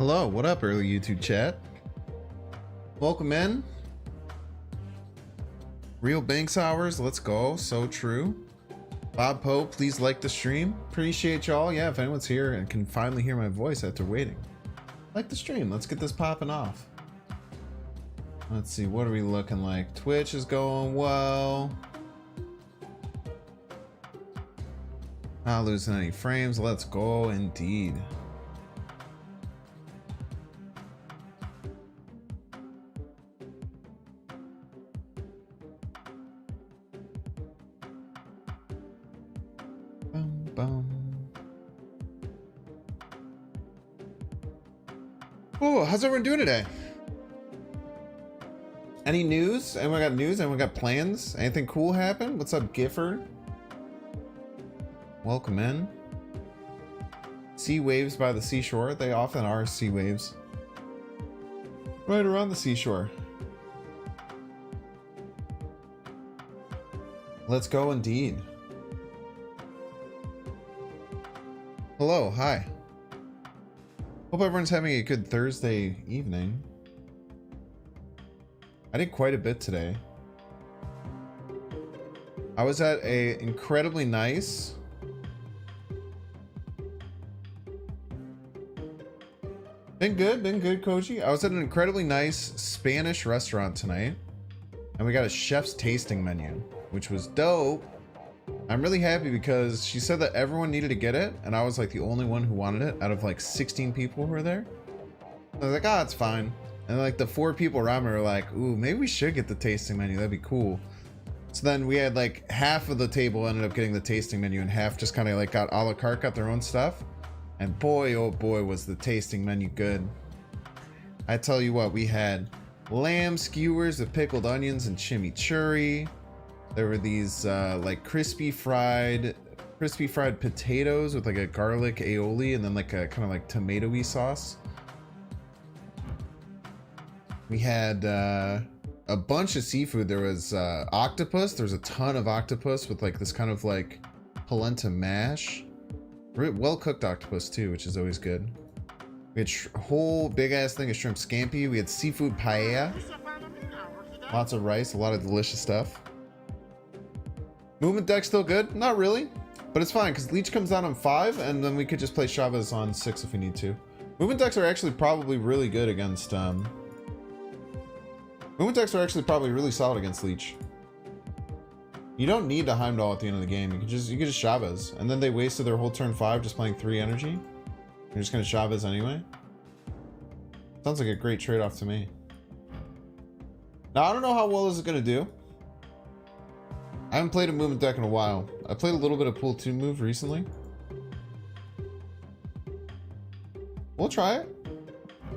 Hello, what up, early YouTube chat? Welcome in. Real Banks hours, let's go. So true. Bob Poe, please like the stream. Appreciate y'all. Yeah, if anyone's here and can finally hear my voice after waiting, like the stream. Let's get this popping off. Let's see, what are we looking like? Twitch is going well. Not losing any frames. Let's go indeed. Oh, how's everyone doing today? Any news? Anyone got news? Anyone got plans? Anything cool happen? What's up, Gifford? Welcome in. Sea waves by the seashore. They often are sea waves. Right around the seashore. Let's go indeed. Hello, hi. Hope everyone's having a good Thursday evening. I did quite a bit today. I was at a incredibly nice Been good, Koji. I was at an incredibly nice Spanish restaurant tonight, and we got a chef's tasting menu, which was dope. I'm really happy because she said that everyone needed to get it, and I was like the only one who wanted it out of like 16 people who were there. I was like, oh, it's fine. And like the 4 people around me were like, ooh, maybe we should get the tasting menu. That'd be cool. So then we had like half of the table ended up getting the tasting menu, and half just kind of like got a la carte, got their own stuff. And boy, oh boy, was the tasting menu good. I tell you what, we had lamb skewers with pickled onions and chimichurri. There were these like crispy fried potatoes with like a garlic aioli and then like a kind of like tomatoey sauce. We had a bunch of seafood. There was octopus. There was a ton of octopus with like this kind of like polenta mash. Well cooked octopus too, which is always good. We had a whole big ass thing of shrimp scampi. We had seafood paella. Lots of rice, a lot of delicious stuff. Movement deck still good? Not really, but it's fine because Leech comes out on 5 and then we could just play Chavez on 6 if we need to. Movement decks are actually probably really good against Movement decks are actually probably really solid against Leech. You don't need to Heimdall at the end of the game. You can just Chavez. And then they wasted their whole turn 5 just playing 3 energy. You're just gonna Chavez anyway. Sounds like a great trade-off to me. Now I don't know how well this is gonna do. I haven't played a movement deck in a while. I played a little bit of Pool 2 move recently. We'll try it.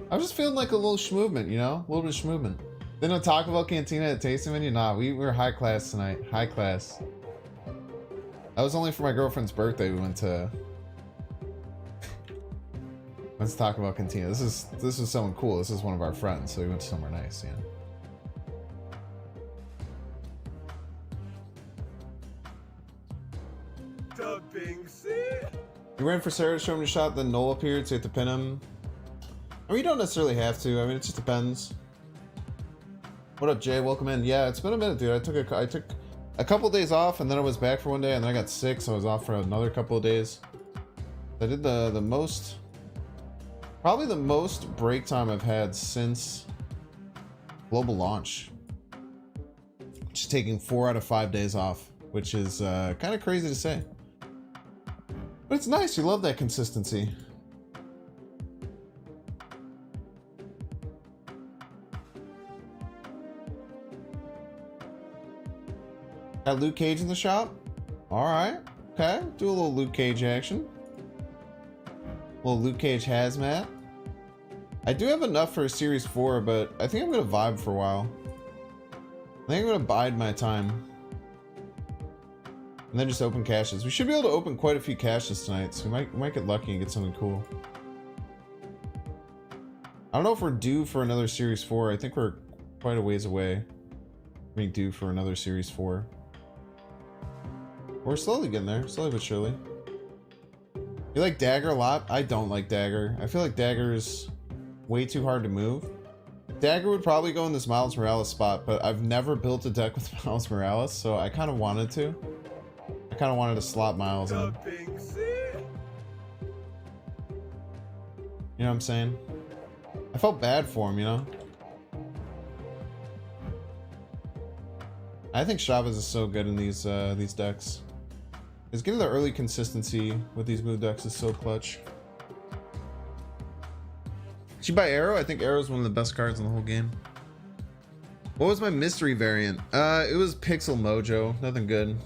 I'm just feeling like a little schmovement, you know? A little bit of schmovement. They don't talk about Cantina at tasting menu? Nah, we were high class tonight. High class. That was only for my girlfriend's birthday. We went to... Let's talk about Cantina. This is someone cool. This is one of our friends, so we went to somewhere nice, yeah. You ran for Sarah to show him your shot, then Noel appeared, so you have to pin him. I mean, you don't necessarily have to. I mean, it just depends. What up, Jay? Welcome in. Yeah, it's been a minute, dude. I took a couple days off, and then I was back for one day, and then I got sick, so I was off for another couple of days. I did the most, probably the most break time I've had since global launch. Just taking 4 out of 5 days off, which is kind of crazy to say. But it's nice. You love that consistency. Got Luke Cage in the shop? Alright. Okay. Do a little Luke Cage action. A little Luke Cage hazmat. I do have enough for a Series 4, but I think I'm going to vibe for a while. I think I'm going to bide my time. And then just open caches. We should be able to open quite a few caches tonight, so we might get lucky and get something cool. I don't know if we're due for another Series 4. I think we're quite a ways away. Being due for another Series 4. We're slowly getting there, slowly but surely. You like Dagger a lot? I don't like Dagger. I feel like Dagger's way too hard to move. Dagger would probably go in this Miles Morales spot, but I've never built a deck with Miles Morales, so I kind of wanted to. I kind of wanted to slot Miles in. You know what I'm saying? I felt bad for him, you know? I think Chavez is so good in these decks. Because getting the early consistency with these move decks is so clutch. Did you buy Arrow? I think Arrow is one of the best cards in the whole game. What was my mystery variant? It was Pixel Mojo. Nothing good.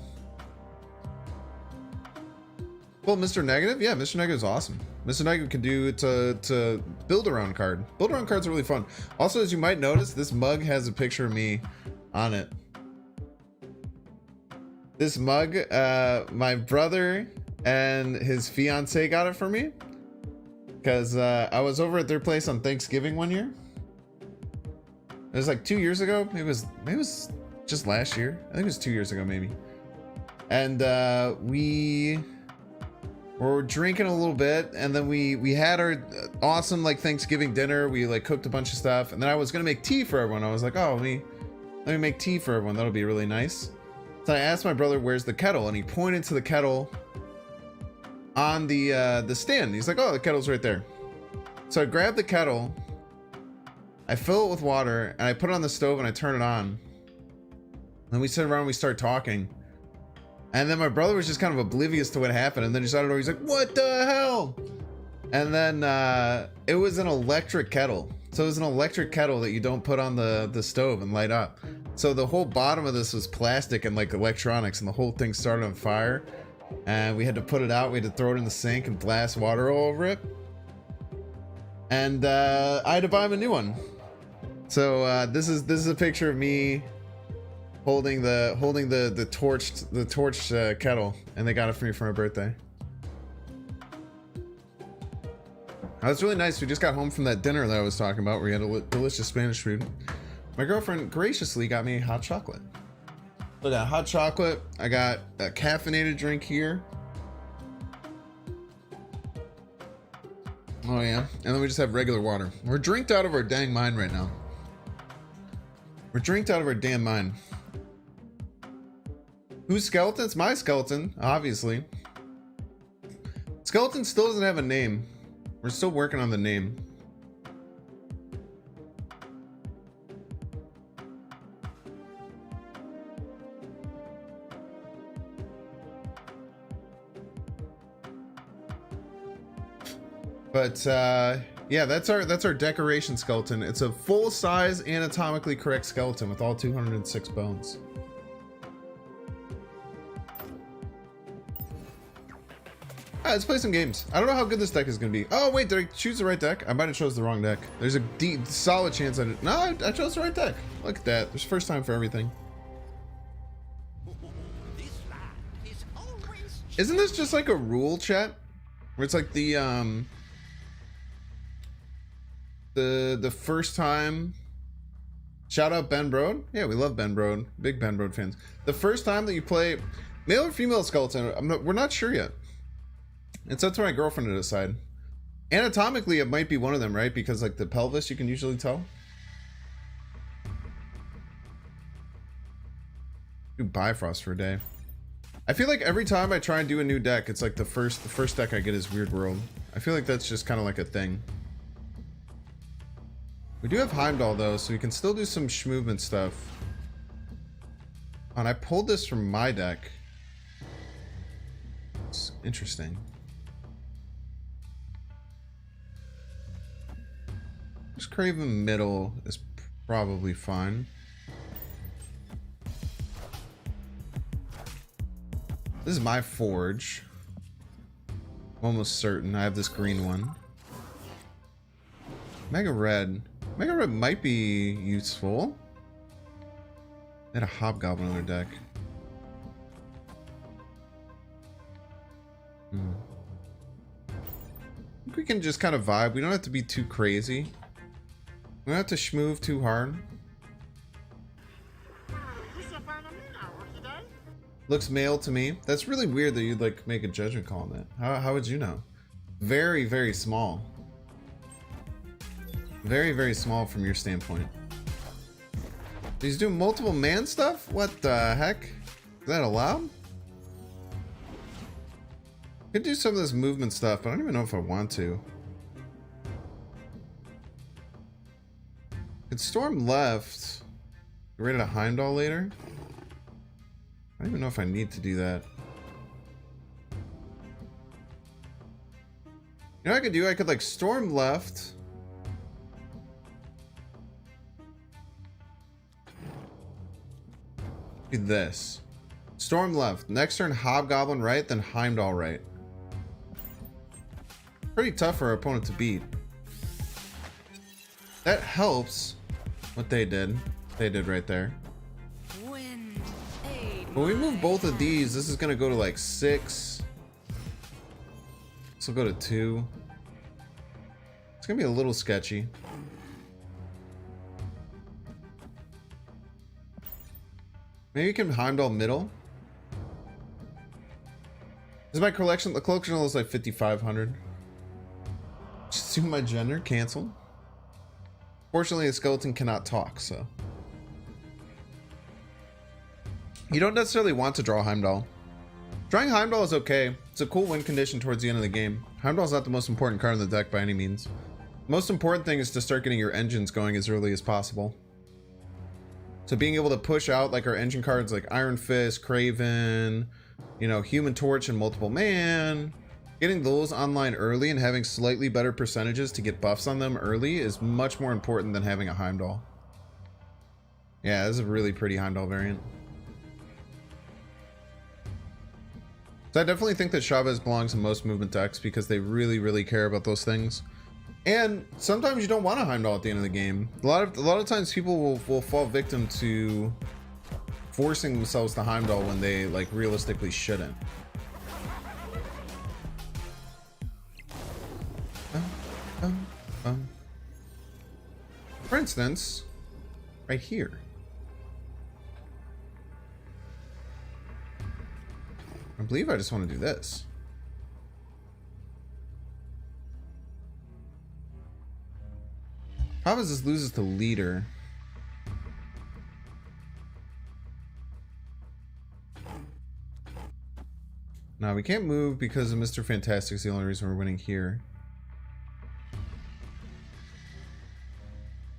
Well, Mr. Negative? Yeah, Mr. Negative is awesome. Mr. Negative can do to build around card. Build around cards are really fun. Also, as you might notice, this mug has a picture of me on it. This mug, my brother and his fiance got it for me. Because I was over at their place on Thanksgiving one year. It was like 2 years ago. Maybe it was just last year. I think it was 2 years ago, maybe. And we were drinking a little bit, and then we had our awesome like Thanksgiving dinner. We like cooked a bunch of stuff, and then I was gonna make tea for everyone. I was like, oh, let me make tea for everyone. That'll be really nice. So I asked my brother, "Where's the kettle?" And he pointed to the kettle on the stand. He's like, "Oh, the kettle's right there." So I grabbed the kettle, I fill it with water, and I put it on the stove and I turn it on. Then we sit around and we start talking. And then my brother was just kind of oblivious to what happened. And then just out of nowhere, he's like, "What the hell?" And then it was an electric kettle. So it was an electric kettle that you don't put on the stove and light up. So the whole bottom of this was plastic and like electronics, and the whole thing started on fire. And we had to put it out. We had to throw it in the sink and blast water all over it. And I had to buy him a new one. So this is a picture of me holding the torched kettle, and they got it for me for my birthday. That was really nice. We just got home from that dinner that I was talking about, where we had a delicious Spanish food. My girlfriend graciously got me hot chocolate. Look at hot chocolate. I got a caffeinated drink here. Oh yeah, and then we just have regular water. We're drinked out of our dang mind right now. We're drinked out of our damn mind. Whose skeleton? It's my skeleton, obviously. Skeleton still doesn't have a name. We're still working on the name. But yeah, that's our decoration skeleton. It's a full-size, anatomically correct skeleton with all 206 bones. Let's play some games. I don't know how good this deck is going to be. Oh, wait, did I choose the right deck? I might have chose the wrong deck. There's a solid chance I didn't. No, I chose the right deck. Look at that. There's first time for everything. Isn't this just like a rule, chat? Where it's like the first time. Shout out Ben Brode. Yeah, we love Ben Brode. Big Ben Brode fans. The first time that you play male or female skeleton, we're not sure yet. It's up to my girlfriend to decide. Anatomically, it might be one of them, right? Because like the pelvis, you can usually tell. Do Bifrost for a day. I feel like every time I try and do a new deck, it's like the first deck I get is Weird World. I feel like that's just kind of like a thing. We do have Heimdall though, so we can still do some movement stuff. And I pulled this from my deck. It's interesting. Just Craven middle is probably fine. This is my forge. I'm almost certain I have this green one. Mega Red. Mega Red might be useful. They had a Hobgoblin on their deck. I think we can just kind of vibe. We don't have to be too crazy. We don't have to schmoove too hard. Looks male to me. That's really weird that you'd like make a judgment call on that. How would you know? Very, very small. Very, very small from your standpoint. He's doing multiple man stuff? What the heck? Is that allowed? Could do some of this movement stuff, but I don't even know if I want to. Could storm left. Get rid of Heimdall later. I don't even know if I need to do that. You know what I could do? I could like storm left. Do this. Storm left. Next turn Hobgoblin right, then Heimdall right. Pretty tough for our opponent to beat. That helps what they did. They did right there. When we move both of these, this is gonna go to like 6. This will go to 2. It's gonna be a little sketchy. Maybe you can Heimdall middle. Is my collection? The collection looks like 5,500. Assume my gender canceled. Fortunately, a skeleton cannot talk, so you don't necessarily want to draw Heimdall. Drawing Heimdall is okay. It's a cool win condition towards the end of the game. Heimdall's not the most important card in the deck by any means. The most important thing is to start getting your engines going as early as possible. So being able to push out like our engine cards like Iron Fist, Kraven, you know, Human Torch and Multiple Man, getting those online early and having slightly better percentages to get buffs on them early is much more important than having a Heimdall. Yeah, this is a really pretty Heimdall variant. So I definitely think that Chavez belongs in most movement decks because they really, really care about those things. And sometimes you don't want a Heimdall at the end of the game. A lot of times people will fall victim to forcing themselves to Heimdall when they like realistically shouldn't. For instance, right here. I believe I just want to do this. How does this loses to leader? No, we can't move because of Mr. Fantastic is the only reason we're winning here.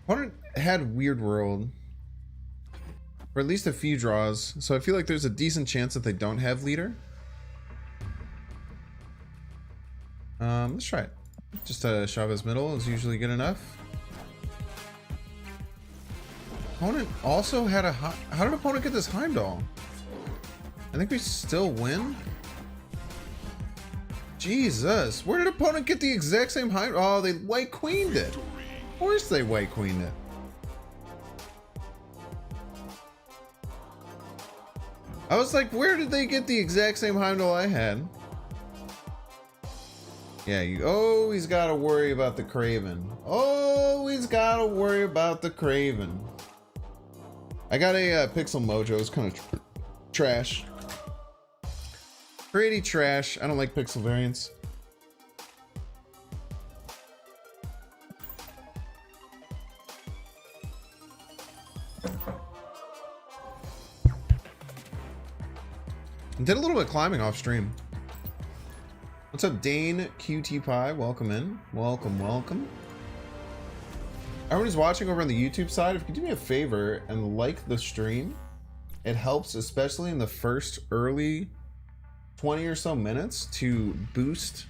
Opponent had Weird World for at least a few draws, so I feel like there's a decent chance that they don't have leader. Let's try it. Just a Chavez middle is usually good enough. Opponent also had a... How did opponent get this Heimdall? I think we still win. Jesus, where did opponent get the exact same Heimdall? Oh, they white queened it. Of course they white queened it. I was like, where did they get the exact same Heimdall I had? Yeah, you always gotta worry about the Kraven. Always gotta worry about the Kraven. I got a Pixel Mojo. It's kind of trash. Pretty trash. I don't like pixel variants. Did a little bit of climbing off stream. What's up, Dane QT Pie? Welcome in. Welcome, welcome. Everyone who's watching over on the YouTube side, if you could do me a favor and like the stream, it helps, especially in the first early 20 or so minutes, to boost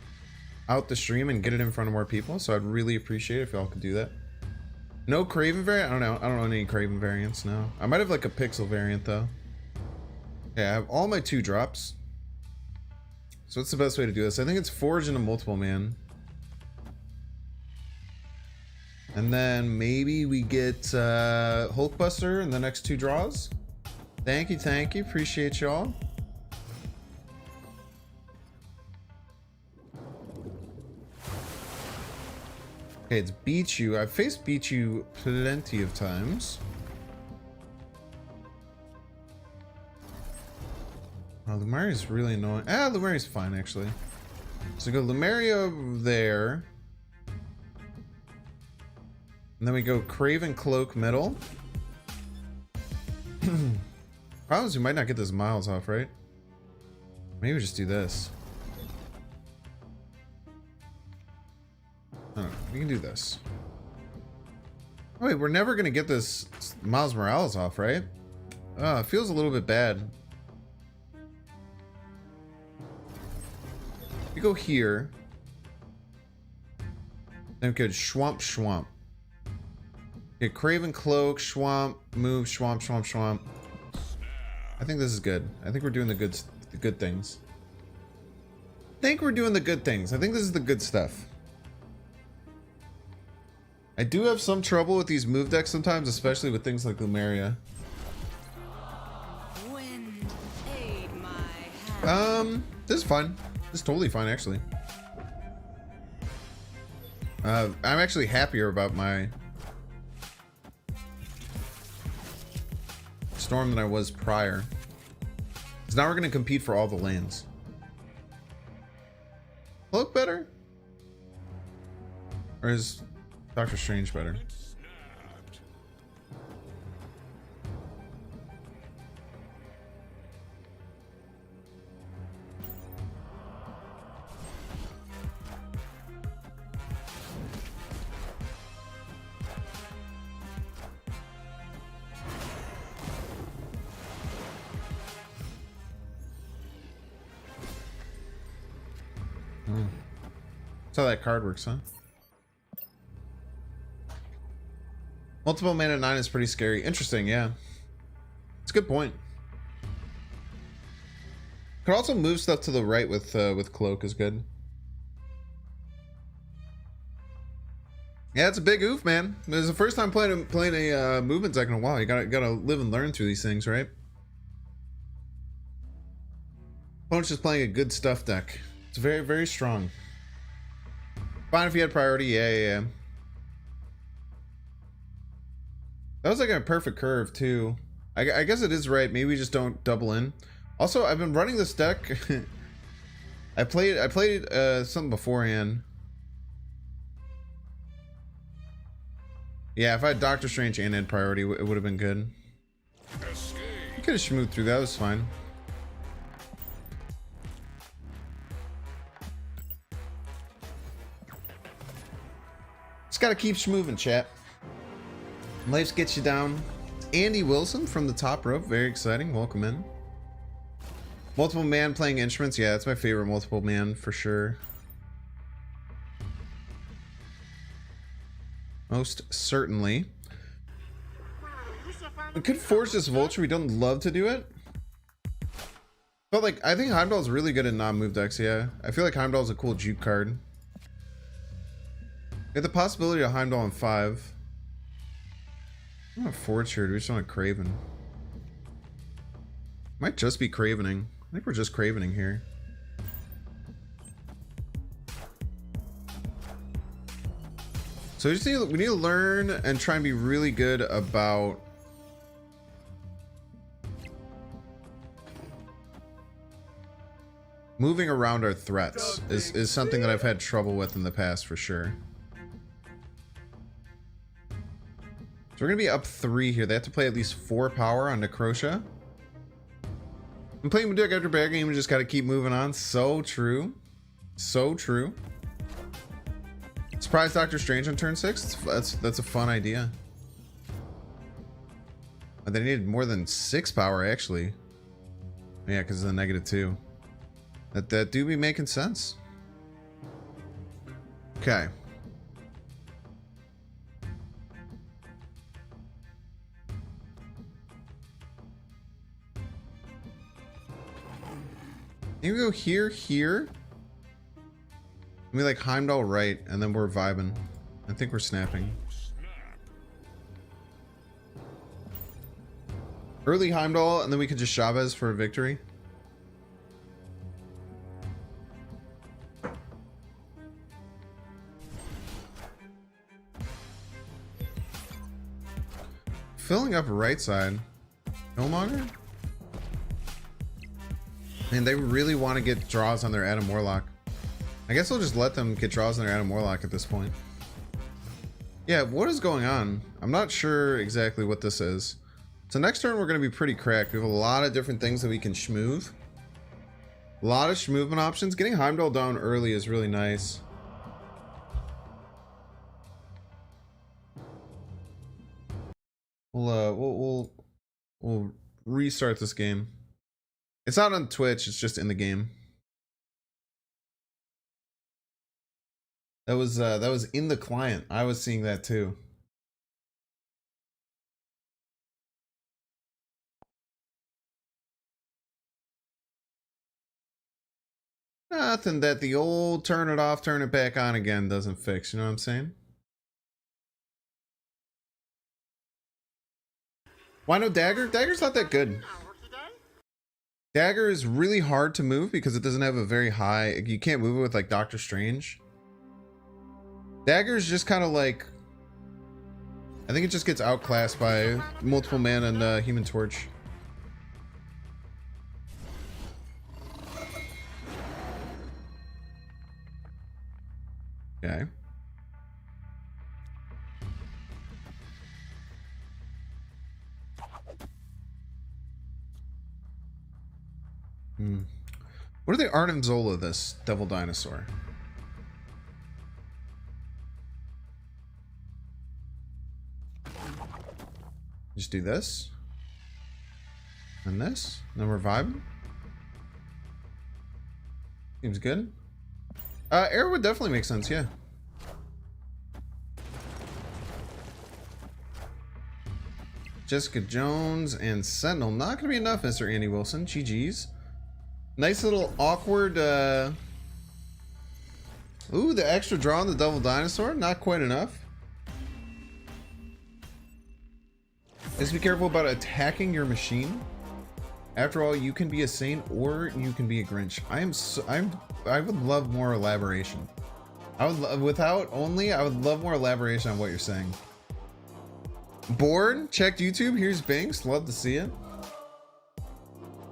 out the stream and get it in front of more people. So I'd really appreciate it if y'all could do that. No Kraven variant? I don't know. I don't know any Kraven variants, no. I might have like a Pixel variant though. Okay, I have all my 2 drops. So what's the best way to do this? I think it's Forge into Multiple Man. And then maybe we get Hulkbuster in the next 2 draws. Thank you, appreciate y'all. Okay, it's Beat You. I've faced Beat You plenty of times. Oh, Lumaria's really annoying. Ah, Lumaria's fine, actually. So go Lumaria there. And then we go Craven Cloak middle. Problem is we might not get those miles off, right? Maybe we just do this. Oh, we can do this. Oh, wait, we're never gonna get this Miles Morales off, right? It feels a little bit bad. We go here. Then we could Schwamp. Get Craven Cloak, Schwamp, move, Schwamp. I think this is good. I think we're doing the good things. I think this is the good stuff. I do have some trouble with these move decks sometimes, especially with things like Lumeria. This is fine. This is totally fine, actually. I'm actually happier about my Storm than I was prior. Because now we're going to compete for all the lanes. Look better? Or is Doctor Strange better? That's how that card works, huh? Multiple mana 9 is pretty scary. Interesting, yeah. It's a good point. Could also move stuff to the right with Cloak is good. Yeah, it's a big oof, man. It was the first time playing a movement deck in a while. You gotta live and learn through these things, right? Opponent's just playing a good stuff deck. It's very, very strong. Fine if you had priority. Yeah. That was like a perfect curve too. I guess it is right. Maybe we just don't double in. Also, I've been running this deck. I played something beforehand. Yeah, if I had Doctor Strange and had priority, it would have been good. You could have schmoothed through that. It was fine. Just gotta keep schmoving, chat. Life's gets you down. Andy Wilson from the top rope. Very exciting. Welcome in. Multiple man playing instruments. Yeah, that's my favorite multiple man for sure. Most certainly. We could force this Vulture. We don't love to do it. But like, I think Heimdall's really good in non-move decks, yeah. I feel like Heimdall's a cool juke card. We have the possibility of Heimdall on 5. I don't want Fortune, we just want Craven. Might just be Cravening. I think we're just Cravening here. So we need to learn and try and be really good about moving around our threats is something that I've had trouble with in the past for sure. So we're gonna be up 3 here. They have to play at least 4 power on Necrotia. I'm playing deck after bad game and just gotta keep moving on. So true. So true. Surprise Doctor Strange on turn 6. That's a fun idea. But they needed more than 6 power actually. Yeah, because of the -2. That do be making sense. Okay. Maybe we go here. Let me like Heimdall right, and then we're vibing. I think we're snapping. Early Heimdall, and then we could just Chavez for a victory. Filling up right side. Killmonger? Man, they really want to get draws on their Adam Warlock. I guess we'll just let them get draws on their Adam Warlock at this point. Yeah, what is going on? I'm not sure exactly what this is. So next turn we're going to be pretty cracked. We have a lot of different things that we can schmoove. A lot of schmoovement options. Getting Heimdall down early is really nice. We'll restart this game. It's not on Twitch, it's just in the game. That was in the client. I was seeing that too. Nothing that the old turn it off, turn it back on again doesn't fix, you know what I'm saying? Why no dagger? Dagger's not that good. Dagger is really hard to move because it doesn't have a very high, you can't move it with like Doctor Strange. Dagger is just kind of like, I think it just gets outclassed by multiple man and Human Torch. Okay. What are the Art and Zola this Devil Dinosaur? Just do this. And this. And then we're vibing. Seems good. Air would definitely make sense, yeah. Jessica Jones and Sentinel. Not gonna be enough, Mr. Andy Wilson. GG's. Nice little awkward, ooh, the extra draw on the Devil Dinosaur. Not quite enough. Just be careful about attacking your machine. After all, you can be a saint or you can be a Grinch. I would love more elaboration. I would love more elaboration on what you're saying. Bored? Checked YouTube. Here's Binks. Love to see it.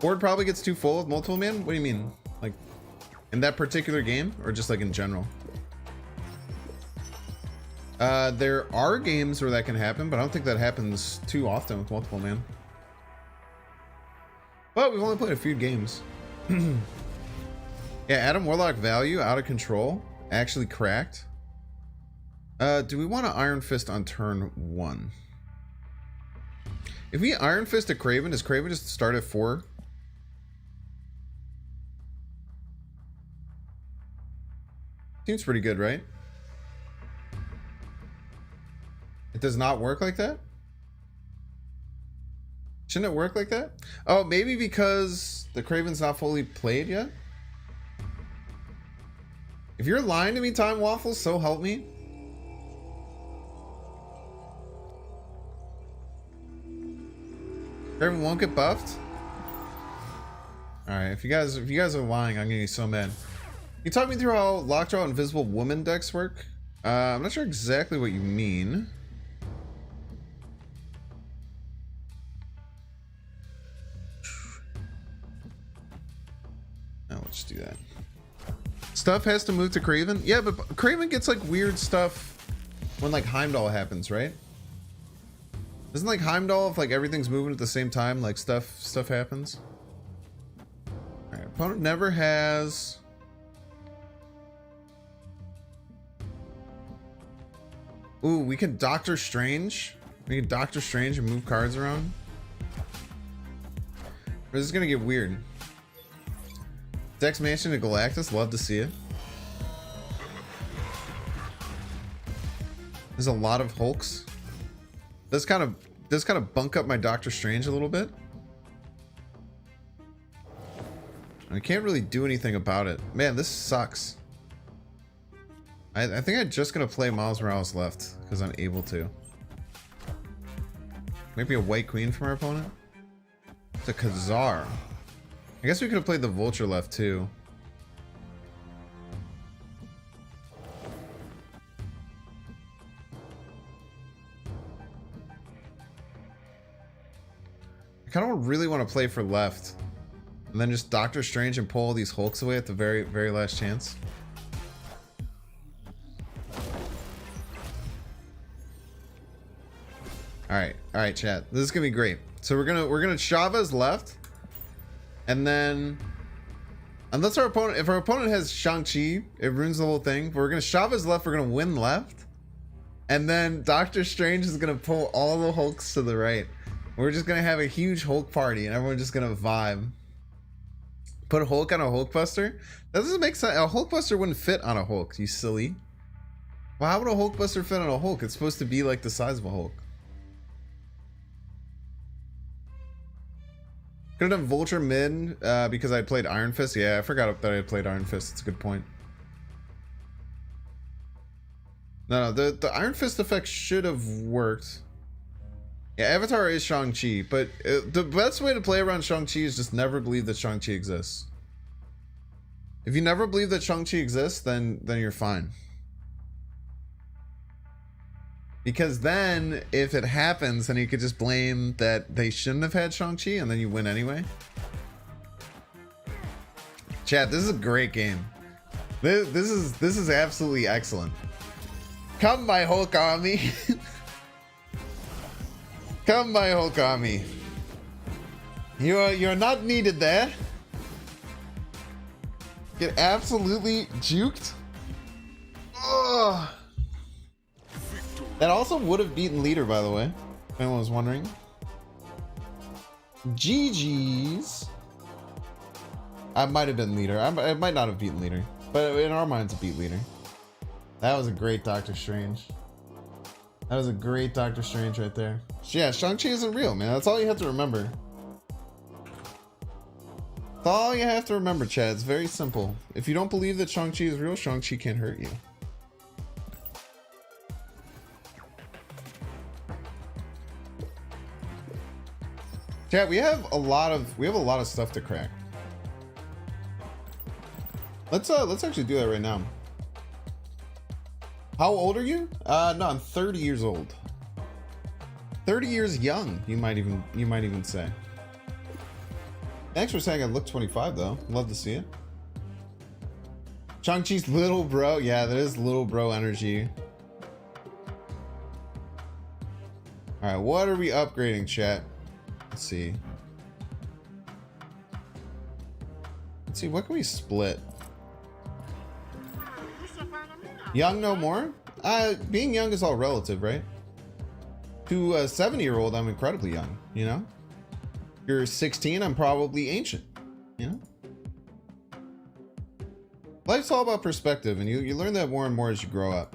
Board probably gets too full with multiple man? What do you mean? Like, in that particular game? Or just like in general? There are games where that can happen, but I don't think that happens too often with multiple man. But we've only played a few games. Yeah, Adam Warlock value, out of control. Actually cracked. Do we want to Iron Fist on turn 1? If we Iron Fist a Kraven, does Kraven just start at 4? Seems pretty good, right? It does not work like that? Shouldn't it work like that? Oh, maybe because the Kraven's not fully played yet? If you're lying to me, Time Waffles, so help me. Kraven won't get buffed? Alright, if you guys are lying, I'm gonna be so mad. You talk me through how Lockjaw and Invisible Woman decks work? I'm not sure exactly what you mean. Now let's do that. Stuff has to move to Kraven? Yeah, but Kraven gets like weird stuff when like Heimdall happens, right? Isn't like Heimdall, if like everything's moving at the same time, like stuff happens? Alright, opponent never has... Ooh, we can Doctor Strange. We can Doctor Strange and move cards around. This is gonna get weird. Dex Mansion to Galactus, love to see it. There's a lot of Hulks. This kind of bunk up my Doctor Strange a little bit. I can't really do anything about it. Man, this sucks. I think I'm just gonna play Miles Morales left because I'm able to. Maybe a White Queen from our opponent. It's a Khazar. I guess we could have played the Vulture left too. I kind of really want to play for left, and then just Doctor Strange and pull all these Hulks away at the very, very last chance. All right, chat. This is gonna be great. So we're gonna Shava's left, and then unless if our opponent has Shang-Chi, it ruins the whole thing. But we're gonna Shava's left. We're gonna win left, and then Doctor Strange is gonna pull all the Hulks to the right. We're just gonna have a huge Hulk party, and everyone's just gonna vibe. Put a Hulk on a Hulkbuster? That doesn't make sense. A Hulkbuster wouldn't fit on a Hulk, you silly. Well, how would a Hulkbuster fit on a Hulk? It's supposed to be like the size of a Hulk. Could have done Vulture mid because I played Iron Fist. Yeah, I forgot that I played Iron Fist. It's a good point. No, the Iron Fist effect should have worked. Yeah, Avatar is Shang-Chi, but the best way to play around Shang-Chi is just never believe that Shang-Chi exists. If you never believe that Shang-Chi exists, then you're fine. Because then, if it happens, then you could just blame that they shouldn't have had Shang-Chi, and then you win anyway. Chat, this is a great game. This is absolutely excellent. Come, my Hulk army. Come, my Hulk army. You're not needed there. Get absolutely juked. Ugh. That also would have beaten leader, by the way, if anyone was wondering. GG's. I might have been leader. I might not have beaten leader, but in our minds, it beat leader. That was a great Doctor Strange. That was a great Doctor Strange right there. Yeah, Shang-Chi isn't real, man. That's all you have to remember. That's all you have to remember, Chad. It's very simple. If you don't believe that Shang-Chi is real, Shang-Chi can't hurt you. Chad, we have a lot of stuff to crack. Let's actually do that right now. How old are you? No, I'm 30 years old. 30 years young, you might even say. Thanks for saying I look 25 though. Love to see it. Shang-Chi's little bro. Yeah, that is little bro energy. All right, what are we upgrading, chat? Let's see. Let's see, what can we split? Young no more? Being young is all relative, right? To a 70-year-old, I'm incredibly young, you know? If you're 16, I'm probably ancient, you know? Life's all about perspective, and you learn that more and more as you grow up.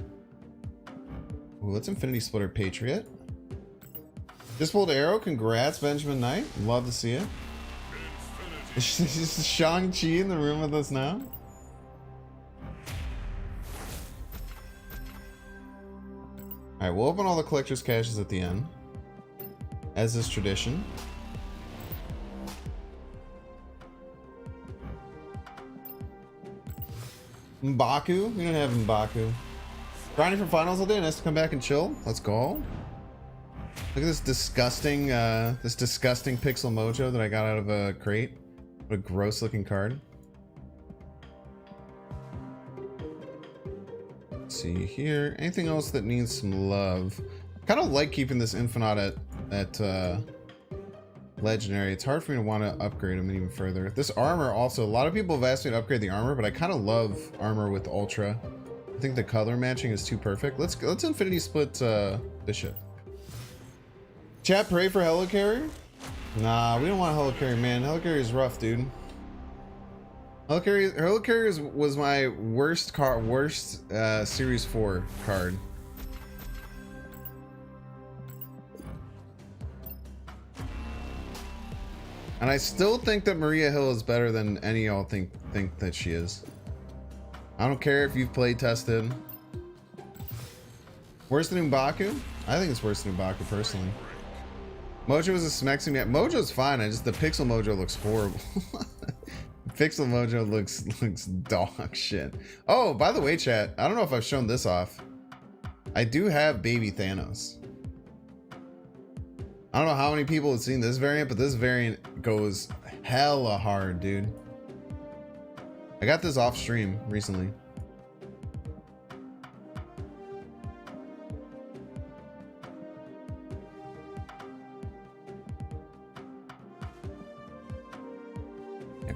Ooh, let's Infinity Splitter Patriot. Just pulled Arrow. Congrats, Benjamin Knight. Love to see it. Is Shang-Chi in the room with us now? Alright, we'll open all the collector's caches at the end, as is tradition. M'Baku? We don't have M'Baku. Grinding for finals all day, nice to come back and chill. Let's go. Look at this disgusting Pixel Mojo that I got out of a crate. What a gross looking card. Let's see here. Anything else that needs some love? Kind of like keeping this Infinite at Legendary. It's hard for me to want to upgrade them even further. This armor also, a lot of people have asked me to upgrade the armor, but I kind of love armor with Ultra. I think the color matching is too perfect. Let's Infinity Split Bishop. Chat, pray for Helicarrier? Nah, we don't want Helicarrier, man. Helicarrier is rough, dude. Helicarrier was my worst Series 4 card. And I still think that Maria Hill is better than any of y'all think that she is. I don't care if you've play tested. Worse than M'Baku? I think it's worse than M'Baku personally. Mojo is a Smexing. Yeah, Mojo's fine. The Pixel Mojo looks horrible. Pixel Mojo looks dog shit. Oh, by the way, chat, I don't know if I've shown this off. I do have Baby Thanos. I don't know how many people have seen this variant, but this variant goes hella hard, dude. I got this off stream recently.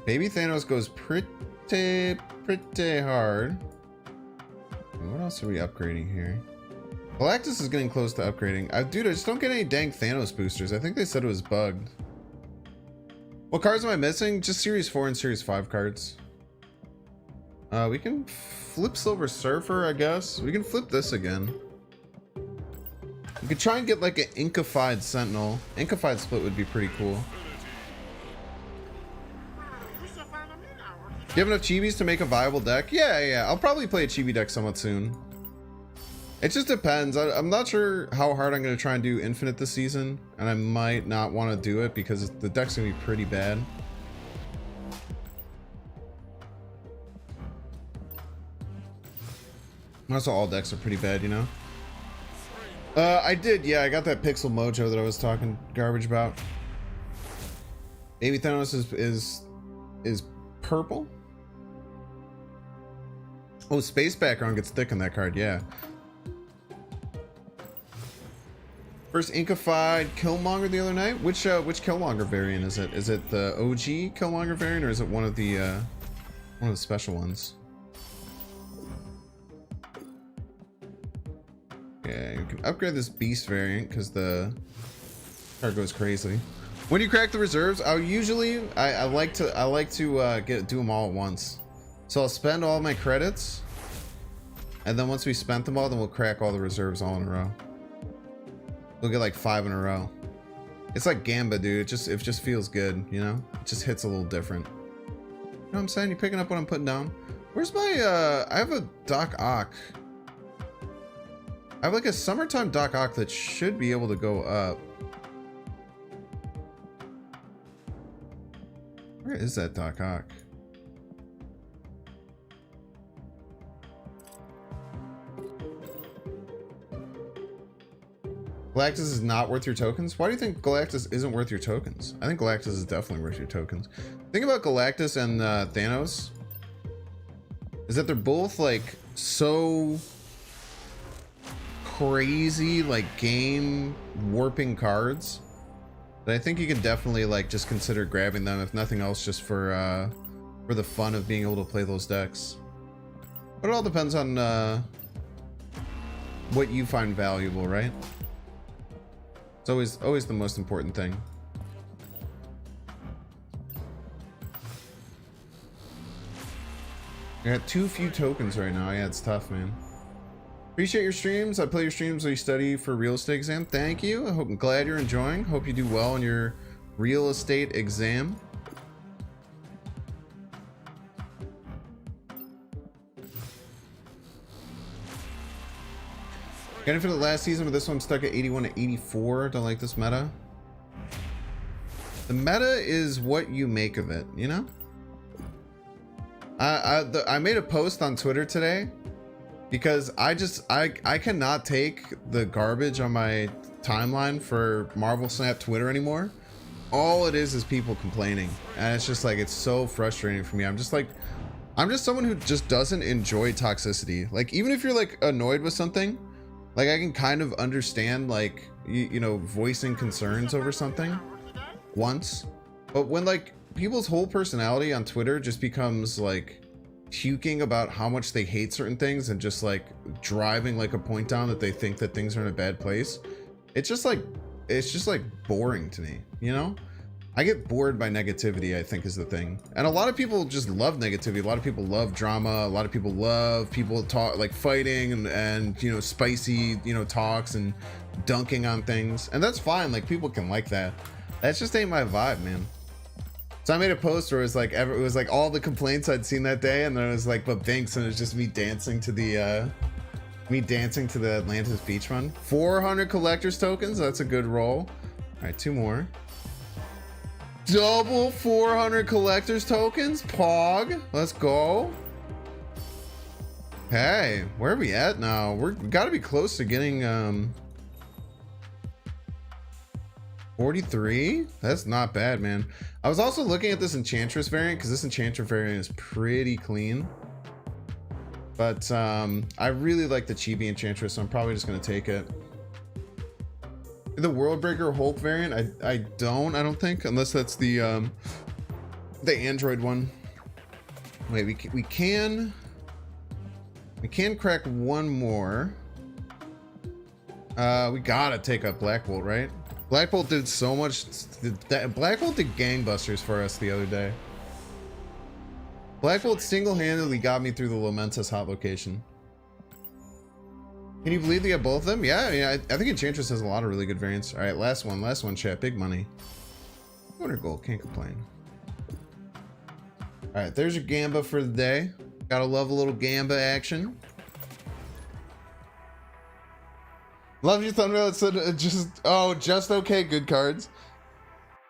Baby Thanos goes pretty hard. What else are we upgrading here? Galactus is getting close to upgrading. Dude, I just don't get any dang Thanos boosters. I think they said it was bugged. What cards am I missing? Just Series 4 and Series 5 cards. We can flip Silver Surfer, I guess. We can flip this again. We could try and get like an Inkified Sentinel. Inkified split would be pretty cool. Do you have enough chibis to make a viable deck? Yeah. I'll probably play a chibi deck somewhat soon. It just depends. I'm not sure how hard I'm going to try and do Infinite this season. And I might not want to do it because the deck's going to be pretty bad. Also, all decks are pretty bad, you know? I did, yeah. I got that Pixel Mojo that I was talking garbage about. Baby Thanos is purple. Oh, space background gets thick on that card, yeah. First Inkified Killmonger the other night. Which Killmonger variant is it? Is it the OG Killmonger variant, or is it one of the special ones? Yeah, you can upgrade this Beast variant because the card goes crazy. When you crack the reserves, I like to do them all at once. So I'll spend all my credits, and then once we spent them all, then we'll crack all the reserves all in a row. We'll get like 5 in a row. It's like Gamba, dude. It just feels good, you know? It just hits a little different. You know what I'm saying? You picking up what I'm putting down? Where's my I have a Doc Ock. I have like a summertime Doc Ock that should be able to go up. Where is that Doc Ock? Galactus is not worth your tokens? Why do you think Galactus isn't worth your tokens? I think Galactus is definitely worth your tokens. The thing about Galactus and Thanos is that they're both like so crazy, like game warping cards that I think you can definitely like just consider grabbing them, if nothing else, just for the fun of being able to play those decks. But it all depends on what you find valuable, right? It's always the most important thing. I got too few tokens right now. Yeah, it's tough, man. Appreciate your streams. I play your streams while you study for real estate exam. Thank you. I'm glad you're enjoying. Hope you do well in your real estate exam. Got Infinite last season, but this one's stuck at 81 to 84. Don't like this meta. The meta is what you make of it, you know? I made a post on Twitter today because I cannot take the garbage on my timeline for Marvel Snap Twitter anymore. All it is people complaining, and it's just like, it's so frustrating for me. I'm just someone who just doesn't enjoy toxicity. Like, even if you're like annoyed with something, like I can kind of understand, like, you know, voicing concerns over something once, but when like people's whole personality on Twitter just becomes like puking about how much they hate certain things and just like driving like a point down that they think that things are in a bad place, it's just like boring to me, you know? I get bored by negativity, I think, is the thing. And a lot of people just love negativity. A lot of people love drama. A lot of people love people talk, like fighting and you know, spicy, you know, talks and dunking on things. And that's fine. Like, people can like that. That just ain't my vibe, man. So I made a post where it was like all the complaints I'd seen that day, and then it was like, but thanks, and it was just me dancing to the Atlantis beach run. 400 collector's tokens. That's a good roll. All right, 2 more. Double 400 collector's tokens. Pog. Let's go. Hey, where are we at now? We gotta be close to getting 43. That's not bad, man. I was also looking at this Enchantress variant because this Enchantress variant is pretty clean. But I really like the Chibi Enchantress, so I'm probably just gonna take it. The Worldbreaker Hulk variant, I don't think, unless that's the The Android one. Wait, we can crack one more. We gotta take up Black Bolt, right? Black Bolt did so much. Black Bolt did gangbusters for us the other day. Black Bolt single-handedly got me through the Lamentus hot location. Can you believe they have both of them? Yeah, I think Enchantress has a lot of really good variants. All right, last one, chat. Big money. 200 gold, can't complain. All right, there's your Gamba for the day. Gotta love a little Gamba action. Love your thumbnail. It said just okay. Good cards.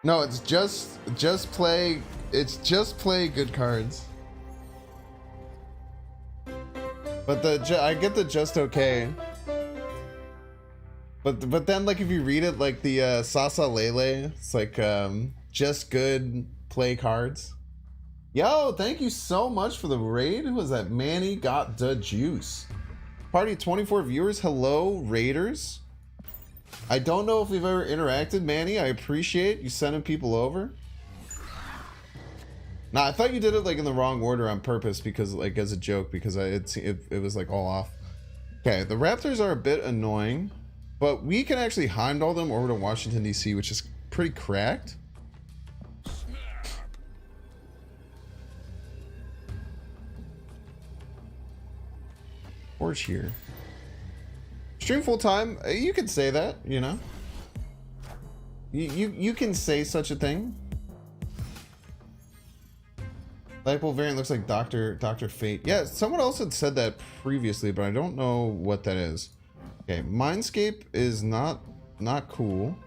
No, it's just play. It's just play good cards. But I get the just okay. But then like if you read it like the Sasa Lele, it's like just good play cards. Yo, thank you so much for the raid. Who was that? Manny got the juice. Party 24 viewers. Hello, raiders. I don't know if we've ever interacted, Manny. I appreciate you sending people over. Nah, I thought you did it like in the wrong order on purpose because like as a joke because it was like all off. Okay, the Raptors are a bit annoying, but we can actually Heimdall them over to Washington DC, which is pretty cracked. Torch here. Stream full time. You could say that, you know. You can say such a thing. Lightbulb variant looks like Dr. Fate. Yeah, someone else had said that previously, but I don't know what that is. Okay, Mindscape is not cool.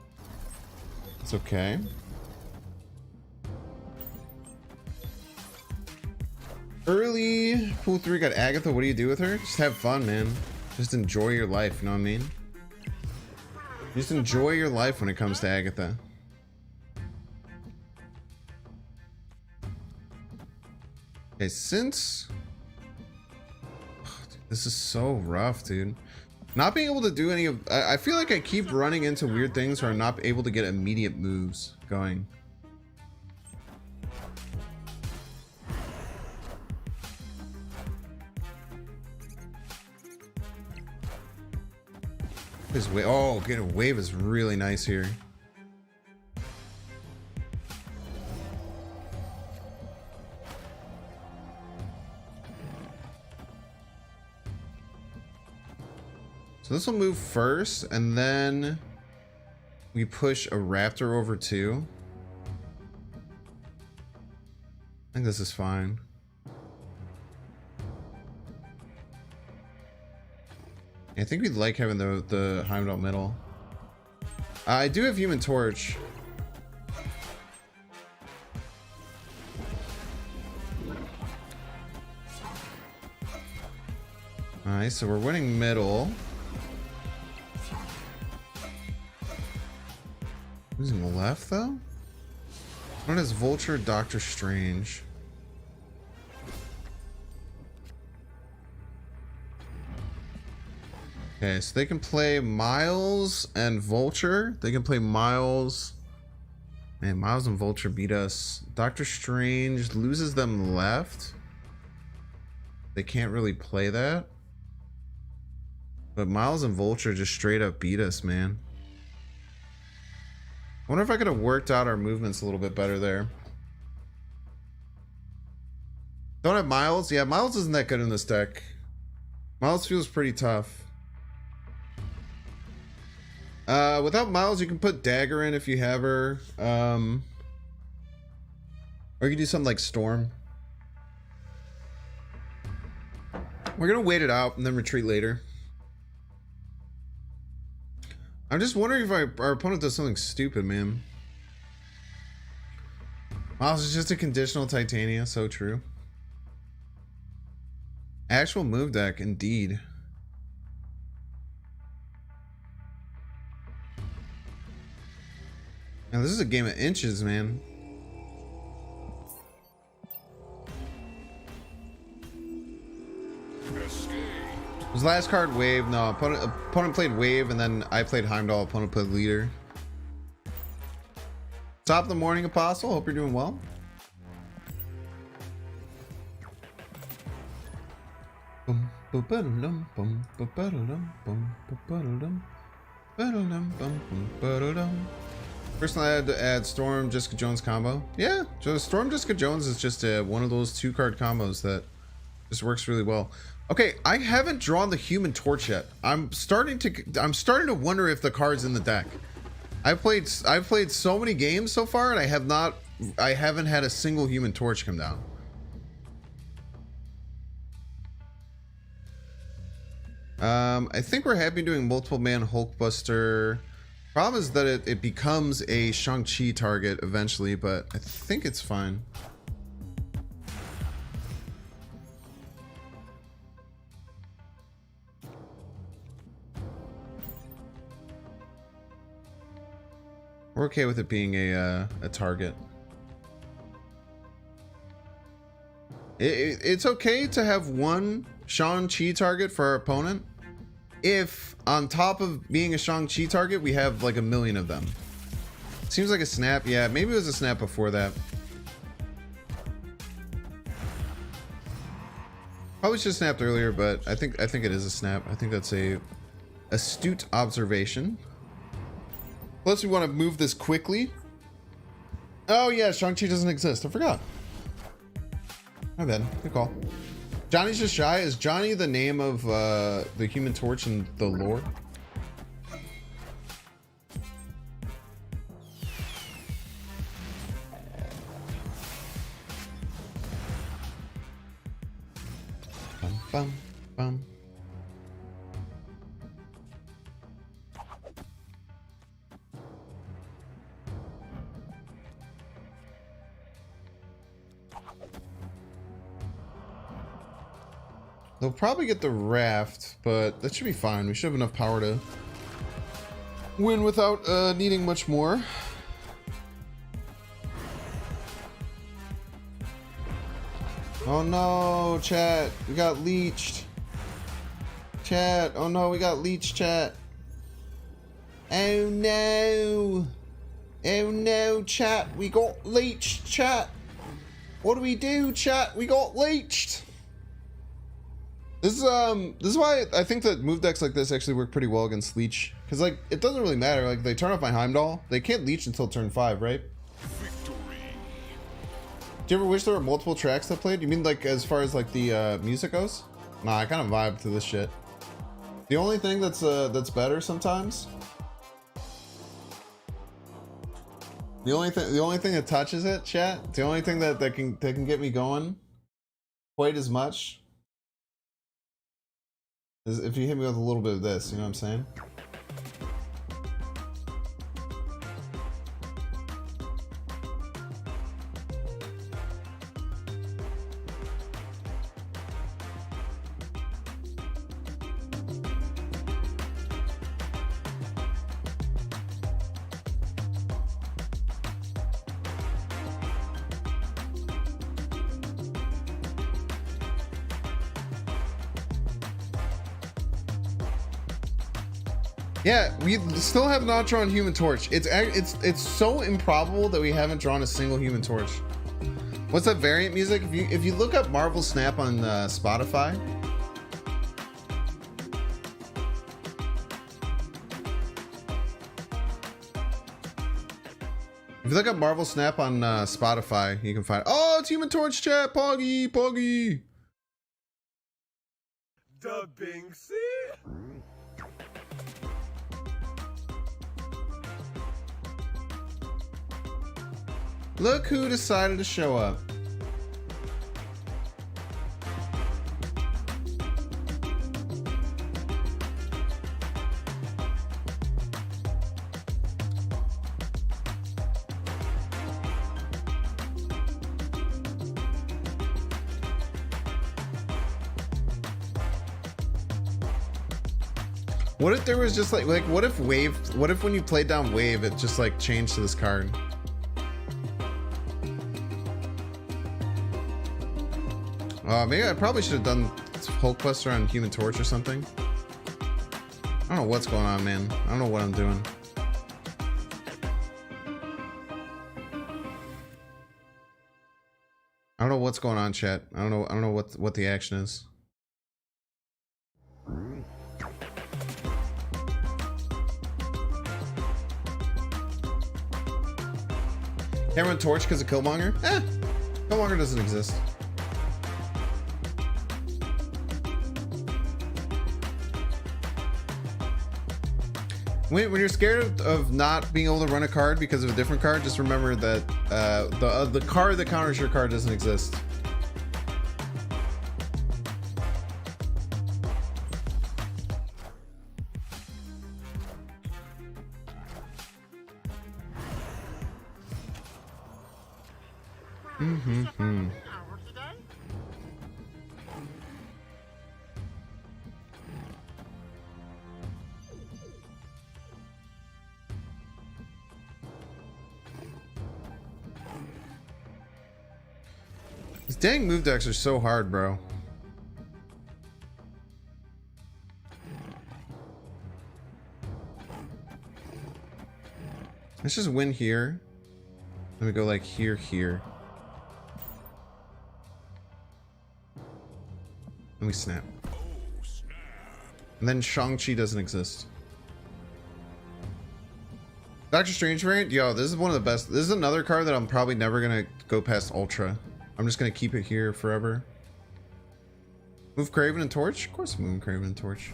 It's okay. Early pool 3 got Agatha. What do you do with her? Just have fun, man. Just enjoy your life, you know what I mean? Just enjoy your life when it comes to Agatha. Okay, since this is so rough, dude. Not being able to do any of I feel like I keep running into weird things where I'm not able to get immediate moves going. This wave, oh, get a wave is really nice here. So this will move first, and then we push a Raptor over too. I think this is fine. I think we'd like having the Heimdall middle. I do have Human Torch. Alright, so we're winning middle. Losing the left though? What is Vulture, Doctor Strange? Okay, so they can play Miles and Vulture. They can play Miles. Man, Miles and Vulture beat us. Doctor Strange loses them left. They can't really play that. But Miles and Vulture just straight up beat us, man. I wonder if I could have worked out our movements a little bit better there. Don't have Miles? Yeah, Miles isn't that good in this deck. Miles feels pretty tough. Without Miles, you can put Dagger in if you have her. Or you can do something like Storm. We're gonna wait it out and then retreat later. I'm just wondering if our opponent does something stupid, man. Miles is just a conditional Titania, so true. Actual move deck, indeed. Now this is a game of inches, man. Was last card Wave? No, opponent played Wave, and then I played Heimdall. Opponent played Leader. Top of the morning, Apostle. Hope you're doing well. Bum, ba-ba-dum, bum, ba-ba-dum, bum, ba-ba-dum, ba-dum, bum, bum, ba-da-dum. Personally, I had to add Storm Jessica Jones combo. Yeah, so Storm Jessica Jones is just one of those 2-card combos that just works really well. Okay, I haven't drawn the Human Torch yet. I'm starting to wonder if the card's in the deck. I've played so many games so far, and I haven't had a single Human Torch come down. I think we're happy doing multiple man Hulkbuster. Problem is that it becomes a Shang-Chi target eventually, but I think it's fine. We're okay with it being a target. It's okay to have one Shang-Chi target for our opponent if on top of being a Shang-Chi target we have like a million of them. Seems like a snap. Yeah, maybe it was a snap before that. Probably should have snapped earlier, but I think it is a snap. I think that's a astute observation. Plus, we want to move this quickly. Oh yeah, Shang-Chi doesn't exist. I forgot. My bad. Good call. Johnny's just shy. Is Johnny the name of the Human Torch in the lore? Bum, bum, bum. They'll probably get the raft, but that should be fine. We should have enough power to win without needing much more. Oh no, chat. We got leeched. Chat. Oh no, we got leeched, chat. Oh no. Oh no, chat. We got leeched, chat. What do we do, chat? We got leeched. This is why I think that move decks like this actually work pretty well against leech, because like it doesn't really matter. Like they turn off my Heimdall, they can't leech until turn 5, right? Victory. Do you ever wish there were multiple tracks that played? You mean like as far as like the music goes? Nah, I kind of vibe to this shit. The only thing that's better sometimes. The only thing that touches it, chat. The only thing that can get me going quite as much. If you hit me with a little bit of this, you know what I'm saying? Yeah, we still have not drawn Human Torch. It's so improbable that we haven't drawn a single Human Torch. What's that variant music? If you look up Marvel Snap on Spotify. If you look up Marvel Snap on Spotify, you can find. Oh, it's Human Torch chat, Poggy. Da Binksy. Look who decided to show up. What if there was just like what if when you played down wave it just like changed to this card? Maybe I probably should have done Hulkbuster on Human Torch or something. I don't know what's going on, man. I don't know what I'm doing. I don't know what's going on, chat. I don't know what the action is. Can't run torch because of Killmonger? Killmonger doesn't exist. When you're scared of not being able to run a card because of a different card, just remember that the card that counters your card doesn't exist. These dang move decks are so hard, bro. Let's just win here. Let me go like here, here. Let me snap. And then Shang-Chi doesn't exist. Doctor Strange variant? Yo, this is one of the best. This is another card that I'm probably never going to go past Ultra. I'm just going to keep it here forever. Move Kraven and Torch? Of course move Kraven and Torch.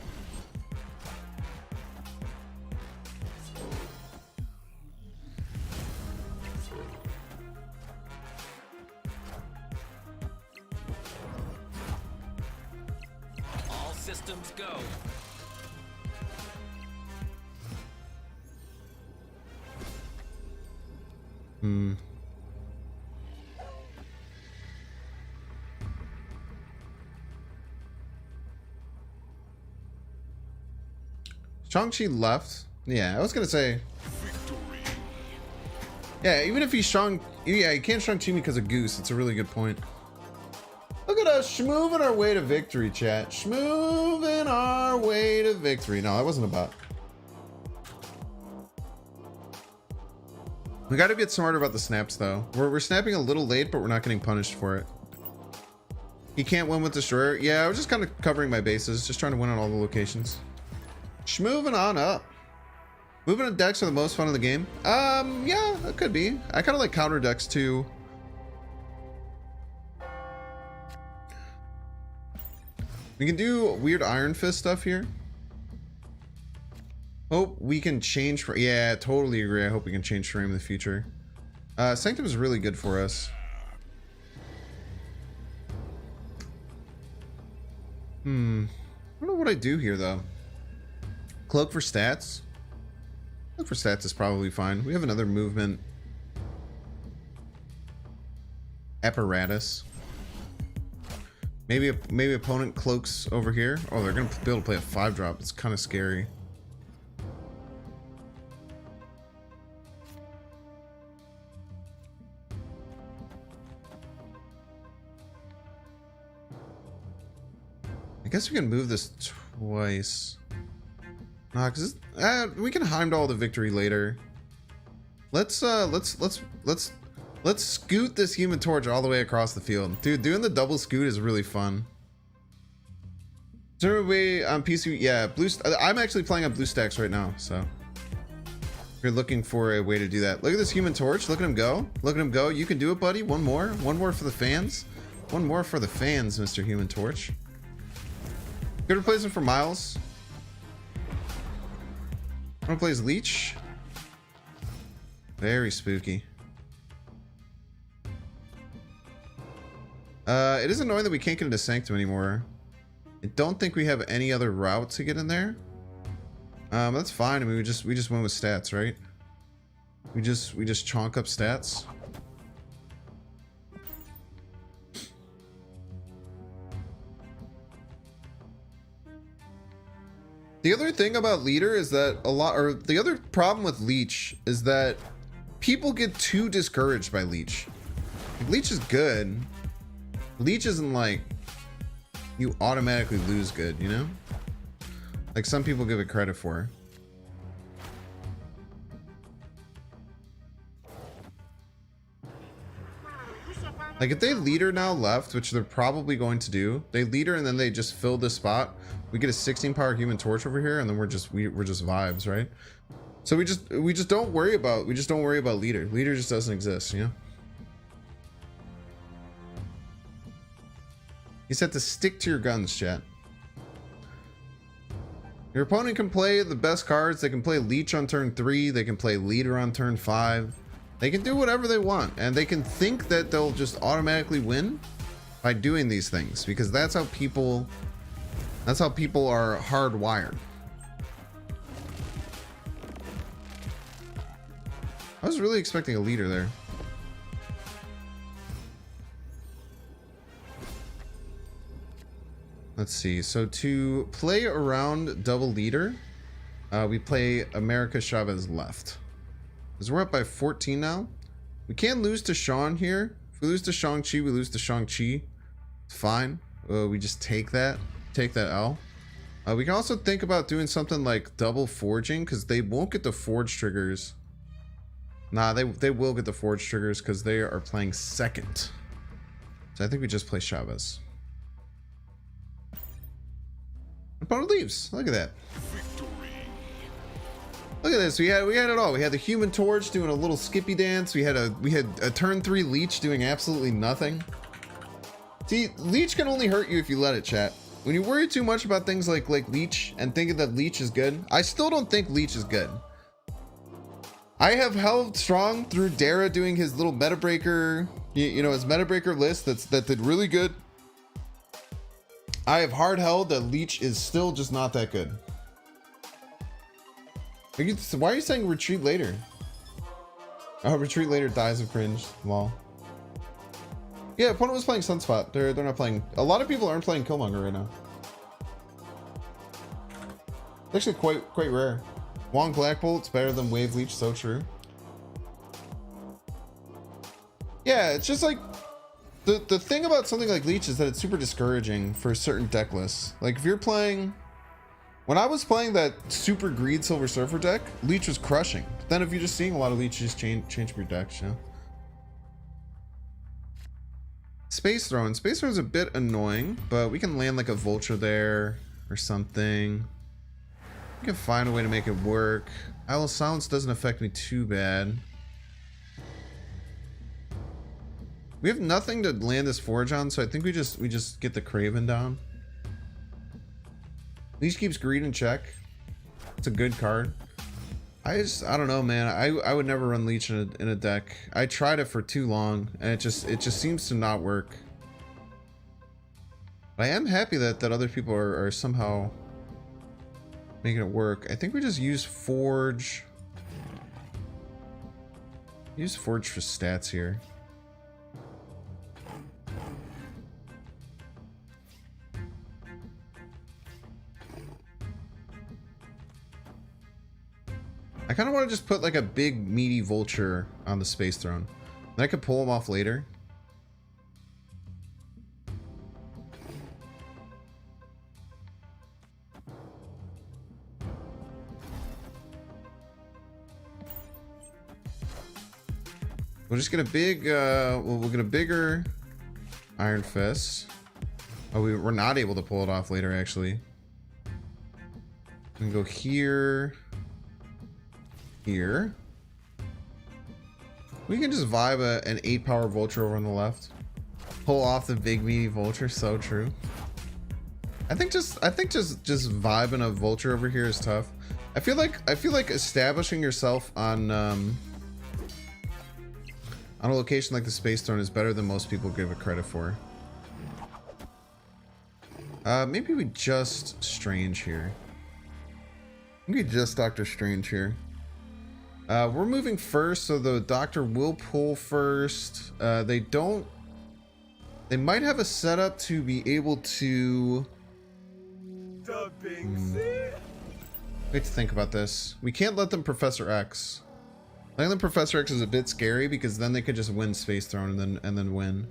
All systems go. Shang-Chi left. Yeah, I was gonna say. Yeah, even if he's Shang, yeah, he can't Shang-Chi me because of Goose. It's a really good point. Look at us schmooving our way to victory, chat. Schmooving our way to victory. No, that wasn't a bot. We got to get smarter about the snaps, though. We're snapping a little late, but we're not getting punished for it. He can't win with Destroyer. Yeah, I was just kind of covering my bases, just trying to win on all the locations. Schmooving on up. Moving on decks are the most fun in the game. Yeah, it could be. I kind of like counter decks too. We can do weird Iron Fist stuff here. Hope we can change for, yeah, totally agree. I hope we can change frame in the future. Sanctum is really good for us. I don't know what I do here though. Cloak for stats. Cloak for stats is probably fine. We have another movement apparatus. Maybe opponent cloaks over here. Oh, they're gonna be able to play a 5-drop. It's kind of scary. I guess we can move this twice. Nah, cause we can Heimdall the victory later. Let's scoot this Human Torch all the way across the field. Dude, doing the double scoot is really fun. Is there a way on PC? Yeah, I'm actually playing on BlueStacks right now, so if you're looking for a way to do that. Look at this Human Torch. Look at him go. Look at him go. You can do it, buddy. One more for the fans. One more for the fans, Mr. Human Torch. Good replacement for Miles. I'm gonna play as Leech. Very spooky. It is annoying that we can't get into Sanctum anymore. I don't think we have any other route to get in there. That's fine. I mean, we just went with stats, right? We just chonk up stats. The other thing about Leader is that the other problem with Leech is that people get too discouraged by Leech. Leech is good. Leech isn't like you automatically lose good, you know? Like some people give it credit for. Like if they leader now left, which they're probably going to do, they leader and then they just fill this spot. We get a 16 power Human Torch over here, and then we're just vibes, right? So we just don't worry about leader. Leader just doesn't exist, you know. You said to stick to your guns, chat. Your opponent can play the best cards. They can play Leech on turn 3. They can play Leader on turn 5. They can do whatever they want, and they can think that they'll just automatically win by doing these things, because that's how people are hardwired. I was really expecting a leader there. Let's see. So to play around double leader, we play America Chavez left. Because we're up by 14 now. We can't lose to Sean here. If we lose to Shang-Chi, we lose to Shang-Chi. It's fine. We just take that L. We can also think about doing something like double forging, because they won't get the forge triggers. Nah, they will get the forge triggers because they are playing second. So I think we just play Chavez. Opponent leaves. Look at that. Victory. Look at this. We had it all. We had the Human Torch doing a little skippy dance. We had a turn 3 Leech doing absolutely nothing. See, Leech can only hurt you if you let it, chat. When you worry too much about things like Leech and thinking that Leech is good, I still don't think Leech is good. I have held strong through Dara doing his little meta breaker, you know, his meta breaker list that did really good. I have hard held that Leech is still just not that good. Why are you saying retreat later? Oh, retreat later dies of cringe. Lol. Yeah, opponent was playing Sunspot. They're not playing. A lot of people aren't playing Killmonger right now. It's actually quite rare. Wong Black Bolt's better than Wave Leech. So true. Yeah, it's just like the thing about something like Leech is that it's super discouraging for certain deck lists. Like if you're playing, when I was playing that super greed Silver Surfer deck, Leech was crushing. But then if you're just seeing a lot of Leech, just change your decks, you know. Space Throne. Space Throne is a bit annoying, but we can land like a Vulture there or something. We can find a way to make it work. Isle of Silence doesn't affect me too bad. We have nothing to land this Forge on, so I think we just get the Craven down. Leech keeps greed in check. It's a good card. I don't know, man. I would never run Leech in a deck. I tried it for too long, and it just seems to not work. But I am happy that other people are somehow making it work. I think we just use Forge. Use Forge for stats here. I kind of want to just put like a big meaty Vulture on the Space Throne. Then I could pull him off later. We'll just get a big, we'll get a bigger Iron Fist. Oh, we're not able to pull it off later, actually. We can go here. Here. We can just vibe an 8 power Vulture over on the left. Pull off the big meaty Vulture, so true. I think just vibing a Vulture over here is tough. I feel like establishing yourself on a location like the Space Throne is better than most people give it credit for. Maybe we just Strange here. Maybe just Doctor Strange here. We're moving first, so the Doctor will pull first. They might have a setup to be able to... Wait to think about this. We can't let them Professor X. Letting them Professor X is a bit scary because then they could just win Space Throne and then win.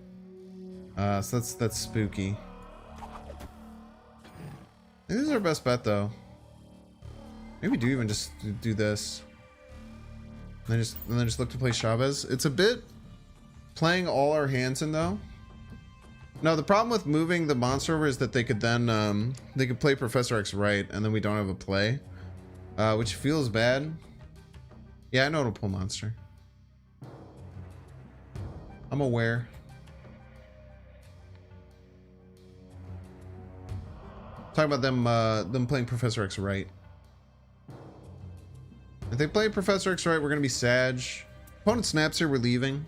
So that's spooky. I think this is our best bet though. Maybe we do even just do this. And then just look to play Chavez. It's a bit playing all our hands in though. No, the problem with moving the monster over is that they could then they could play Professor X right, and then we don't have a play, which feels bad. Yeah, I know it'll pull monster. I'm aware. Talking about them playing Professor X right. If they play Professor X right, we're gonna be Sag. Opponent snaps here, we're leaving.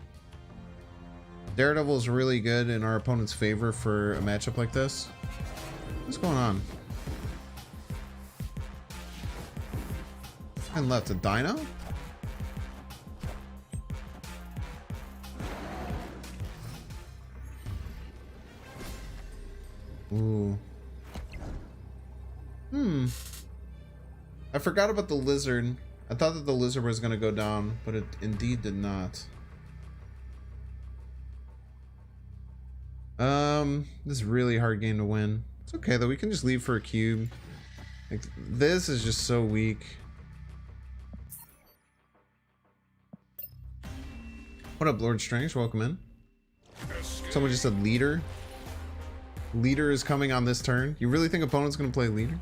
Daredevil is really good in our opponent's favor for a matchup like this. What's going on? And left a dino? Ooh. I forgot about the lizard. I thought that the lizard was going to go down, but it indeed did not. This is really a hard game to win. It's okay though, we can just leave for a cube. Like, this is just so weak. What up, Lord Strange? Welcome in. Someone just said leader. Leader is coming on this turn. You really think opponent's gonna play leader?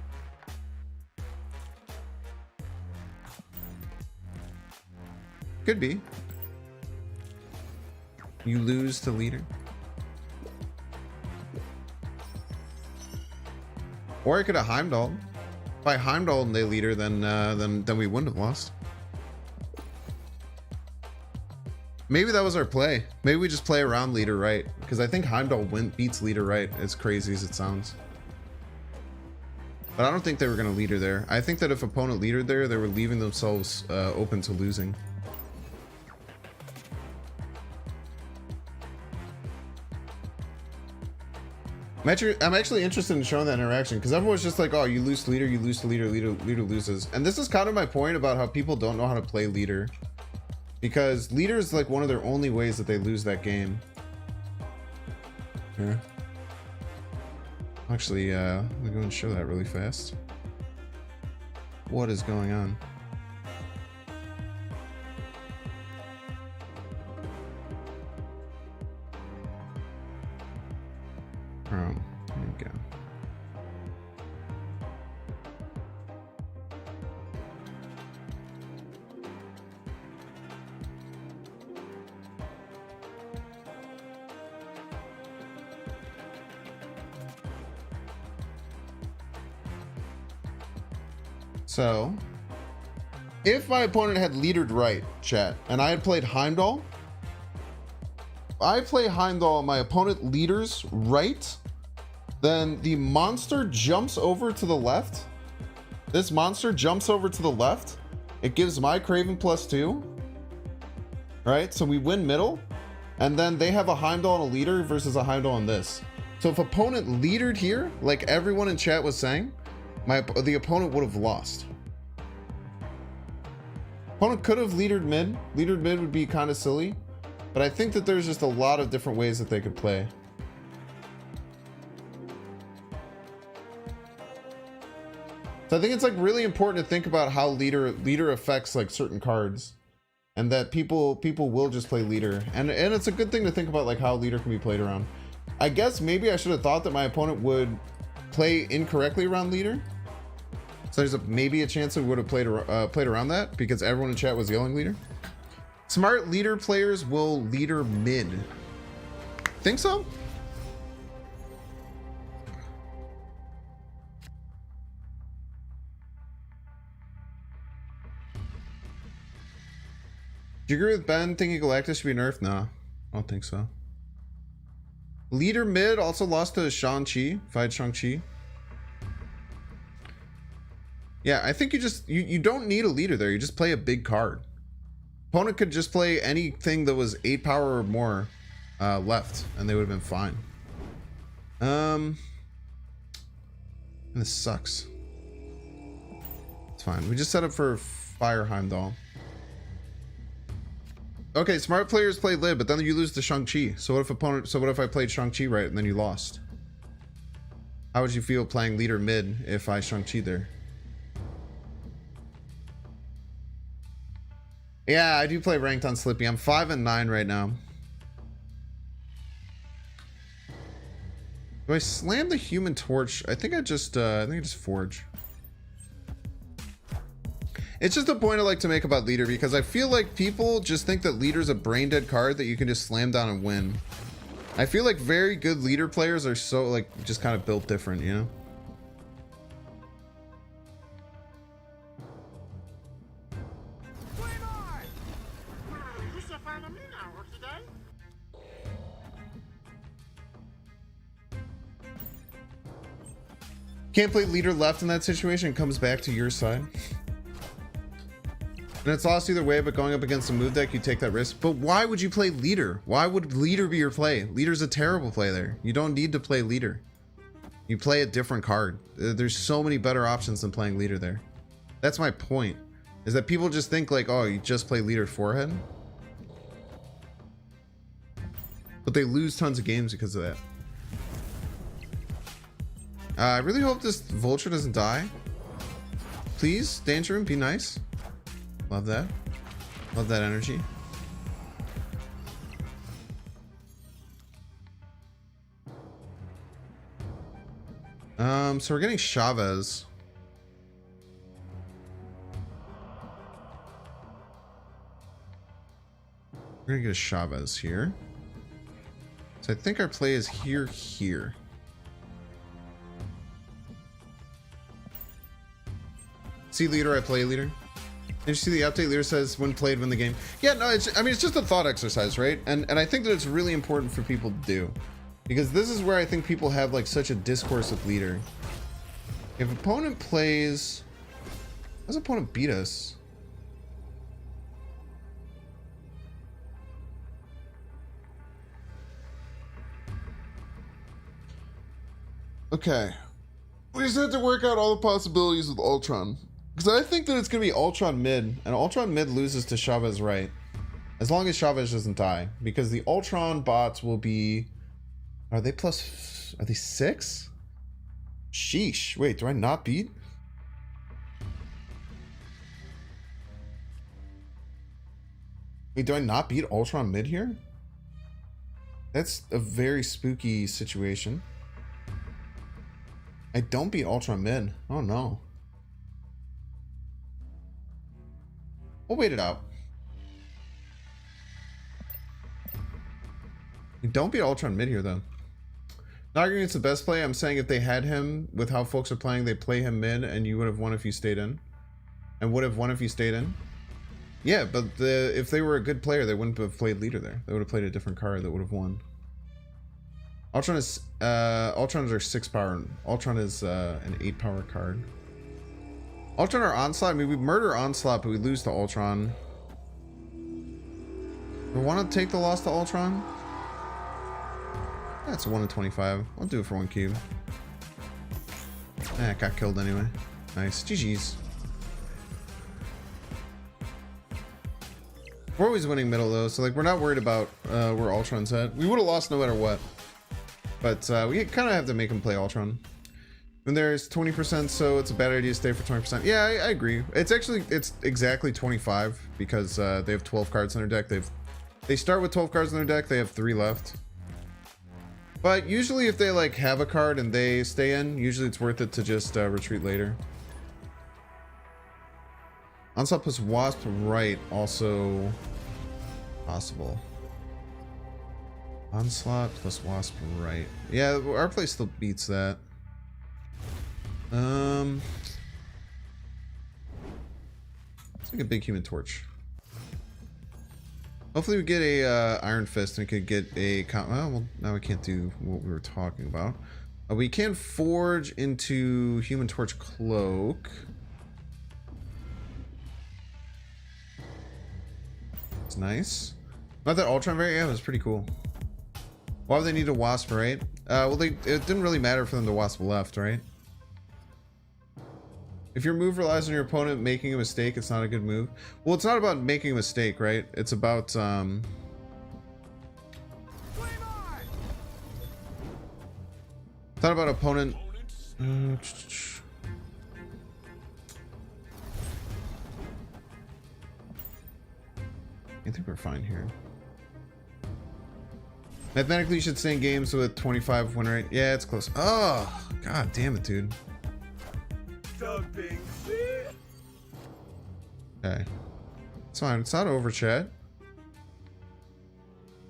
Could be. You lose to leader. Or I could have Heimdall. If I Heimdall and they leader, then we wouldn't have lost. Maybe that was our play. Maybe we just play around leader right, because I think Heimdall beats leader right, as crazy as it sounds. But I don't think they were going to leader there. I think that if opponent leadered there, they were leaving themselves open to losing. I'm actually interested in showing that interaction, because everyone's just like, oh, you lose to leader, you lose to leader, leader loses. And this is kind of my point about how people don't know how to play leader. Because leader is like one of their only ways that they lose that game. Here. Actually, let me go and show that really fast. What is going on? Here we go. So, if my opponent had leadered right, chat, and I had played Heimdall, I play Heimdall and my opponent leaders right, then the monster jumps over to the left. This monster jumps over to the left. It gives my Craven +2. Right? So we win middle. And then they have a Heimdall and a leader versus a Heimdall on this. So if opponent leadered here, like everyone in chat was saying, the opponent would have lost. Opponent could have leadered mid. Leadered mid would be kind of silly. But I think that there's just a lot of different ways that they could play. So I think it's like really important to think about how leader affects like certain cards, and that people will just play leader, and it's a good thing to think about like how leader can be played around. I guess maybe I should have thought that my opponent would play incorrectly around leader. So there's maybe a chance that we would have played around that because everyone in chat was yelling leader. Smart leader players will leader mid. Think so? Do you agree with Ben thinking Galactus should be nerfed? No, I don't think so. Leader mid also lost to Shang-Chi. If I had Shang-Chi. Yeah, I think you don't need a leader there. You just play a big card. Opponent could just play anything that was 8 power or more left, and they would have been fine. And this sucks. It's fine. We just set up for Fire Heimdall. Okay, smart players play Lid, but then you lose to Shang-Chi. So what if I played Shang-Chi right and then you lost? How would you feel playing leader mid if I Shang-Chi there? Yeah, I do play ranked on Slippy. I'm 5 and 9 right now. Do I slam the Human Torch? I think I just forge. It's just a point I like to make about leader because I feel like people just think that leader's a brain dead card that you can just slam down and win. I feel like very good leader players are so like just kind of built different, you know? Can't play leader left in that situation. It comes back to your side. And it's lost either way, but going up against a move deck, you take that risk. But why would you play leader? Why would leader be your play? Leader's a terrible play there. You don't need to play leader. You play a different card. There's so many better options than playing leader there. That's my point. Is that people just think like, oh, you just play leader forehead. But they lose tons of games because of that. I really hope this vulture doesn't die. Please, danger room, be nice. Love that. Love that energy. So we're getting Chavez. We're gonna get a Chavez here. So I think our play is here. See leader, I play leader. Did you see the update? Leader says when played, win the game. Yeah, no, I mean, it's just a thought exercise, right? And I think that it's really important for people to do. Because this is where I think people have like such a discourse with leader. If opponent plays... How does opponent beat us? Okay. We just have to work out all the possibilities with Ultron. Because I think that it's going to be Ultron mid. And Ultron mid loses to Chavez right. As long as Chavez doesn't die. Because the Ultron bots will be... Are they plus... Are they 6? Sheesh. Wait, do I not beat? Wait, do I not beat Ultron mid here? That's a very spooky situation. I don't beat Ultron mid. Oh no. We'll wait it out. We don't beat Ultron mid here though. Not arguing it's the best play. I'm saying if they had him with how folks are playing, they play him mid and you would have won if you stayed in. And would have won if you stayed in. Yeah, but if they were a good player, they wouldn't have played leader there. They would have played a different card that would have won. Ultron is our 6 power. Ultron is an 8 power card. Ultron or Onslaught? I mean, we murder Onslaught, but we lose to Ultron. We want to take the loss to Ultron? That's a 1 in 25. I'll do it for 1 cube. Eh, it got killed anyway. Nice. GG's. We're always winning middle though, so like we're not worried about where Ultron's at. We would have lost no matter what. But we kind of have to make him play Ultron. And there's 20%, so it's a bad idea to stay for 20%. Yeah, I agree. It's exactly 25 because they have 12 cards in their deck. They start with 12 cards in their deck. They have 3 left. But usually if they like have a card and they stay in, usually it's worth it to just retreat later. Onslaught plus Wasp right also possible. Onslaught plus Wasp right. Yeah, our play still beats that. Let's make a big Human Torch. Hopefully we get a Iron Fist and we could get a... well, now we can't do what we were talking about. We can forge into Human Torch Cloak. It's nice. Not that Ultron variant, yeah, it was pretty cool. Why would they need a Wasp, right? Well, it didn't really matter for them to Wasp left, right? If your move relies on your opponent making a mistake, it's not a good move. Well, it's not about making a mistake, right? It's about, It's not about opponent... I think we're fine here. Mathematically, you should stay in games with 25 win rate. Yeah, it's close. Oh, god damn it, dude. Okay. It's fine. It's not over, chat.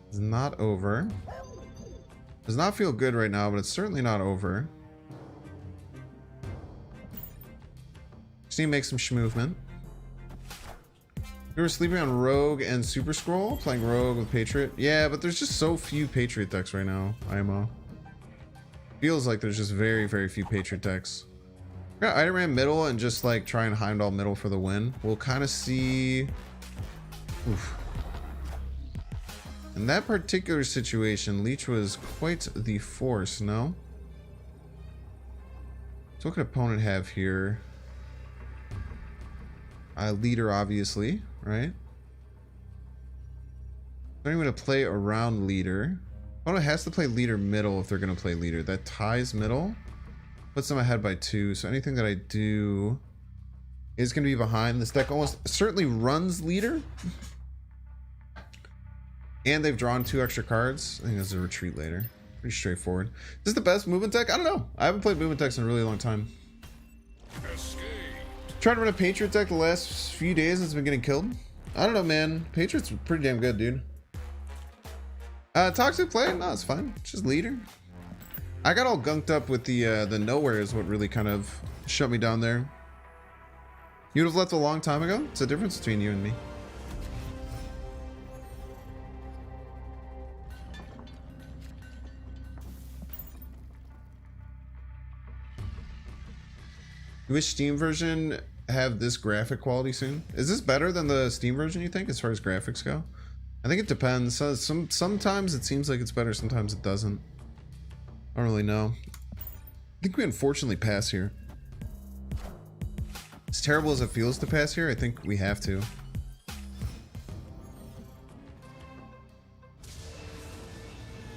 It's not over. Does not feel good right now, but it's certainly not over. Just need to make some movement. We were sleeping on Rogue and Super Scroll, playing Rogue with Patriot. Yeah, but there's just so few Patriot decks right now, IMO. Feels like there's just very, very few Patriot decks. We're gonna item ram middle and just like try and Heimdall middle for the win. We'll kind of see. Oof. In that particular situation, Leech was quite the force, no? So what can opponent have here? Leader, obviously, right? Don't even to play around leader. Opponent has to play leader middle if they're going to play leader. That ties middle. Puts them ahead by 2. So anything that I do is going to be behind. This deck almost certainly runs leader. And they've drawn 2 extra cards. I think there's a retreat later. Pretty straightforward. Is this the best movement deck? I don't know. I haven't played movement decks in a really long time. Tried to run a Patriot deck the last few days. It's been getting killed. I don't know, man. Patriot's pretty damn good, dude. Toxic play? No, it's fine. It's just leader. I got all gunked up with the nowhere is what really kind of shut me down there. You would have left a long time ago? It's the difference between you and me. You wish Steam version have this graphic quality soon? Is this better than the Steam version, you think, as far as graphics go? I think it depends. Sometimes it seems like it's better, sometimes it doesn't. I don't really know. I think we unfortunately pass here. As terrible as it feels to pass here, I think we have to.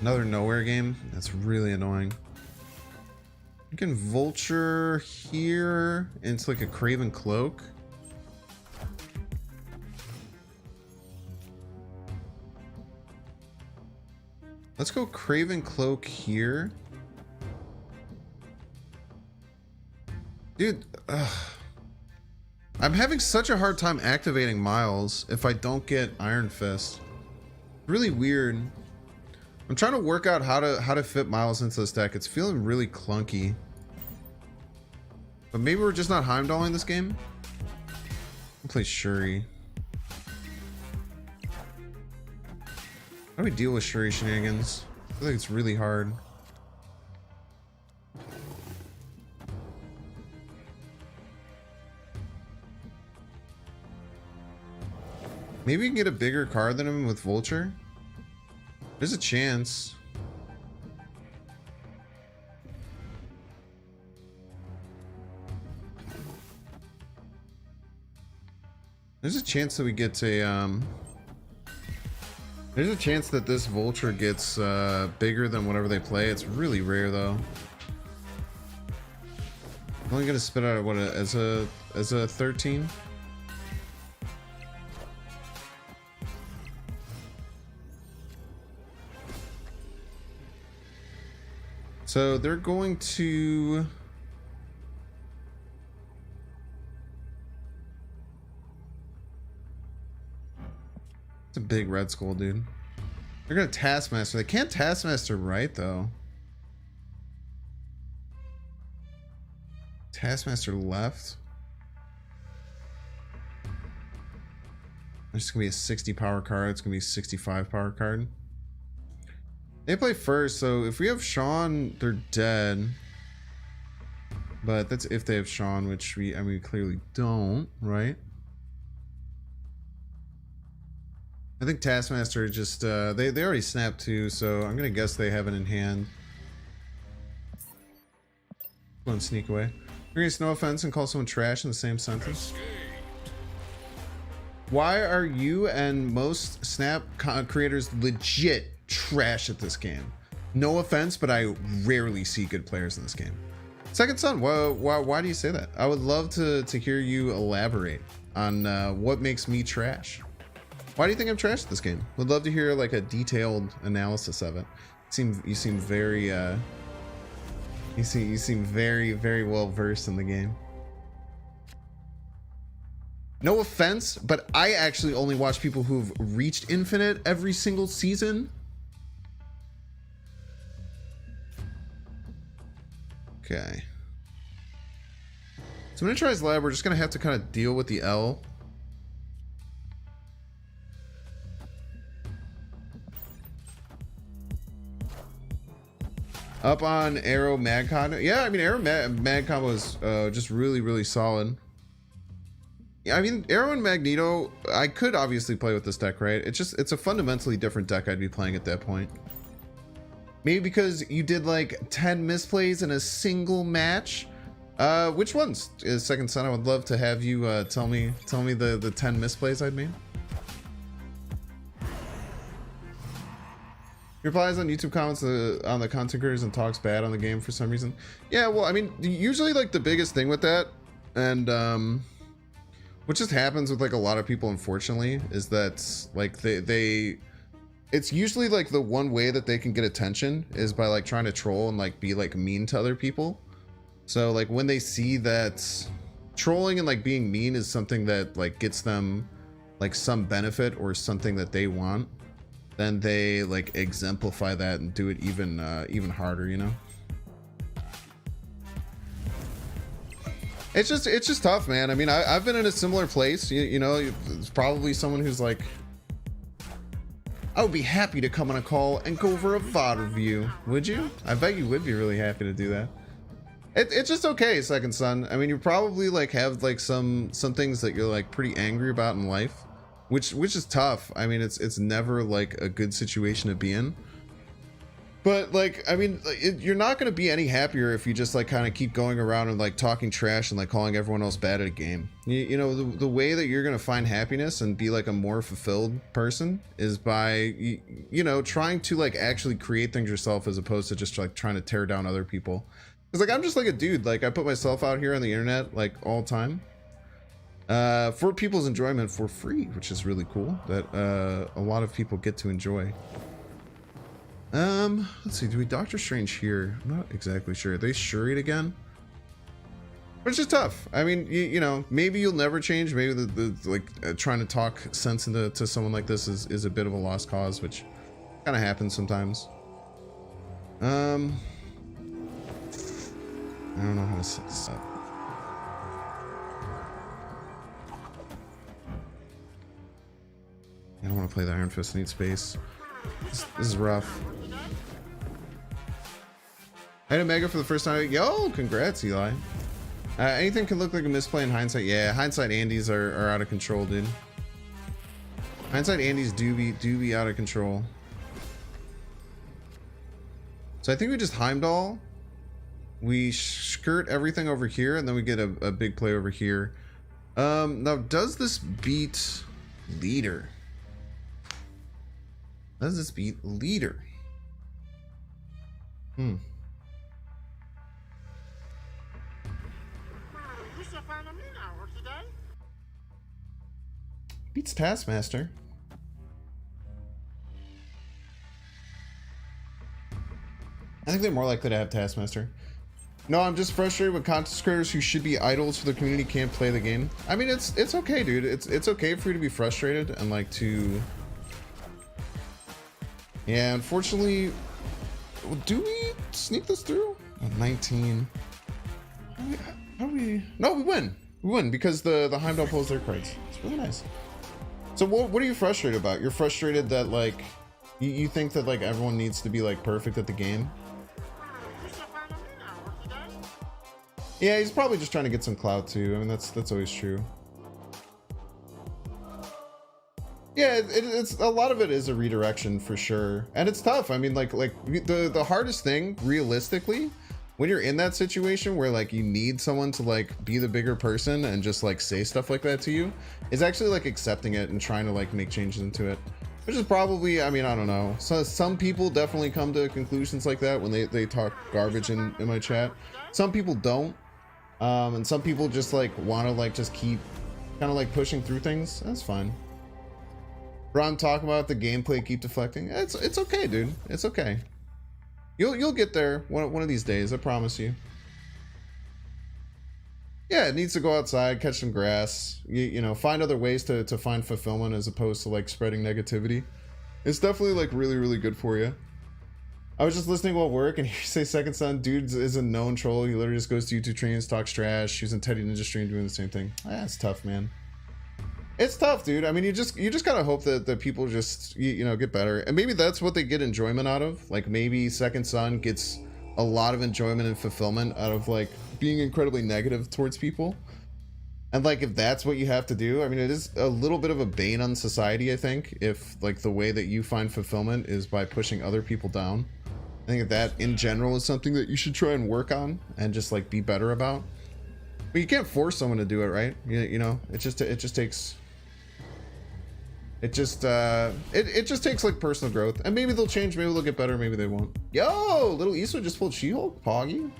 Another nowhere game? That's really annoying. You can vulture here into like a Craven Cloak. Let's go Craven Cloak here. Dude, I'm having such a hard time activating Miles if I don't get Iron Fist. Really weird. I'm trying to work out how to fit Miles into this deck. It's feeling really clunky. But maybe we're just not Heimdalling this game. I'll play Shuri. How do we deal with Shuri shenanigans? I feel like it's really hard. Maybe we can get a bigger card than him with Vulture. There's a chance. There's a chance that we get a there's a chance that this Vulture gets bigger than whatever they play. It's really rare though. I'm only gonna spit out what as a 13. So they're going to it's a big red skull, dude. They're gonna Taskmaster. They can't Taskmaster right though. Taskmaster left. It's gonna be a 60 power card. It's gonna be a 65 power card. They play first, so if we have Sean, they're dead. But that's if they have Sean, which we clearly don't, right? I think Taskmaster just they already snapped too, so I'm gonna guess they have it in hand. Go and sneak away. You're gonna no offense and call someone trash in the same sentence. Why are you and most Snap creators legit trash at this game? No offense, but I rarely see good players in this game. Second Son, why do you say that? I would love to hear you elaborate on what makes me trash. Why do you think I'm trashed this game? Would love to hear like a detailed analysis of it. You seem very you seem very, very well versed in the game. No offense, but I actually only watch people who've reached infinite every single season. Okay. So Miniaturized Lab, we're just gonna have to kind of deal with the L. Up on Arrow Mag Combo. Yeah, I mean Arrow Mag Combo is just really, really solid. Yeah, I mean Arrow and Magneto, I could obviously play with this deck, right? It's a fundamentally different deck I'd be playing at that point. Maybe because you did like 10 misplays in a single match. Which ones? Second Son, I would love to have you tell me the 10 misplays I'd made. He replies on YouTube comments on the content creators and talks bad on the game for some reason. Yeah, well, I mean, usually like the biggest thing with that, and what just happens with like a lot of people, unfortunately, is that like it's usually like the one way that they can get attention is by like trying to troll and like be like mean to other people. So like when they see that trolling and like being mean is something that like gets them like some benefit or something that they want, then they like exemplify that and do it even harder, you know. It's just tough, man. I mean, I've been in a similar place. You know, it's probably someone who's like, I would be happy to come on a call and go over a VOD review. Would you? I bet you would be really happy to do that. It's just okay, Second Son. I mean, you probably like have like some things that you're like pretty angry about in life, which is tough. I mean, it's never like a good situation to be in. But like, I mean, you're not going to be any happier if you just like kind of keep going around and like talking trash and like calling everyone else bad at a game. You know, the way that you're going to find happiness and be like a more fulfilled person is by, you know, trying to like actually create things yourself as opposed to just like trying to tear down other people. Because like, I'm just like a dude, like I put myself out here on the internet like all the time for people's enjoyment for free, which is really cool that a lot of people get to enjoy. Let's see, do we Doctor Strange here? I'm not exactly sure. Are they Shuried again? But it's just tough. I mean, you know, maybe you'll never change. Maybe the like trying to talk sense into someone like this is a bit of a lost cause, which kind of happens sometimes. I don't know how to set this up. I don't want to play the Iron Fist. I need space. This is rough. I had a Mega for the first time. Yo, congrats, Eli. Anything can look like a misplay in hindsight. Yeah, hindsight Andes are out of control, dude. Hindsight Andes do be out of control. So I think we just Heimdall. We skirt everything over here, and then we get a big play over here. Now, does this beat Leader? Does this beat Leader? Beats Taskmaster. I think they're more likely to have Taskmaster. No, I'm just frustrated with content creators who should be idols for the community can't play the game. I mean, it's okay, dude. It's okay for you to be frustrated and like to. Yeah, unfortunately, do we sneak this through? 19. How do we? No, we win. We win because the Heimdall pulls their cards. It's really nice. So what are you frustrated about? You're frustrated that like you think that like everyone needs to be like perfect at the game. Yeah, he's probably just trying to get some clout too. I mean, that's always true. Yeah, it's a lot of it is a redirection for sure, and it's tough. I mean, like the hardest thing realistically when you're in that situation where like you need someone to like be the bigger person and just like say stuff like that to you is actually like accepting it and trying to like make changes into it, which is probably, I mean, I don't know. So some people definitely come to conclusions like that when they talk garbage in my chat. Some people don't, and some people just like want to like just keep kind of like pushing through things. That's fine. Ron talking about the gameplay keep deflecting. It's okay, dude. It's okay. You'll get there one of these days. I promise you. Yeah, it needs to go outside, catch some grass. You know, find other ways to find fulfillment as opposed to like spreading negativity. It's definitely like really good for you. I was just listening while work and you say Second Son, dude is a known troll. He literally just goes to YouTube streams, talks trash. He was in Teddy Ninja stream doing the same thing. It's tough, man. It's tough, dude. I mean, you just gotta hope that people just you know get better, and maybe that's what they get enjoyment out of. Like maybe Second Son gets a lot of enjoyment and fulfillment out of like being incredibly negative towards people. And like if that's what you have to do, I mean, it is a little bit of a bane on society, I think, if like the way that you find fulfillment is by pushing other people down. I think that in general is something that you should try and work on and just like be better about. But you can't force someone to do it, right? You know, it just takes like personal growth, and maybe they'll change, maybe they'll get better, maybe they won't. Yo, little Issa just pulled She-Hulk, Poggy.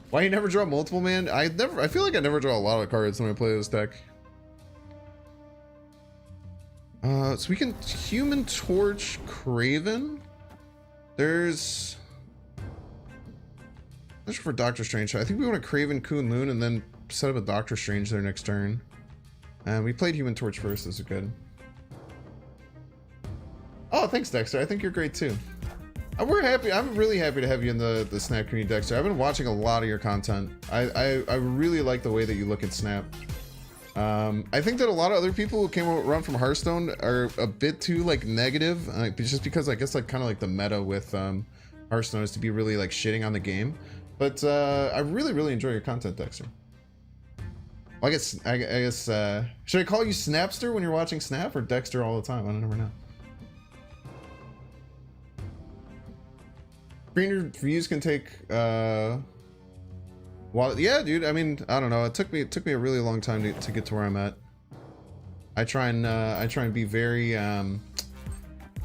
Why you never draw multiple, man? I feel like I never draw a lot of cards when I play this deck. So we can Human Torch Craven. There's for Doctor Strange. I think we want to Craven Kunlun and then set up a Doctor Strange there next turn. And we played Human Torch first. This is good. Oh, thanks, Dexter. I think you're great too. We're happy. I'm really happy to have you in the Snap community, Dexter. I've been watching a lot of your content. I really like the way that you look at Snap. I think that a lot of other people who came around from Hearthstone are a bit too like negative, just because I guess like kind of like the meta with Hearthstone is to be really like shitting on the game. But I really enjoy your content, Dexter. Well, I guess should I call you Snapster when you're watching Snap, or Dexter all the time? I don't never know. Screen reviews can take well, yeah, dude. I mean, I don't know. It took me a really long time to get to where I'm at. I try and be very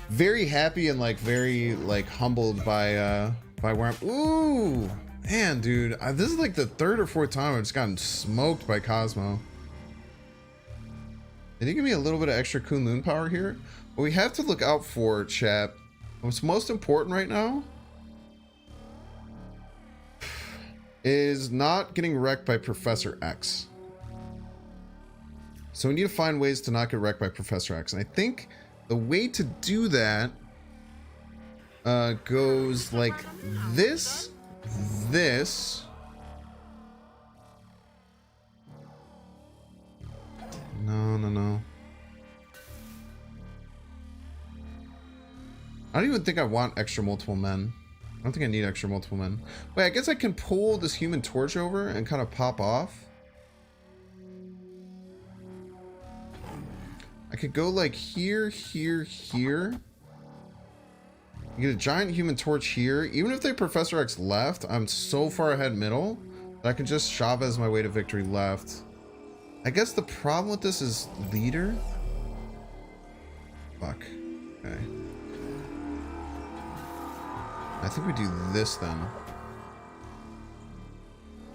very happy and like very like humbled by where I'm. Ooh, man, dude, this is like the third or fourth time I've just gotten smoked by Cosmo. Did he give me a little bit of extra Kunlun power here? What we have to look out for, chat, what's most important right now is not getting wrecked by Professor X. So we need to find ways to not get wrecked by Professor X. And I think the way to do that goes like this. No. I don't even think I want extra multiple men. I don't think I need extra multiple men. Wait, I guess I can pull this Human Torch over and kind of pop off. I could go like here. You get a giant Human Torch here. Even if they Professor X left, I'm so far ahead middle that I can just Chavez my way to victory left. I guess the problem with this is leader. Fuck. Okay. I think we do this then.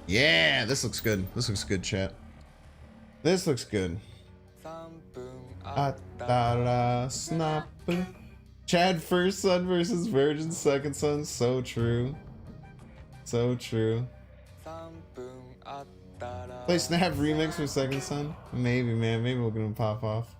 Yeah, this looks good. This looks good, chat. This looks good. Snap. Chad first son versus Virgin second son. So true. So true. Play Snap remix for second son? Maybe, man. Maybe we're gonna pop off.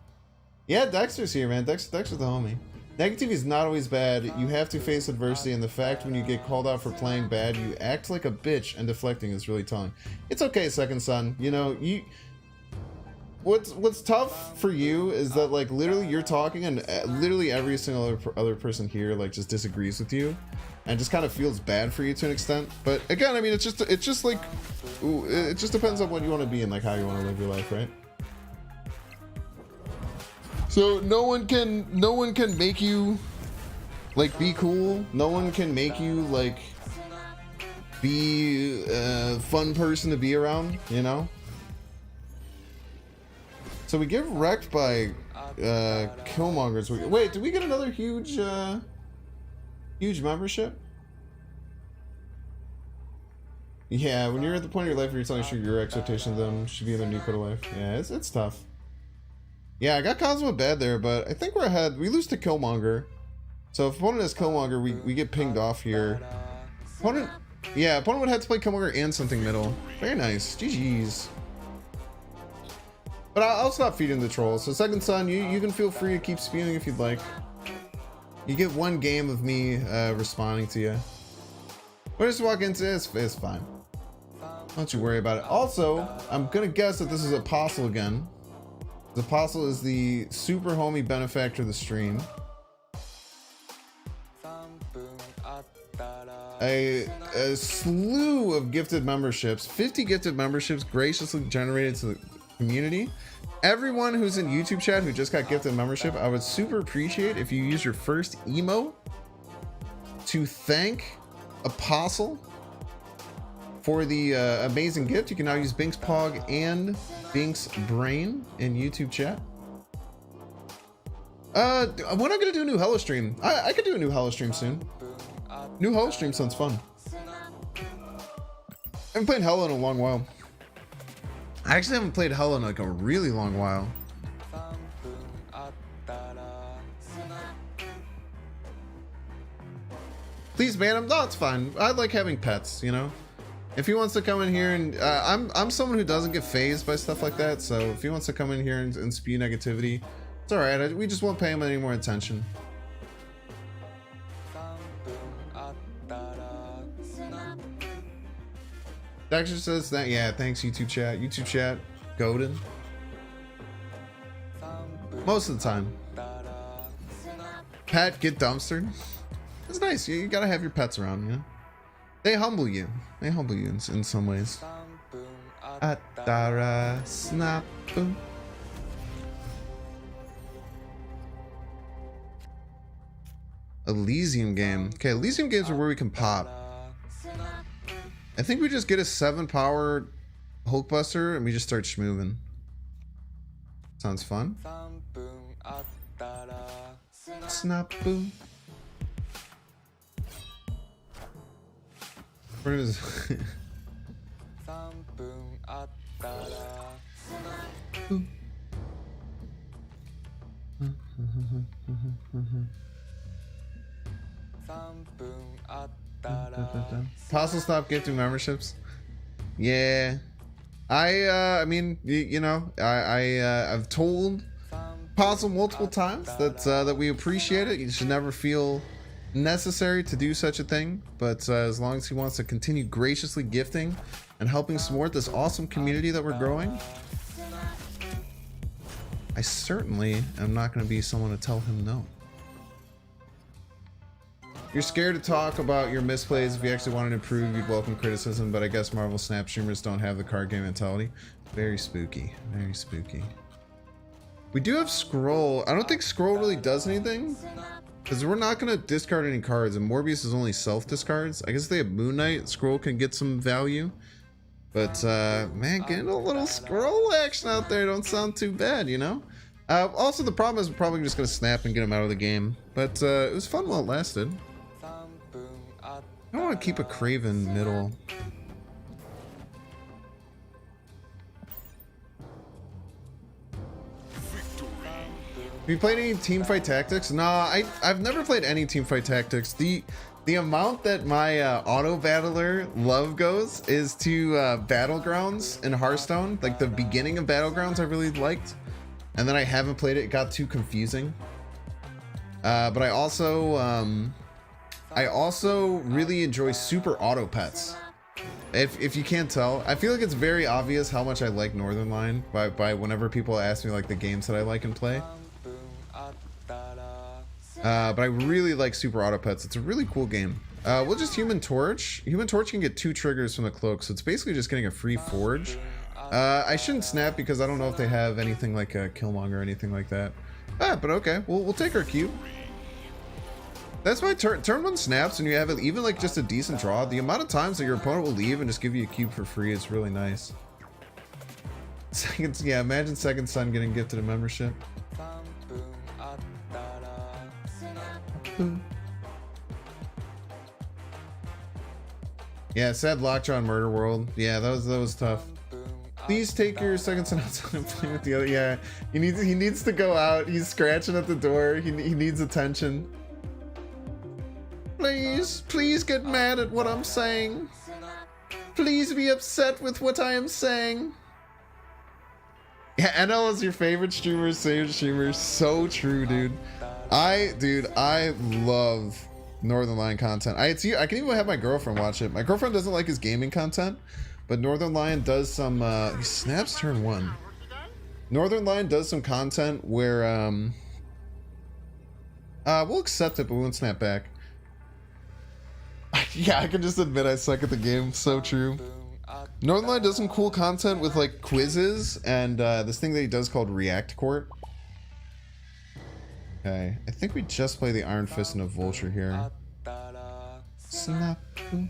Yeah, Dexter's here, man. Dexter's the homie. Negativity is not always bad. You have to face adversity, and the fact when you get called out for playing bad, you act like a bitch, and deflecting is really telling. It's okay, second son. You know, what's tough for you is that like literally you're talking, and literally every single other person here like just disagrees with you, and just kind of feels bad for you to an extent. But again, I mean, it's just like, it just depends on what you want to be and like how you want to live your life, right? So no one can make you like be cool. No one can make you like be a fun person to be around, you know? So we get wrecked by Killmongers. Wait, did we get another huge membership? Yeah, when you're at the point of your life where you're telling sure your expectations of them should be in their new code of life. Yeah, it's tough. Yeah, I got Cosmo bad there, but I think we're ahead. We lose to Killmonger. So if opponent has Killmonger, we get pinged off here. Opponent would have to play Killmonger and something middle. Very nice. GG's. But I'll stop feeding the trolls. So Second Son, you can feel free to keep spewing if you'd like. You get one game of me responding to you. We'll just walk into this. It's fine. Don't you worry about it. Also, I'm gonna guess that this is Apostle again. The Apostle is the super homie benefactor of the stream. A slew of gifted memberships, 50 gifted memberships graciously generated to the community. Everyone who's in YouTube chat who just got gifted membership, I would super appreciate if you use your first emote to thank Apostle for the amazing gift. You can now use Bink's Pog and Bink's Brain in YouTube chat. When am I gonna do a new Hello stream? I could do a new Hello stream soon. New Hello stream sounds fun. I haven't played Hello in a long while. I actually haven't played Hello in like a really long while. Please ban him. No, it's fine. I like having pets, you know? If he wants to come in here and I'm someone who doesn't get phased by stuff like that, so if he wants to come in here and spew negativity, it's all right. We just won't pay him any more attention. Dexter says that, yeah, thanks YouTube chat. YouTube chat, Godin. Most of the time. Pet, get dumpstered. It's nice. You gotta have your pets around, you know? They humble you. They humble you in some ways. Atara snap boom. Elysium game. Okay, Elysium games are where we can pop. I think we just get a 7-power Hulkbuster and we just start schmoovin'. Sounds fun. Snap boom. Where is Apostle stop gifting memberships? Yeah. I mean, you know, I've told Apostle multiple times that we appreciate it. You should never feel necessary to do such a thing, but as long as he wants to continue graciously gifting and helping support this awesome community that we're growing, I certainly am not going to be someone to tell him no. You're scared to talk about your misplays. If you actually wanted to improve, you'd welcome criticism, but I guess Marvel Snap streamers don't have the card game mentality. Very spooky. Very spooky. We do have Scroll. I don't think Scroll really does anything, because we're not going to discard any cards, and Morbius is only self-discards. I guess they have Moon Knight. Scroll can get some value. But, man, getting a little Scroll action out there don't sound too bad, you know? Also, the problem is we're probably just going to snap and get him out of the game. But it was fun while it lasted. I don't want to keep a Craven middle. Have you played any Teamfight Tactics? Nah, I've never played any Teamfight Tactics. The amount that my auto battler love goes is to Battlegrounds in Hearthstone. Like the beginning of Battlegrounds I really liked, and then I haven't played it. It got too confusing. But I also really enjoy Super Auto Pets. If you can't tell, I feel like it's very obvious how much I like Northern Line by whenever people ask me like the games that I like and play. But I really like Super Auto Pets. It's a really cool game. We'll just Human Torch. Human Torch can get 2 triggers from the cloak, so it's basically just getting a free forge. I shouldn't snap because I don't know if they have anything like a Killmonger or anything like that. But okay, we'll take our cube. That's why turn 1 snaps and you have even like just a decent draw. The amount of times that your opponent will leave and just give you a cube for free is really nice. Yeah, imagine Second Son getting gifted a membership. Yeah, sad Lockjaw in Murder World. Yeah, that was tough. Please take your seconds outside and play with the other. Yeah, he needs to go out. He's scratching at the door. He needs attention. Please get mad at what I'm saying. Please be upset with what I am saying. Yeah, NL is your favorite streamer, so true, dude. I love Northern Lion content. I can even have my girlfriend watch it. My girlfriend doesn't like his gaming content, but Northern Lion does some he snaps turn 1. Northern Lion does some content where we'll accept it, but we won't snap back. Yeah, I can just admit I suck at the game. So true. Northern Lion does some cool content with like quizzes and this thing that he does called React Court. Okay, I think we just play the Iron Fist and a Vulture here. Snap. You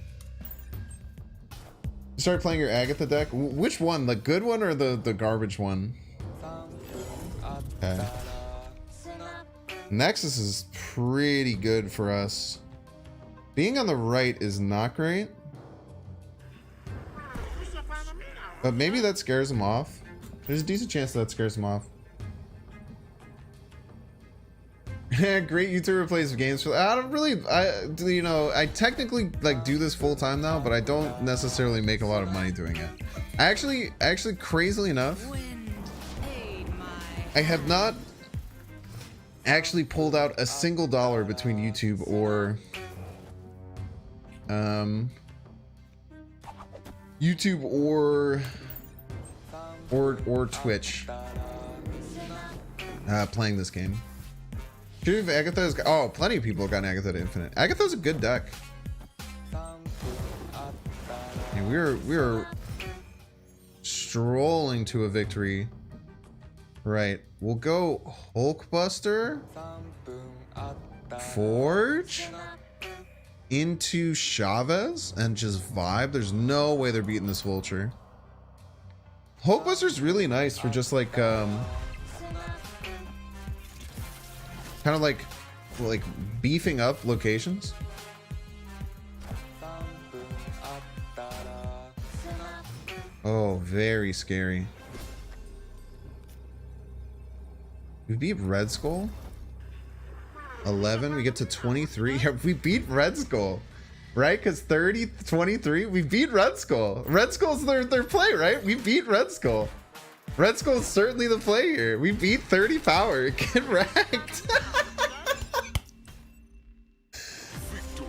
started playing your Agatha deck? Which one? The good one or the garbage one? Okay. Nexus is pretty good for us. Being on the right is not great. But maybe that scares him off. There's a decent chance that scares him off. Great YouTuber plays games for. I don't really. I technically like do this full time now, but I don't necessarily make a lot of money doing it. I actually, crazily enough, I have not actually pulled out a single dollar between YouTube or Twitch playing this game. If Agatha's plenty of people have gotten Agatha to Infinite. Agatha's a good deck. Yeah, we're strolling to a victory. Right. We'll go Hulkbuster, Forge, into Chavez, and just vibe. There's no way they're beating this Vulture. Hulkbuster's really nice for just like kind of like beefing up locations. Oh, very scary. We beat Red Skull. 11, we get to 23. Yeah, we beat Red Skull, right? Because 30, 23, we beat Red Skull. Red Skull's their play, right? We beat Red Skull. Red Skull's certainly the play here. We beat 30 power. Get wrecked.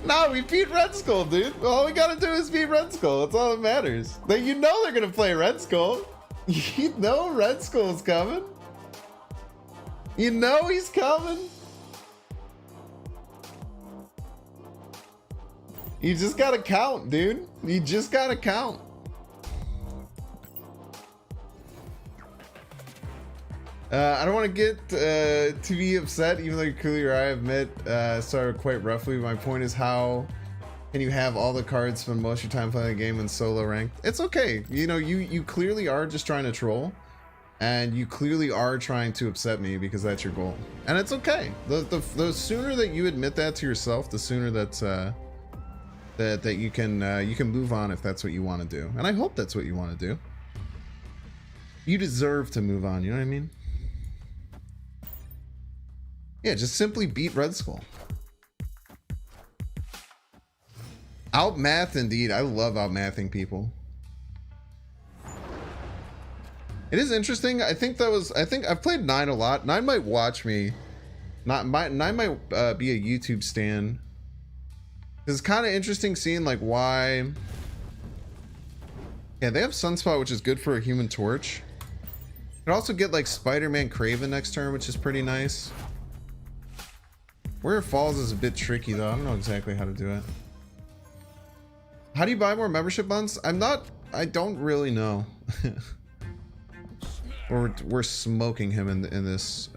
No, we beat Red Skull, dude. All we gotta do is beat Red Skull. That's all that matters. You know they're gonna play Red Skull. You know Red Skull's coming. You know he's coming. You just gotta count, dude. You just gotta count. I don't want to get to be upset, even though clearly I admit started quite roughly. My point is, how can you have all the cards, spend most of your time playing the game in solo ranked? It's okay. You know, you clearly are just trying to troll, and you clearly are trying to upset me because that's your goal, and it's okay. The sooner that you admit that to yourself, the sooner that that you can move on if that's what you want to do, and I hope that's what you want to do. You deserve to move on. You know what I mean? Yeah, just simply beat Red Skull. Outmath indeed. I love outmathing people. It is interesting. I think I've played 9 a lot. 9 might watch me. 9 might be a YouTube stan. It's kind of interesting seeing like why. Yeah, they have Sunspot, which is good for a Human Torch. You can also get like Spider-Man Kraven next turn, which is pretty nice. Where it falls is a bit tricky though. I don't know exactly how to do it. How do you buy more membership months? I don't really know. we're smoking him in this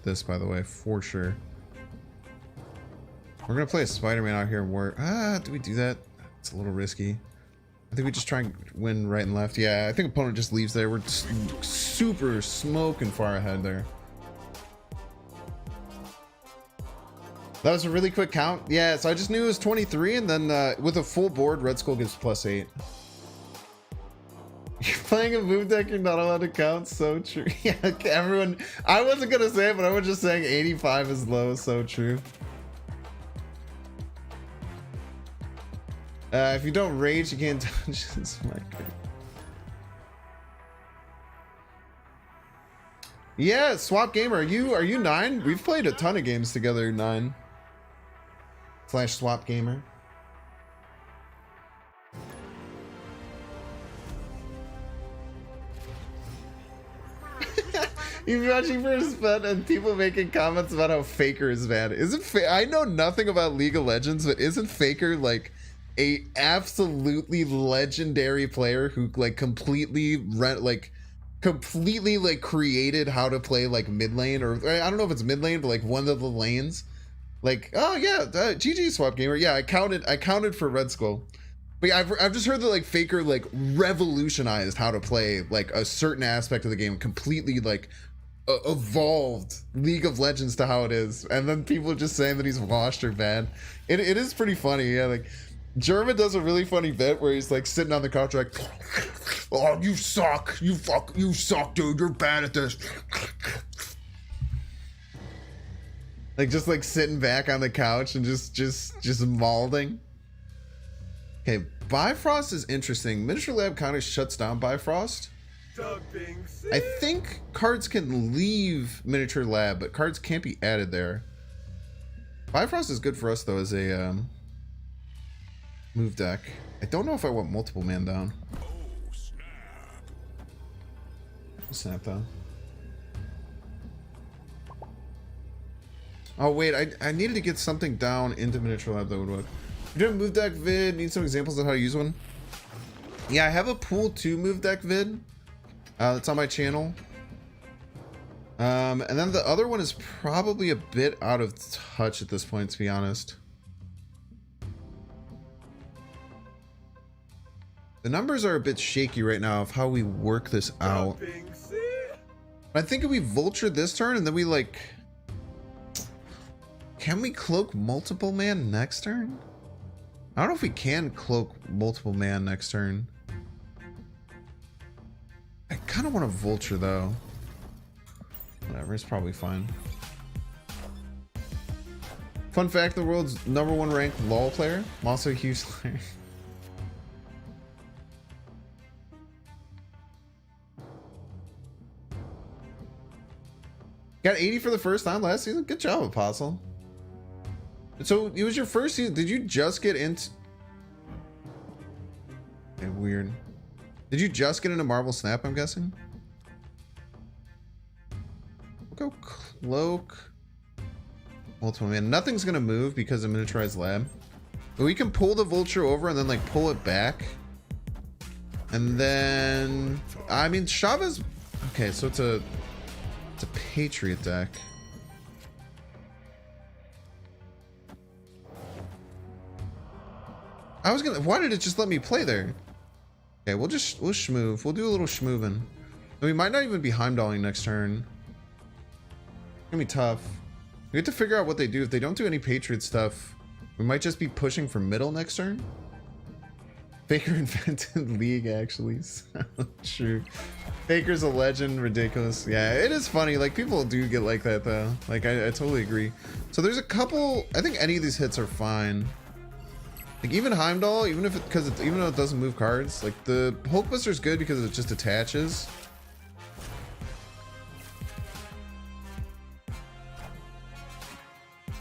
this, by the way, for sure. We're gonna play a Spider-Man out here and work. Do we do that? It's a little risky. I think we just try and win right and left. Yeah, I think opponent just leaves there. We're just super smoking far ahead there. That was a really quick count. Yeah, so I just knew it was 23, and then with a full board, Red Skull gives +8. You're playing a move deck you're not allowed to count. So true. Yeah, everyone. I wasn't gonna say it, but I was just saying 85 is low. So true. If you don't rage, you can't touch this marker. Yeah, Swap Gamer. Are you 9? We've played a ton of games together. 9 / Swap Gamer. He's watching for his bet and people making comments about how Faker is bad. I know nothing about League of Legends, but isn't Faker like a absolutely legendary player who like completely created how to play like mid lane, or I don't know if it's mid lane, but like one of the lanes. Like, oh yeah, GG Swap Gamer. Yeah, I counted for Red Skull. But yeah, I've just heard that like Faker like revolutionized how to play like a certain aspect of the game, completely like evolved League of Legends to how it is, and then people are just saying that he's washed or bad. It is pretty funny. Yeah, like German does a really funny bit where he's like sitting on the couch like, oh, you suck, you suck, dude, you're bad at this. Like just like sitting back on the couch and just mauling. Okay, Bifrost is interesting. Miniature Lab kind of shuts down Bifrost. I think cards can leave Miniature Lab, but cards can't be added there. Bifrost is good for us though as a move deck. I don't know if I want multiple man down. Snap though. Oh wait, I needed to get something down into Miniature Lab that would work. You doing move deck vid? Need some examples of how to use one? Yeah, I have a pool 2 move deck vid. That's on my channel. And then the other one is probably a bit out of touch at this point, to be honest. The numbers are a bit shaky right now of how we work this out. I think if we vulture this turn and then we like... Can we cloak multiple man next turn? I don't know if we can cloak multiple man next turn. I kind of want to vulture though. Whatever, it's probably fine. Fun fact, the world's #1 ranked LoL player. I'm also a huge player. Got 80 for the first time last season. Good job, Apostle. So it was your first season. Did you just get into... Okay, weird. Did you just get into Marvel Snap, I'm guessing? We'll go Cloak. Multiple man. Nothing's going to move because of Miniaturized Lab. But we can pull the Vulture over and then like pull it back. And then... I mean, Chavez... Okay, so it's a Patriot deck. I was gonna... Why did it just let me play there? Okay, we'll schmoove. We'll do a little schmoovin'. And we might not even be Heimdalling next turn. It's gonna be tough. We have to figure out what they do. If they don't do any Patriot stuff, we might just be pushing for middle next turn. Faker invented League, actually. So true. Faker's a legend. Ridiculous. Yeah, it is funny. Like, people do get like that, though. Like, I totally agree. So there's a couple... I think any of these hits are fine. Like, even Heimdall, even if even though it doesn't move cards, like, the Hulkbuster's good because it just attaches.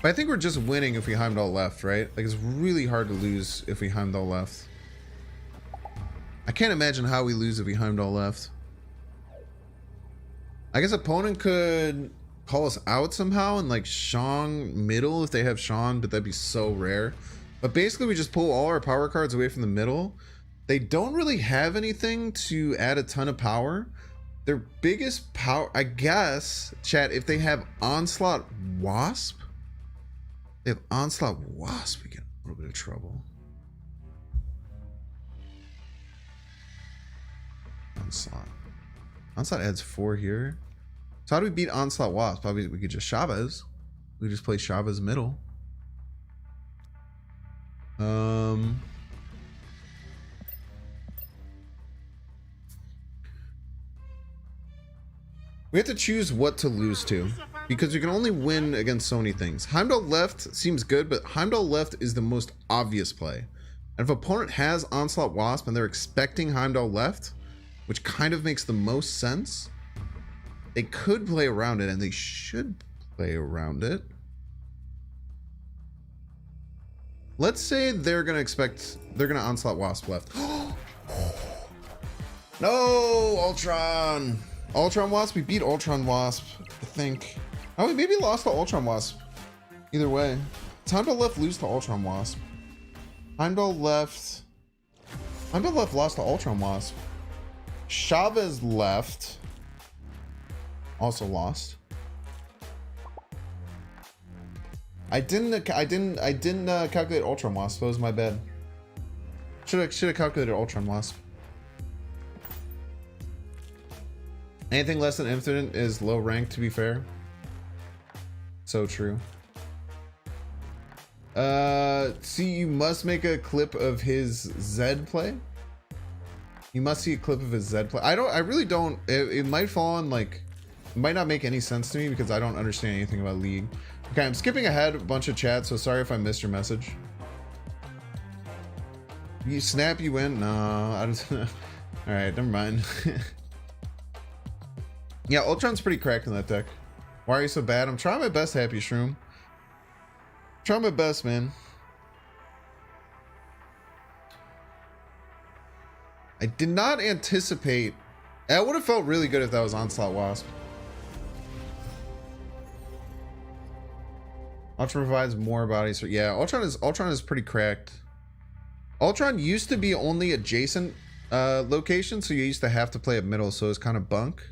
But I think we're just winning if we Heimdall left, right? Like, it's really hard to lose if we Heimdall left. I can't imagine how we lose if we Heimdall left. I guess opponent could call us out somehow and like Shang middle if they have Shang, but that'd be so rare. But basically we just pull all our power cards away from the middle. They don't really have anything to add a ton of power. Their biggest power, I guess, chat, if they have Onslaught Wasp. They have Onslaught Wasp, we get a little bit of trouble. Onslaught adds 4 here. So how do we beat Onslaught Wasp? Probably we could just Chavez. We just play Chavez middle. We have to choose what to lose to, because we can only win against so many things. Heimdall left seems good, but Heimdall left is the most obvious play. And if opponent has Onslaught Wasp and they're expecting Heimdall left, which kind of makes the most sense, they could play around it, and they should play around it. Let's say they're gonna Onslaught Wasp left. No, Ultron! Ultron Wasp, we beat Ultron Wasp, I think. Oh, we maybe lost to Ultron Wasp. Either way. Heimdall left, lose to Ultron Wasp. Heimdall left, lost to Ultron Wasp. Chavez left, also lost. I didn't calculate Ultron Wasp. That was my bad. Should have calculated Ultron Wasp. Anything less than infinite is low rank, to be fair. So true. See, you must make a clip of his Zed play. You must see a clip of his Zed play. I really don't. It might fall on like, it might not make any sense to me because I don't understand anything about League. Okay, I'm skipping ahead a bunch of chat, so sorry if I missed your message. You snap, you win? No, I just. All right, never mind. Yeah, Ultron's pretty cracked in that deck. Why are you so bad? I'm trying my best, Happy Shroom. Trying my best, man. I did not anticipate. That would have felt really good if that was Onslaught Wasp. Ultron provides more bodies. So yeah, Ultron is pretty cracked. Ultron used to be only adjacent location, so you used to have to play at middle, so it's kind of bunk.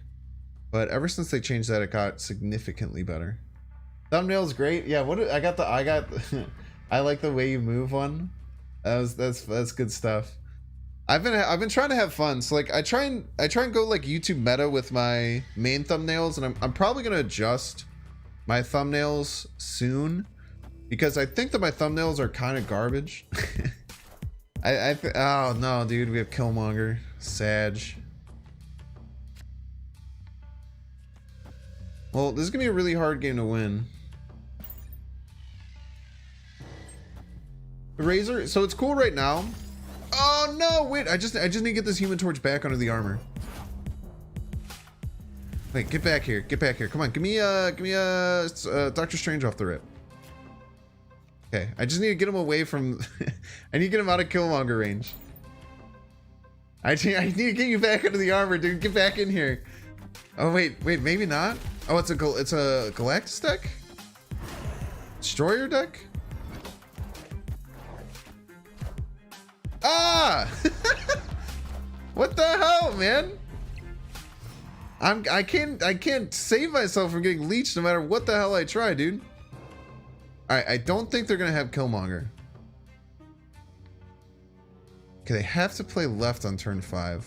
But ever since they changed that, it got significantly better. Thumbnail's great. Yeah, I got I like the way you move one. That's good stuff. I've been trying to have fun. So like I try and go like YouTube meta with my main thumbnails, and I'm probably gonna adjust my thumbnails soon because I think that my thumbnails are kind of garbage. Oh no, dude, we have Killmonger, Sag. Well, this is gonna be a really hard game to win. The Razor, so it's cool right now. Oh no, wait, I just need to get this Human Torch back under the armor. Wait, get back here, come on, give me Doctor Strange off the rip. Okay, I just need to get him away from I need to get him out of Killmonger range. I need to get you back under the armor, dude. Get back in here. Oh wait, maybe not. Oh, it's a Galactus deck? Destroyer deck? Ah! What the hell, man? I can't save myself from getting leeched no matter what the hell I try, dude. Alright, I don't think they're gonna have Killmonger. Okay, they have to play left on turn 5.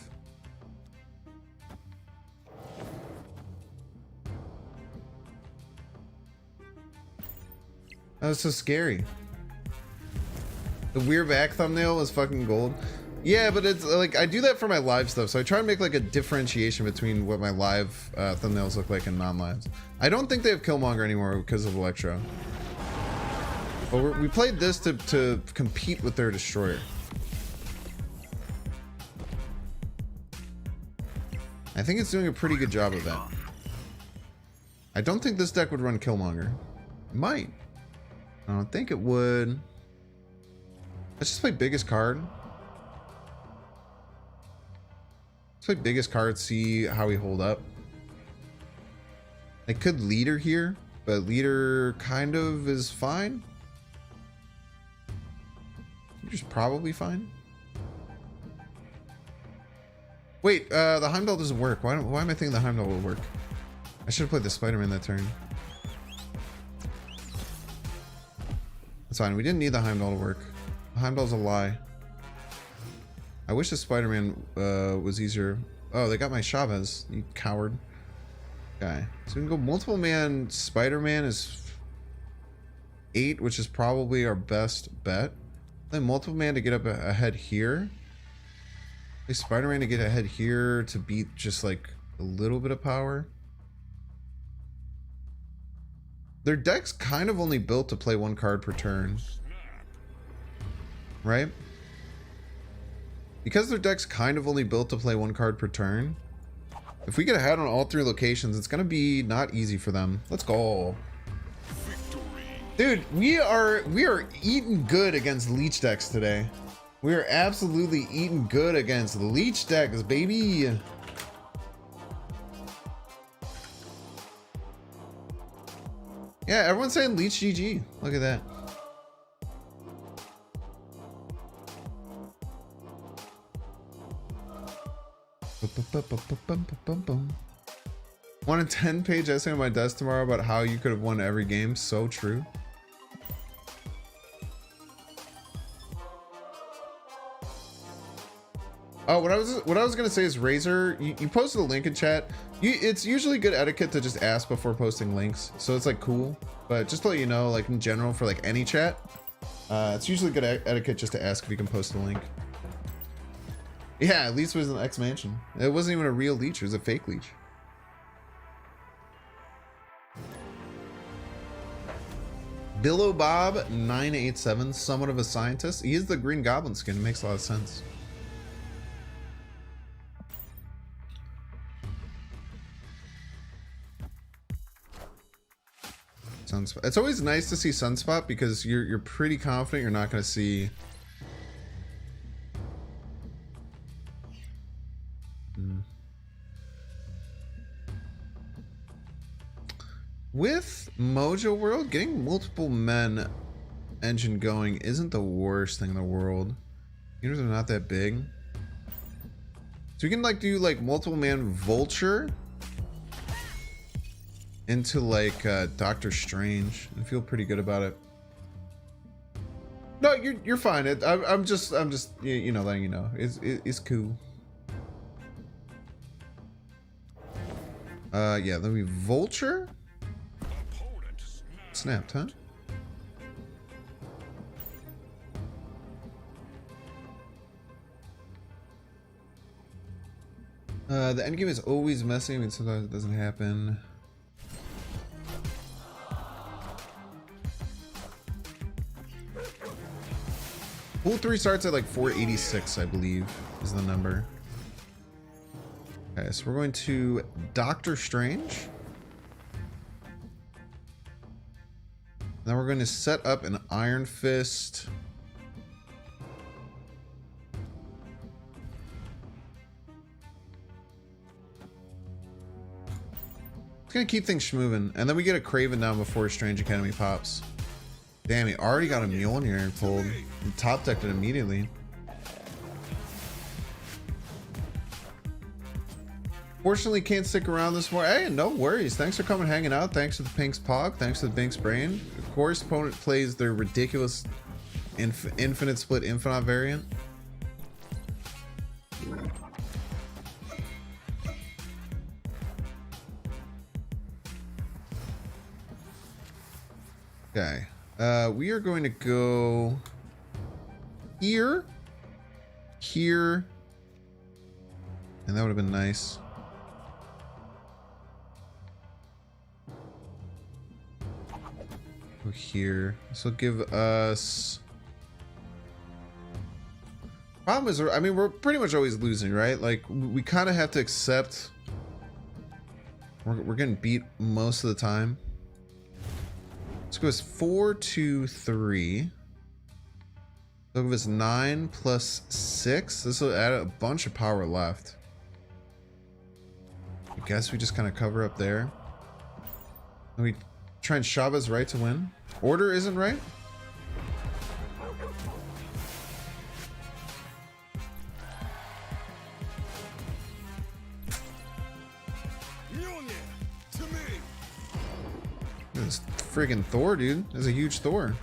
That was so scary. The weird back thumbnail was fucking gold. Yeah, but it's like I do that for my live stuff, so I try to make like a differentiation between what my live thumbnails look like and non-lives. I don't think they have Killmonger anymore because of Electro. But we played this to compete with their Destroyer. I think it's doing a pretty good job of that. I don't think this deck would run Killmonger. It might. I don't think it would. Let's just play biggest card. Let's play biggest card, see how we hold up. I could leader here, but leader kind of is fine. Leader's probably fine. Wait, the Heimdall doesn't work. Why am I thinking the Heimdall will work? I should have played the Spider-Man that turn. That's fine. We didn't need the Heimdall to work. The Heimdall's a lie. I wish the Spider-Man was easier. Oh, they got my Chavez. You coward. Okay. So we can go multiple man. Spider-Man is 8, which is probably our best bet. Then multiple man to get up ahead here. Play Spider-Man to get ahead here to beat just like a little bit of power. their deck's kind of only built to play one card per turn. Right? Because their deck's kind of only built to play one card per turn, if we get ahead on all 3 locations, it's gonna be not easy for them. Let's go. Dude, we are eating good against leech decks today. We are absolutely eating good against leech decks, baby. Yeah, everyone's saying leech GG. Look at that. Want a 10-page essay on my desk tomorrow about how you could have won every game. So true. Oh, what I was gonna say is Razor, you posted a link in chat. It's usually good etiquette to just ask before posting links, so it's like cool. But just to let you know, like in general for like any chat, it's usually good etiquette just to ask if you can post a link. Yeah, at least it was an X Mansion. It wasn't even a real leech; it was a fake leech. Billow Bob 987, somewhat of a scientist. He is the Green Goblin skin. It makes a lot of sense. Sunspot. It's always nice to see Sunspot because you're pretty confident you're not going to see. With Mojo World, getting multiple men engine going isn't the worst thing in the world. Units are not that big, so you can like do like multiple man Vulture into like Doctor Strange and feel pretty good about it. No, you're fine. I'm just you know, letting you know it's cool. Yeah, let me Vulture. Snapped, huh? The endgame is always messy. I mean, sometimes it doesn't happen. Pool 3 starts at like 486, I believe, is the number. Okay, so we're going to Doctor Strange. Then we're going to set up an Iron Fist. It's going to keep things moving. And then we get a Craven down before Strange Academy pops. Damn, he already got a Mjolnir pulled. And top decked it immediately. Fortunately, can't stick around this more. Hey, no worries. Thanks for coming, hanging out. Thanks to the Pink's Pog. Thanks to the Pink's Brain. Of course, opponent plays their ridiculous infinite split infinite variant. Okay. We are going to go here, here, and that would have been nice. Go here. This will give us. Problem is, I mean, we're pretty much always losing, right? Like, we kind of have to accept we're getting beat most of the time. Let's go as 4, 2, 3. Look at this 9 plus 6. This will add a bunch of power left. I guess we just kind of cover up there. And we try and Shaba's right to win. Order isn't right. This friggin' Thor, dude. That's a huge Thor.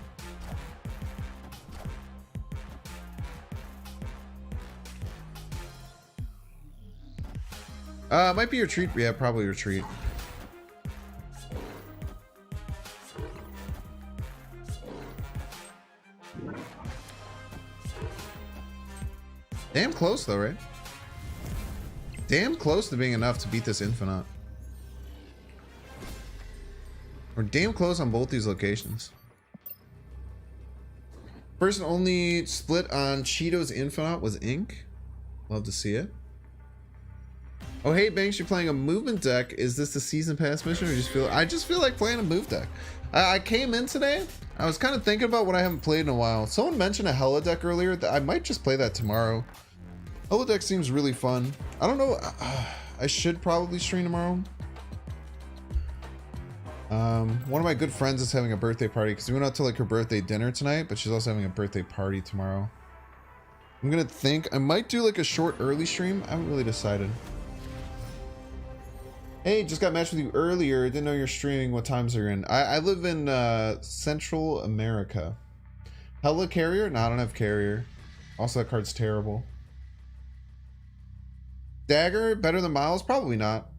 Might be retreat. Yeah, probably retreat. Damn close though, right? Damn close to being enough to beat this Infinite. We're damn close on both these locations. First and only split on Cheetos Infinite was Ink. Love to see it. Oh, hey, Banks, you're playing a movement deck. Is this the season pass mission, or I just feel like playing a move deck? I came in today. I was kind of thinking about what I haven't played in a while. Someone mentioned a Hella deck earlier. That I might just play that tomorrow. Hella deck seems really fun. I don't know. I should probably stream tomorrow. One of my good friends is having a birthday party because we went out to like her birthday dinner tonight, but she's also having a birthday party tomorrow. I'm gonna think I might do like a short early stream. I haven't really decided. Hey, just got matched with you earlier. Didn't know you're streaming. What times are you in? I live in Central America. Hella carrier? No, I don't have carrier. Also, that card's terrible. Dagger better than Miles? Probably not.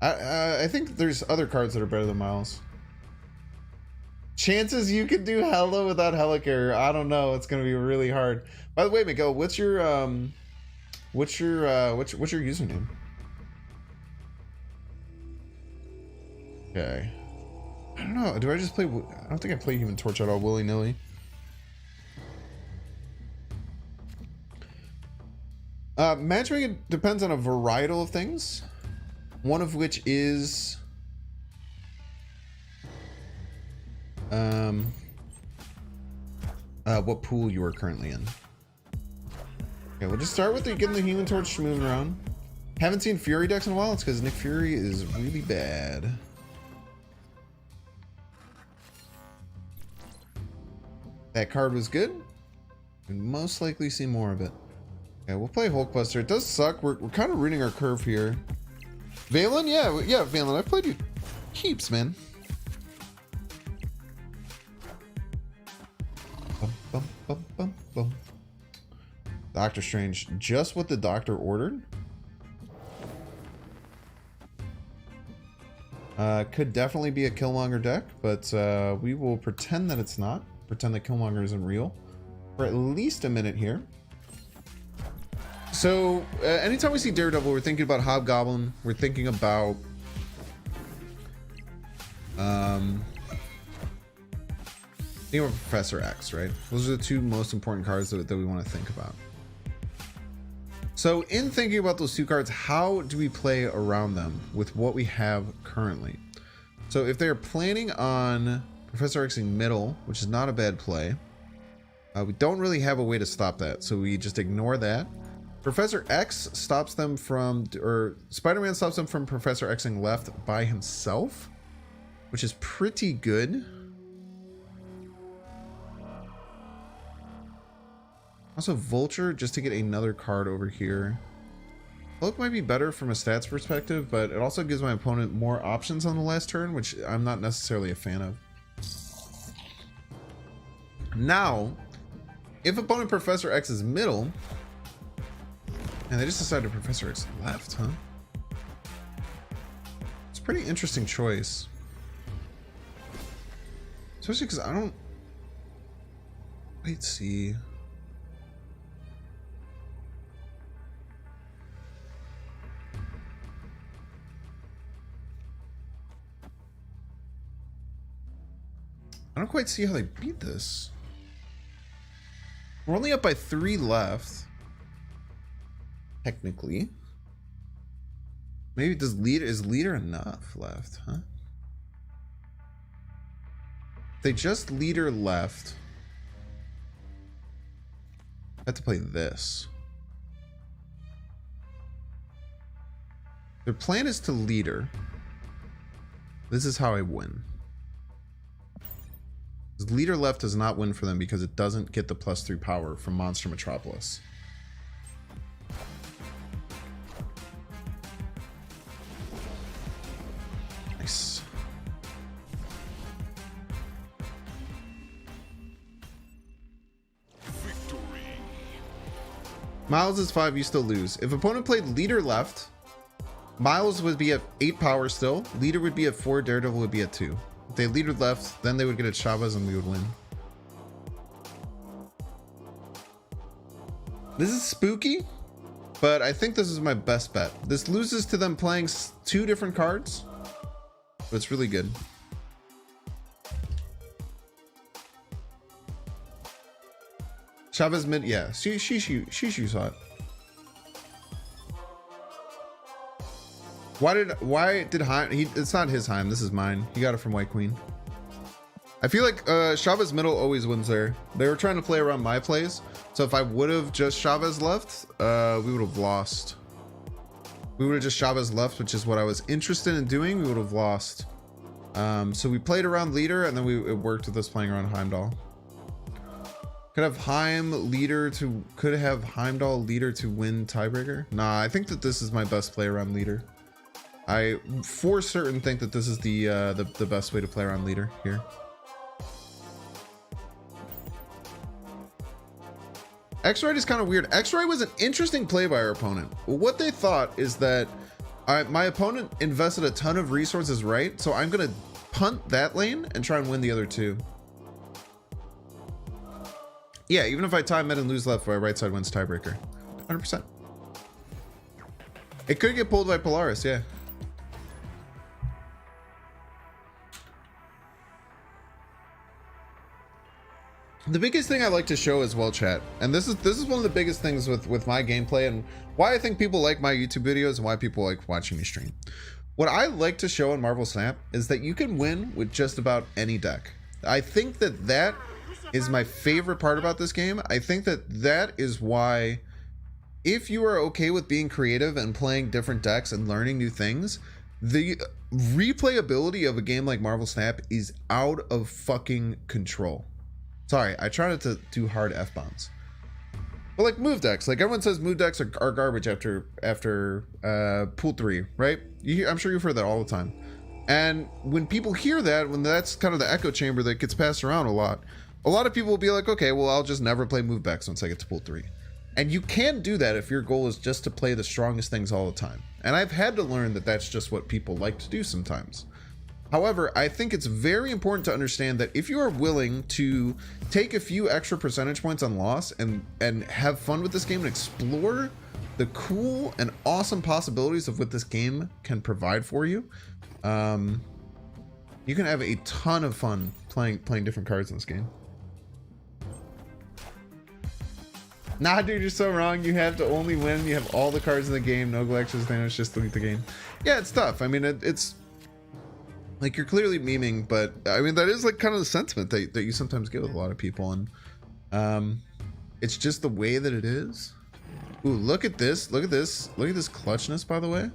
I think there's other cards that are better than Miles. Chances you could do Hella without Hella carrier? I don't know. It's gonna be really hard. By the way, Miguel, what's your username? Okay. I don't know. Do I just play? I don't think I play Human Torch at all willy-nilly. Matchmaking depends on a variety of things. One of which is what pool you are currently in. Okay, we'll just start with getting the Human Torch moving around. Haven't seen Fury decks in a while. It's because Nick Fury is really bad. That card was good. We'd most likely see more of it. Okay, we'll play Hulkbuster. It does suck. We're kind of ruining our curve here. Valen? Yeah, Valen. I've played you heaps, man. Bum, bum, bum, bum, bum. Doctor Strange. Just what the doctor ordered. Could definitely be a Killmonger deck, but we will pretend that it's not. Pretend that Killmonger isn't real for at least a minute here. So anytime we see Daredevil, we're thinking about Hobgoblin. We're thinking about Professor X, right? Those are the two most important cards that we want to think about. So in thinking about those two cards, how do we play around them with what we have currently? So if they're planning on Professor X in middle, which is not a bad play, we don't really have a way to stop that, so we just ignore that. Professor X stops them from, or Spider-Man stops them from Professor Xing left by himself, which is pretty good. Also Vulture, just to get another card over here. Hulk might be better from a stats perspective, but it also gives my opponent more options on the last turn, which I'm not necessarily a fan of. Now, if opponent Professor X is middle, and they just decided Professor X left, huh? It's a pretty interesting choice. Especially because I don't... Wait, see... I don't quite see how they beat this. We're only up by 3 left. Technically. Maybe is leader enough left, huh? If they just leader left, I have to play this. Their plan is to leader. This is how I win. Leader left does not win for them because it doesn't get the +3 power from Monster Metropolis. Nice. Victory. Miles is 5, you still lose. If opponent played leader left, Miles would be at 8 power still, leader would be at 4, Daredevil would be at 2. If they leader left, then they would get a Chavez and we would win. This is spooky, but I think this is my best bet. This loses to them playing 2 different cards. but it's really good. Chavez mid, yeah. She saw it. Why did Heim? It's not his Heim. This is mine. He got it from White Queen. I feel like Chavez middle always wins there. They were trying to play around my plays, so if I would have just Chavez left, we would have lost. We would have just Chavez left, which is what I was interested in doing. We would have lost. So we played around leader, and then it worked with us playing around Heimdall. Could have Heimdall leader to win tiebreaker. Nah, I think that this is my best play around leader. I for certain think that this is the best way to play around leader here. X-Rite is kind of weird. X-Rite was an interesting play by our opponent. What they thought is that my opponent invested a ton of resources right, so I'm gonna punt that lane and try and win the other two. Yeah, even if I tie mid and lose left, my right side wins tiebreaker. 100%. It could get pulled by Polaris, yeah. The biggest thing I like to show as well, chat, and this is one of the biggest things with my gameplay and why I think people like my YouTube videos and why people like watching me stream. What I like to show in Marvel Snap is that you can win with just about any deck. I think that is my favorite part about this game. I think that is why, if you are okay with being creative and playing different decks and learning new things, the replayability of a game like Marvel Snap is out of fucking control. Sorry, I tried not to do hard F-bombs. But like move decks, like everyone says move decks are garbage after pool 3, right? I'm sure you've heard that all the time. And when people hear that, when that's kind of the echo chamber that gets passed around a lot of people will be like, okay, well, I'll just never play move decks once I get to pool 3. And you can do that if your goal is just to play the strongest things all the time. And I've had to learn that that's just what people like to do sometimes. However, I think it's very important to understand that if you are willing to take a few extra percentage points on loss and have fun with this game and explore the cool and awesome possibilities of what this game can provide for you, you can have a ton of fun playing different cards in this game. Nah, dude, you're so wrong. You have to only win. You have all the cards in the game. No glitches, Thanos, just delete the game. Yeah, it's tough. I mean, it's like you're clearly memeing, but I mean that is like kind of the sentiment that you sometimes get with a lot of people, and it's just the way that it is. Ooh, look at this! Look at this! Look at this clutchness, by the way.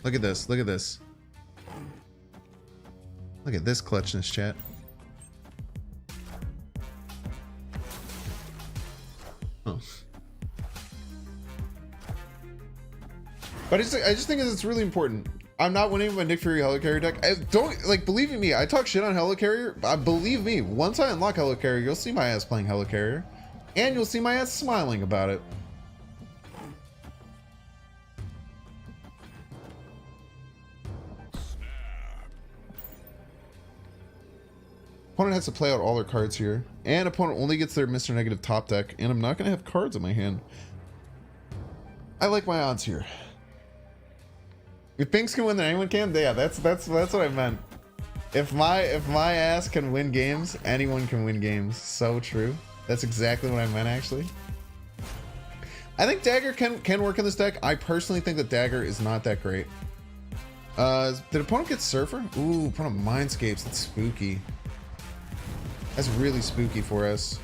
Look at this! Look at this! Look at this clutchness, chat. Oh. But I just think it's really important. I'm not winning my Nick Fury Helicarrier deck. I don't, like, believe me, I talk shit on Helicarrier. Believe me, once I unlock Helicarrier, you'll see my ass playing Helicarrier. And you'll see my ass smiling about it. Opponent has to play out all their cards here. And opponent only gets their Mr. Negative top deck. And I'm not going to have cards in my hand. I like my odds here. If Binks can win, then anyone can. Yeah, that's what I meant. If my ass can win games, anyone can win games. So true. That's exactly what I meant, actually. I think Dagger can work in this deck. I personally think that Dagger is not that great. Did opponent get Surfer? Ooh, opponent Mindscapes. That's spooky. That's really spooky for us.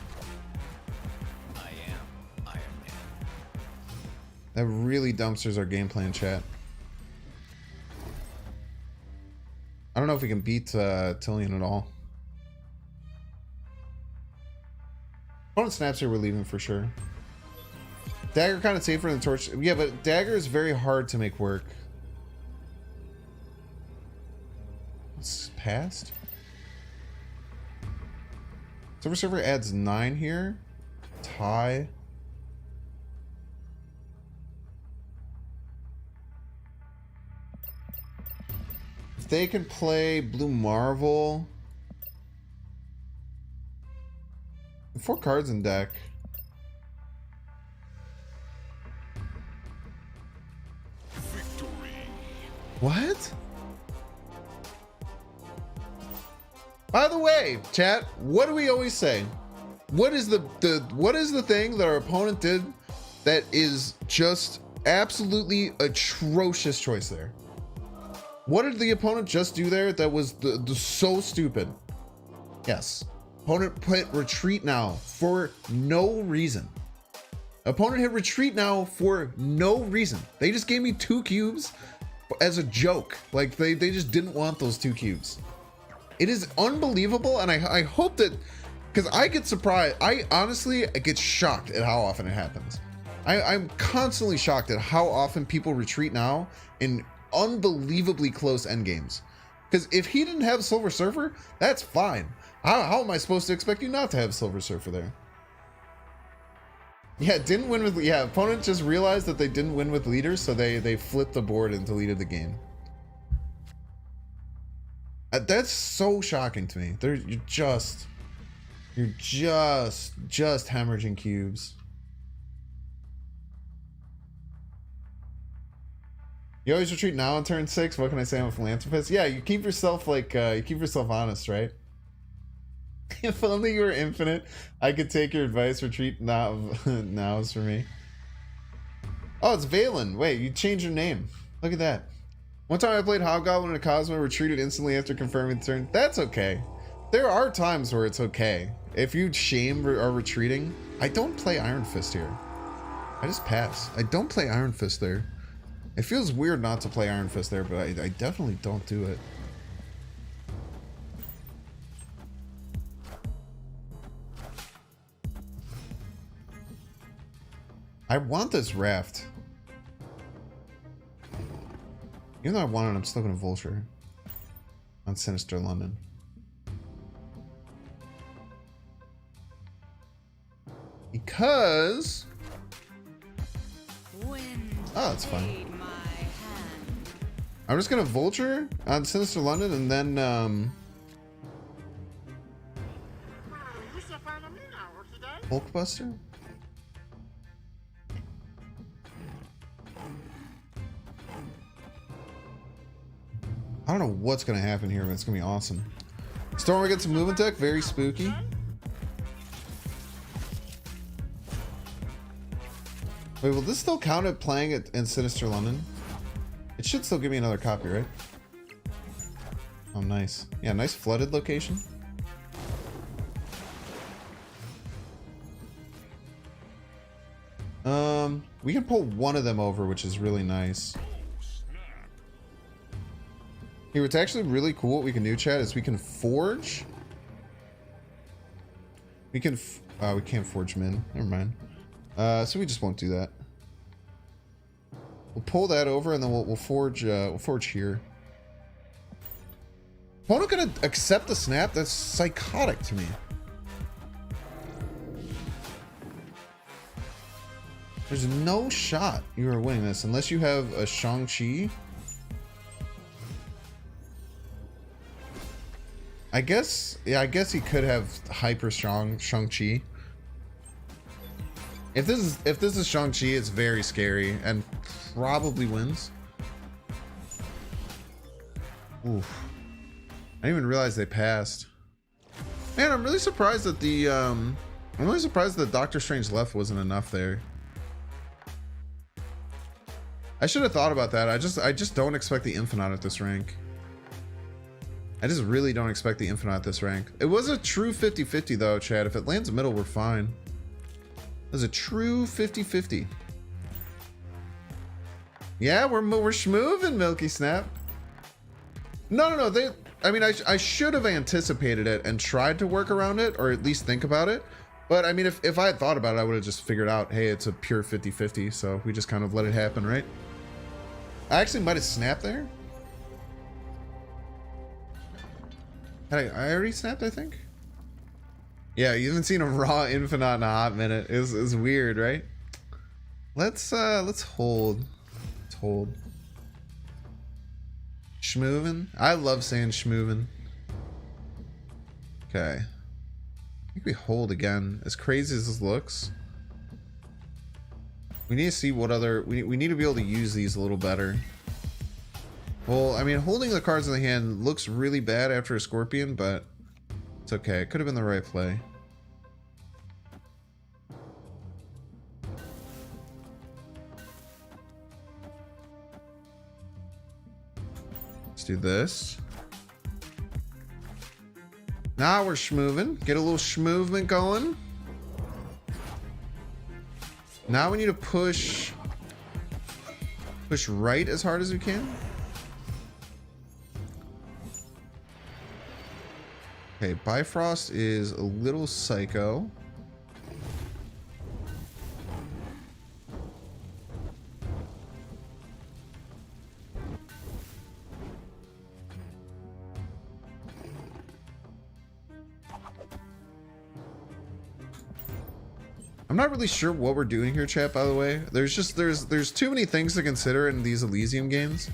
I am Iron Man. That really dumpsters our game plan, chat. I don't know if we can beat Tillian at all. Opponent snaps here, we're leaving for sure. Dagger kind of safer than Torch. Yeah, but Dagger is very hard to make work. It's passed. Server adds 9 here. Tie. If they can play Blue Marvel. 4 cards in deck. Victory. What? By the way, chat, what do we always say? What is the thing that our opponent did that is just absolutely atrocious choice there? What did the opponent just do there that was so stupid? Yes. Opponent put retreat now for no reason. Opponent hit retreat now for no reason. They just gave me 2 cubes as a joke. Like they just didn't want those 2 cubes. It is unbelievable, and I hope that, because I get surprised. I honestly get shocked at how often it happens. I'm constantly shocked at how often people retreat now in unbelievably close end games. Because if he didn't have Silver Surfer, that's fine. How am I supposed to expect you not to have Silver Surfer there? Yeah, didn't win with, yeah, opponent just realized that they didn't win with leaders, so they flipped the board and deleted the game. That's so shocking to me. You're just hemorrhaging cubes. You always retreat now on turn 6. What can I say? I'm a philanthropist. Yeah, you keep yourself like you keep yourself honest, right? If only you were infinite, I could take your advice. Retreat now. Now's for me. Oh, it's Valen. Wait, you changed your name. Look at that. One time I played Hobgoblin and a Cosmo, retreated instantly after confirming the turn. That's okay. There are times where it's okay. If you shame or are retreating, I don't play Iron Fist here. I just pass. I don't play Iron Fist there. It feels weird not to play Iron Fist there, but I definitely don't do it. I want this raft. Even though I want it, I'm still gonna Vulture on Sinister London. Because... oh, that's fine. I'm just gonna Vulture on Sinister London and then Hulkbuster? I don't know what's gonna happen here, but it's gonna be awesome. Storm gets some movement deck, very spooky. Wait, will this still count at playing it in Sinister London? It should still give me another copy, right? Oh, nice. Yeah, nice flooded location. We can pull one of them over, which is really nice. Here, what's actually really cool, what we can do, chat, is we can forge. We can, we can't forge min. Never mind. So we just won't do that. We'll pull that over and then we'll forge here. Opponent gonna accept the snap? That's psychotic to me. There's no shot you are winning this unless you have a Shang-Chi. I guess, yeah, I guess he could have hyper strong Shang-Chi. If this is Shang-Chi, it's very scary and probably wins. Oof. I didn't even realize they passed. Man, I'm really surprised that Doctor Strange left wasn't enough there. I should have thought about that. I just don't expect the Infinite at this rank. I just really don't expect the Infinite at this rank. It was a true 50-50 though, Chad. If it lands middle, we're fine. It was a true 50-50. Yeah, we're schmoovin', Milky Snap. No. I mean, I should have anticipated it and tried to work around it, or at least think about it. But I mean, if I had thought about it, I would have just figured out, hey, it's a pure 50-50. So we just kind of let it happen, right? I actually might have snapped there. I already snapped, I think. Yeah, you haven't seen a raw Infinite in a hot minute. It's weird, right? Let's hold. Let's hold. Schmoovin'. I love saying schmoovin'. Okay. I think we hold again. As crazy as this looks, we need to see what other we need to be able to use these a little better. Well, I mean, holding the cards in the hand looks really bad after a Scorpion, but It's okay. It could have been the right play. Let's do this. Now we're schmooving. Get a little schmoovement going. Now we need to push right as hard as we can. Okay, Bifrost is a little psycho. I'm not really sure what we're doing here, chat, by the way. There's too many things to consider in these Elysium games.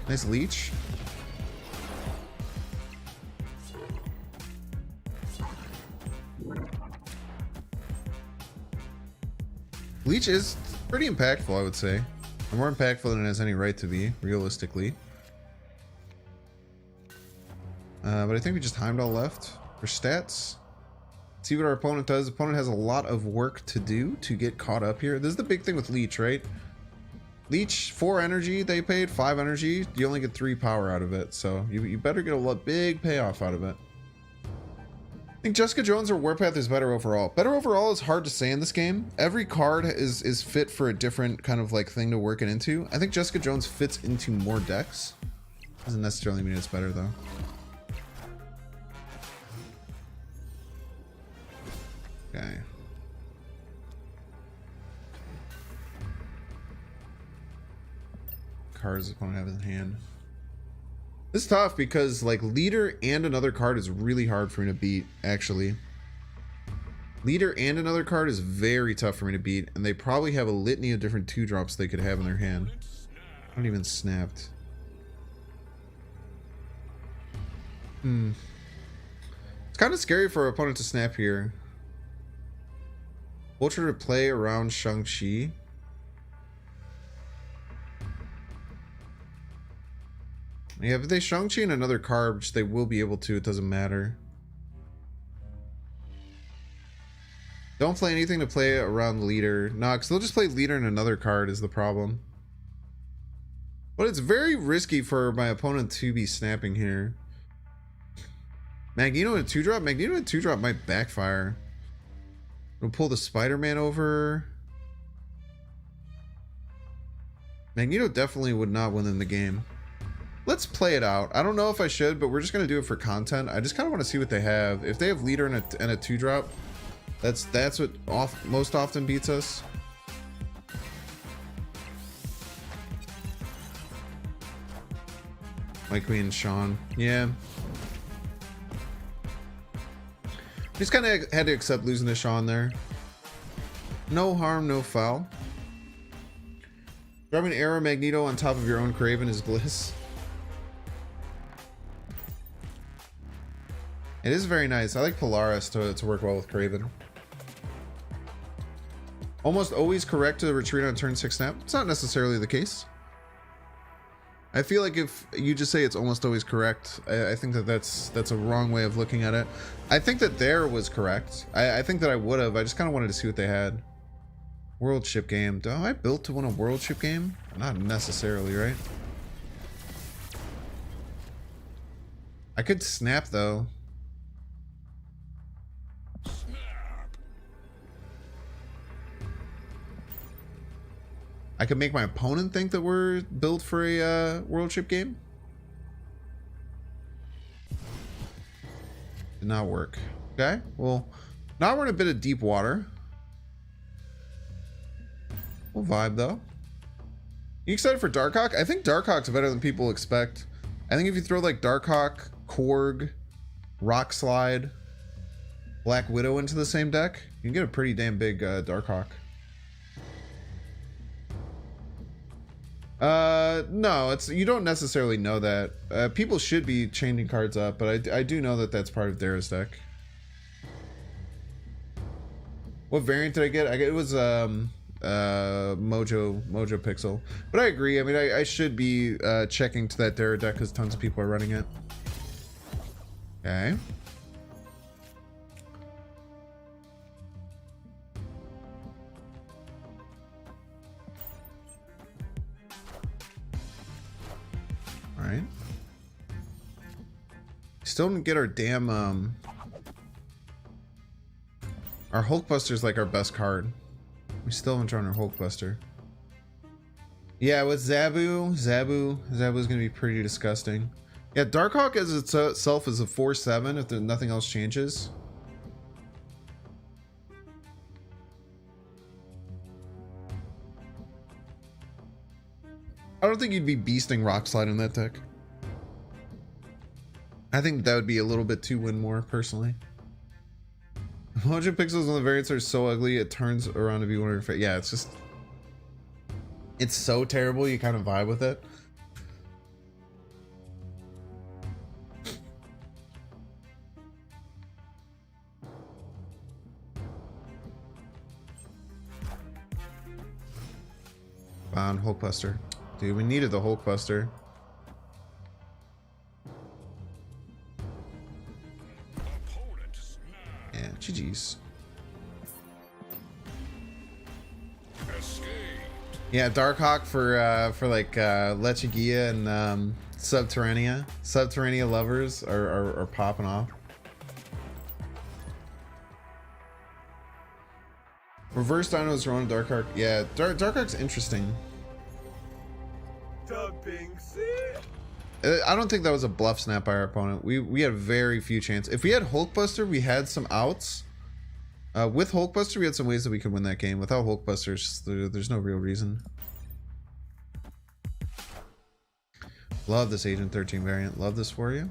Nice leech. Leech is pretty impactful, I would say. More impactful than it has any right to be, realistically. But I think we just Heimdall left for stats. See what our opponent does. The opponent has a lot of work to do to get caught up here. This is the big thing with Leech, right? Leech, 4 energy they paid, 5 energy. You only get 3 power out of it. So you better get a big payoff out of it. I think Jessica Jones or Warpath is better overall. Better overall is hard to say in this game. Every card is fit for a different kind of like thing to work it into. I think Jessica Jones fits into more decks. Doesn't necessarily mean it's better though. Okay. Cards the opponent have in hand. This is tough because like leader and another card is really hard for me to beat, actually. Leader and another card is very tough for me to beat, and they probably have a litany of different 2-drops they could have in their hand. Not even snapped. It's kind of scary for our opponent to snap here. Vulture to play around Shang-Chi. Yeah, if they Shang-Chi in another card, which they will be able to, it doesn't matter. Don't play anything to play around leader. No, because they'll just play leader in another card is the problem. But it's very risky for my opponent to be snapping here. Magneto in a 2-drop? Magneto in a 2-drop might backfire. We'll pull the Spider-Man over. Magneto definitely would not win in the game. Let's play it out. I don't know if I should, but we're just going to do it for content. I just kind of want to see what they have. If they have leader and a 2-drop, that's what most often beats us. Like me and Sean. Yeah. Just kind of had to accept losing to Sean there. No harm, no foul. Dropping Arrow Magneto on top of your own Kraven is bliss. It is very nice. I like Polaris to work well with Kraven. Almost always correct to retreat on turn 6 snap. It's not necessarily the case. I feel like if you just say it's almost always correct, I think that's a wrong way of looking at it. I think that there was correct. I think that I would have. I just kind of wanted to see what they had. World Ship game. Do I built to win a World Ship game? Not necessarily, right? I could snap though. I could make my opponent think that we're built for a World Ship game. Did not work. Okay, well, now we're in a bit of deep water. We'll vibe though. You excited for Darkhawk? I think Darkhawk's better than people expect. I think if you throw like Darkhawk, Korg, Rock Slide, Black Widow into the same deck, you can get a pretty damn big Darkhawk. No, you don't necessarily know that. People should be changing cards up, but I do know that that's part of Dara's deck. What variant did I get? It was Mojo Pixel. But I agree. I mean, I should be checking to that Dara deck because tons of people are running it. Okay. All right. Still didn't get our damn our Hulkbuster's like our best card. We still haven't drawn our Hulkbuster. Yeah, with Zabu's gonna be pretty disgusting. Yeah, Darkhawk as itself is a 4/7 if nothing else changes. I don't think you'd be beasting Rock Slide in that deck. I think that would be a little bit too win more, personally. 100 pixels on the variants are so ugly, it turns around to be one of your favorite. Yeah, it's just... It's so terrible, you kind of vibe with it. Found Hulkbuster. Dude, we needed the Hulkbuster. Yeah, GG's. Yeah, Darkhawk for like Lechigia and Subterranea. Subterranea lovers are popping off. Reverse Dino's Rona Darkhawk. Yeah, Darkhawk's interesting. I don't think that was a bluff snap by our opponent. We had very few chances. If we had Hulkbuster, we had some outs. With Hulkbuster, we had some ways that we could win that game. Without Hulkbusters, there's no real reason. Love this Agent 13 variant. Love this for you.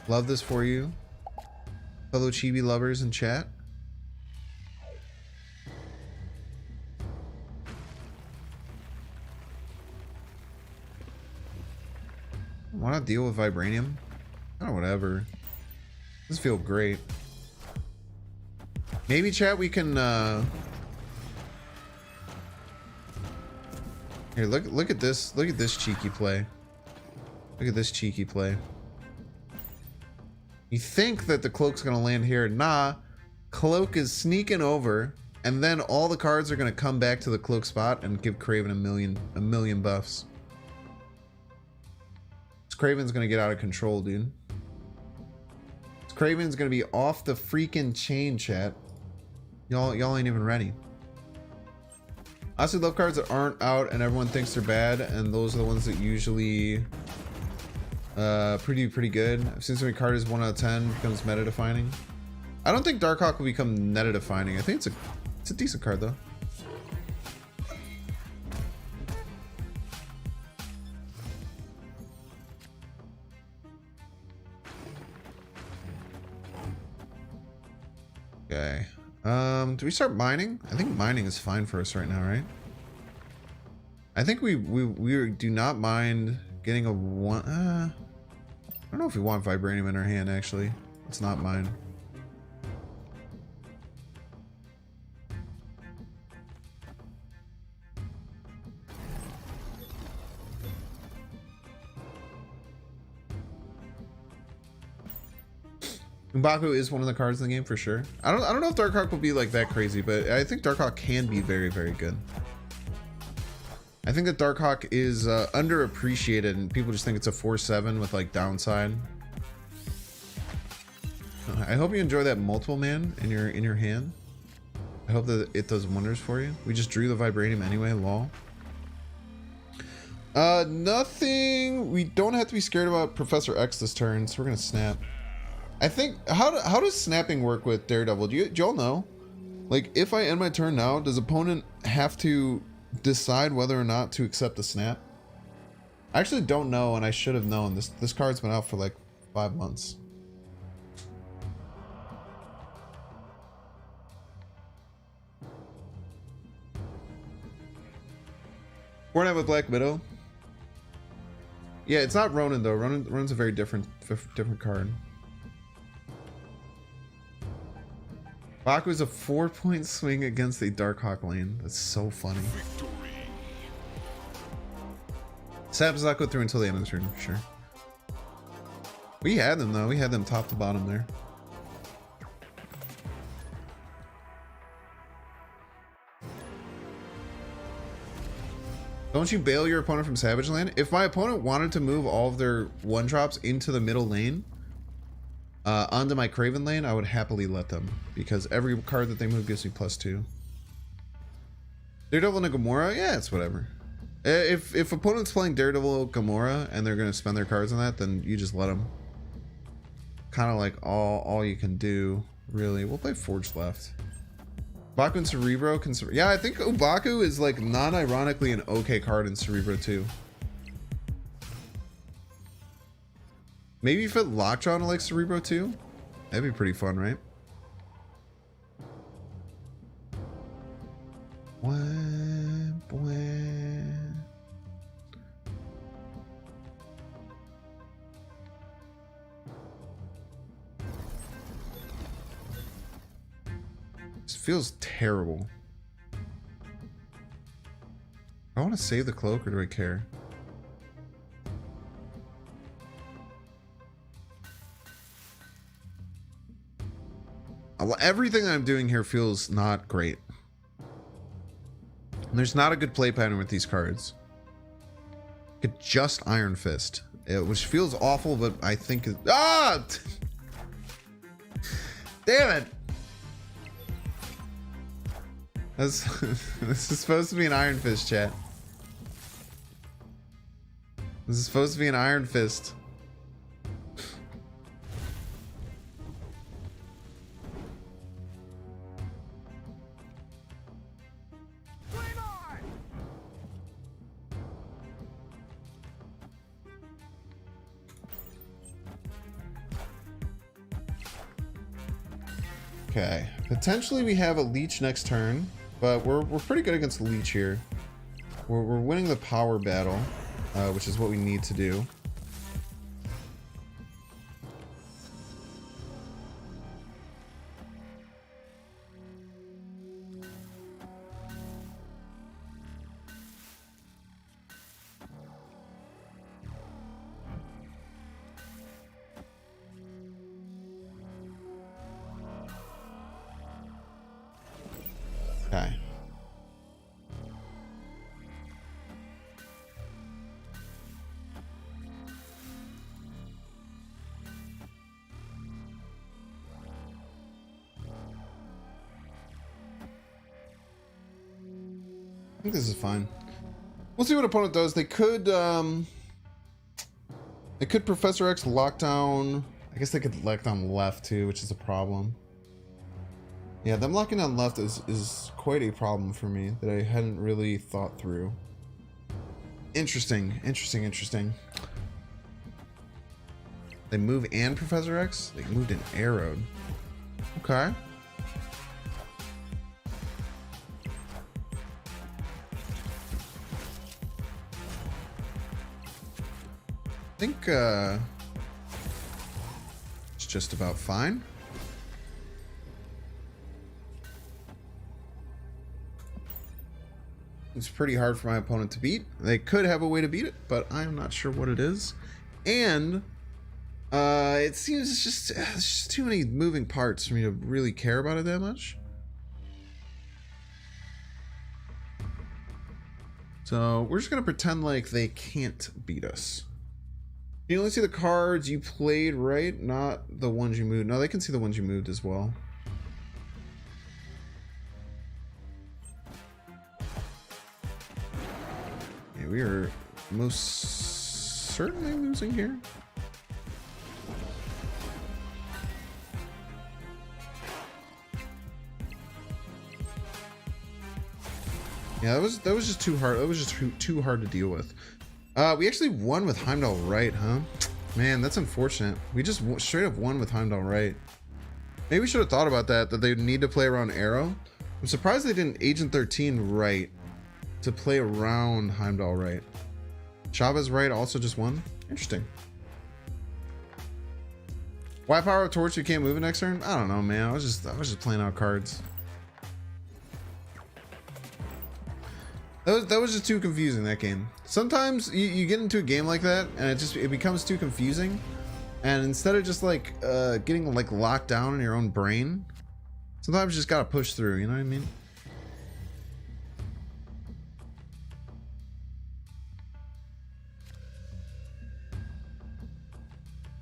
Love this for you, fellow chibi lovers in chat. Want to deal with Vibranium? Oh, whatever. This feels great. Maybe, chat, we can here, look at this. Look at this cheeky play. Look at this cheeky play. You think that the Cloak's gonna land here. Nah. Cloak is sneaking over, and then all the cards are gonna come back to the Cloak spot and give Craven a million buffs. Craven's gonna get out of control, dude. Craven's gonna be off the freaking chain, chat. Y'all ain't even ready. I also love cards that aren't out and everyone thinks they're bad, and those are the ones that usually pretty good. I've seen so many cards 1 out of 10 becomes meta defining. I don't think Darkhawk will become meta defining. I think it's a decent card though. Okay. Do we start mining? I think mining is fine for us right now, right? I think we do not mind getting a one. I don't know if we want Vibranium in our hand, actually. It's not mine. Mbaku is one of the cards in the game for sure. I don't know if Darkhawk will be like that crazy, but I think Darkhawk can be very good. I think that Darkhawk is underappreciated, and people just think it's a 4/7 with like downside. I hope you enjoy that multiple man in your hand. I hope that it does wonders for you. We just drew the Vibranium anyway, lol. Nothing. We don't have to be scared about Professor X this turn, so we're gonna snap. I think, how does snapping work with Daredevil? Do y'all know? Like, if I end my turn now, does opponent have to decide whether or not to accept the snap? I actually don't know, and I should have known. This card's been out for like 5 months. Fortnite with Black Widow. Yeah, it's not Ronin though. Ronin's a very different card. Baku's a 4-point swing against a Darkhawk lane. That's so funny. Sap Zako through until the end of the turn, sure. We had them though. We had them top to bottom there. Don't you bail your opponent from Savage Land? If my opponent wanted to move all of their one drops into the middle lane, onto my Craven lane, I would happily let them, because every card that they move gives me +2. Daredevil and Gamora, yeah, it's whatever. If opponent's playing Daredevil Gamora and they're gonna spend their cards on that, then you just let them. Kind of like all you can do, really. We'll play Forge left. Baku and Cerebro can... Yeah, I think Ubaku is like non-ironically an okay card in Cerebro too. Maybe if it locked on to like Cerebro too, that'd be pretty fun, right? This feels terrible. I want to save the cloak, or do I care? Everything I'm doing here feels not great. There's not a good play pattern with these cards. Could just Iron Fist, which feels awful, but I think damn it! This is supposed to be an Iron Fist, chat. This is supposed to be an Iron Fist. Okay, potentially we have a leech next turn, but we're pretty good against the leech here. We're winning the power battle, which is what we need to do. Okay. I think this is fine. We'll see what opponent does. They could Professor X lock down. I guess they could lock down left too, which is a problem. Yeah, them locking down left is quite a problem for me that I hadn't really thought through. Interesting. They move and Professor X? They moved and arrowed. Okay. I think it's just about fine. It's pretty hard for my opponent to beat. They could have a way to beat it, but I'm not sure what it is. And it seems it's just too many moving parts for me to really care about it that much. So we're just gonna pretend like they can't beat us. You only see the cards you played, right? Not the ones you moved. No, they can see the ones you moved as well. Yeah, we are most certainly losing here. Yeah, that was just too hard. That was just too hard to deal with. We actually won with Heimdall right, huh? Man, that's unfortunate. We just straight up won with Heimdall right. Maybe we should have thought about that they would need to play around Arrow. I'm surprised they didn't Agent 13 right to play around Heimdall right. Chavez right also just won. Interesting. Why Power of Torch you can't move it next turn? I don't know, man. I was just playing out cards. That was just too confusing, that game. Sometimes you get into a game like that and it becomes too confusing, And instead of just like getting like locked down in your own brain, sometimes you just gotta push through, you know what I mean?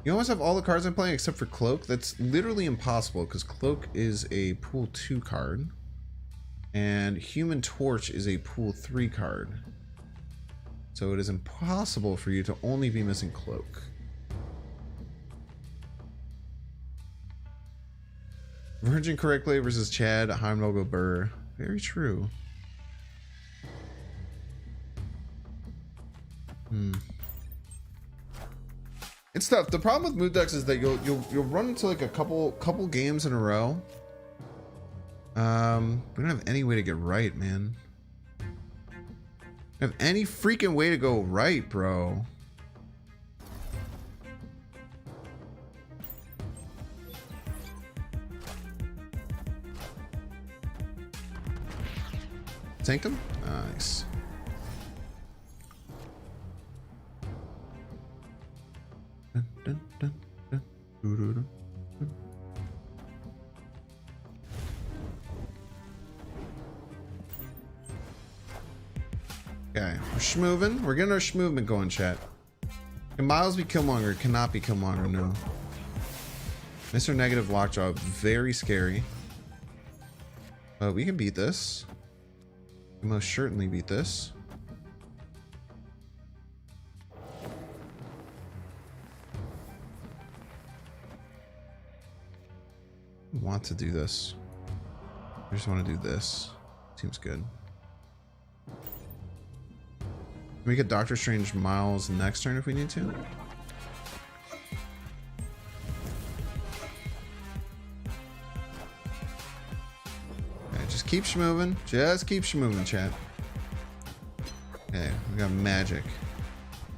You almost have all the cards I'm playing except for Cloak. That's literally impossible because Cloak is a pool 2 card. And Human Torch is a pool 3 card. So it is impossible for you to only be missing Cloak. Virgin correctly versus Chad, Heimdall go Burr. Very true. It's tough. The problem with move decks is that you'll run into like a couple games in a row. We don't have any way to get right, man. We don't have any freaking way to go right, bro. Sanctum? Nice. Dun, dun, dun, dun, doo, doo, doo, dun. Okay, we're schmoving. We're getting our schmovement going, chat. Can Miles be Killmonger? Cannot be Killmonger, no. Mr. Negative Lockjaw, very scary. But we can beat this. We most certainly beat this. I want to do this. I just want to do this. Seems good. We get Doctor Strange Miles next turn if we need to. Okay, just keep moving. Just keep moving, chat. Okay, we got magic.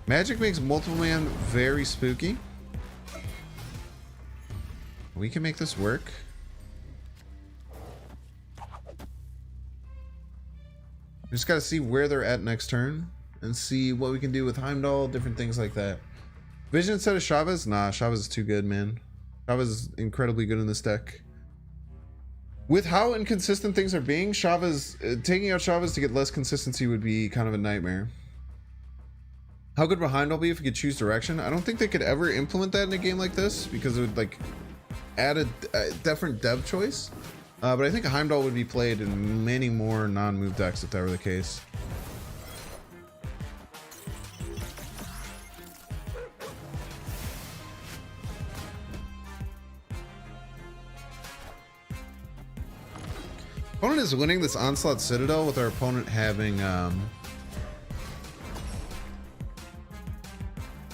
Magic makes multiple man very spooky. We can make this work. We just gotta see where they're at next turn and see what we can do with Heimdall, different things like that. Vision instead of Chavez? Nah, Chavez is too good, man. Chavez is incredibly good in this deck. With how inconsistent things are being, Chavez, taking out Chavez to get less consistency would be kind of a nightmare. How good would Heimdall be if we could choose direction? I don't think they could ever implement that in a game like this because it would like add a different dev choice. But I think Heimdall would be played in many more non-move decks if that were the case. Opponent is winning this Onslaught Citadel with our opponent having a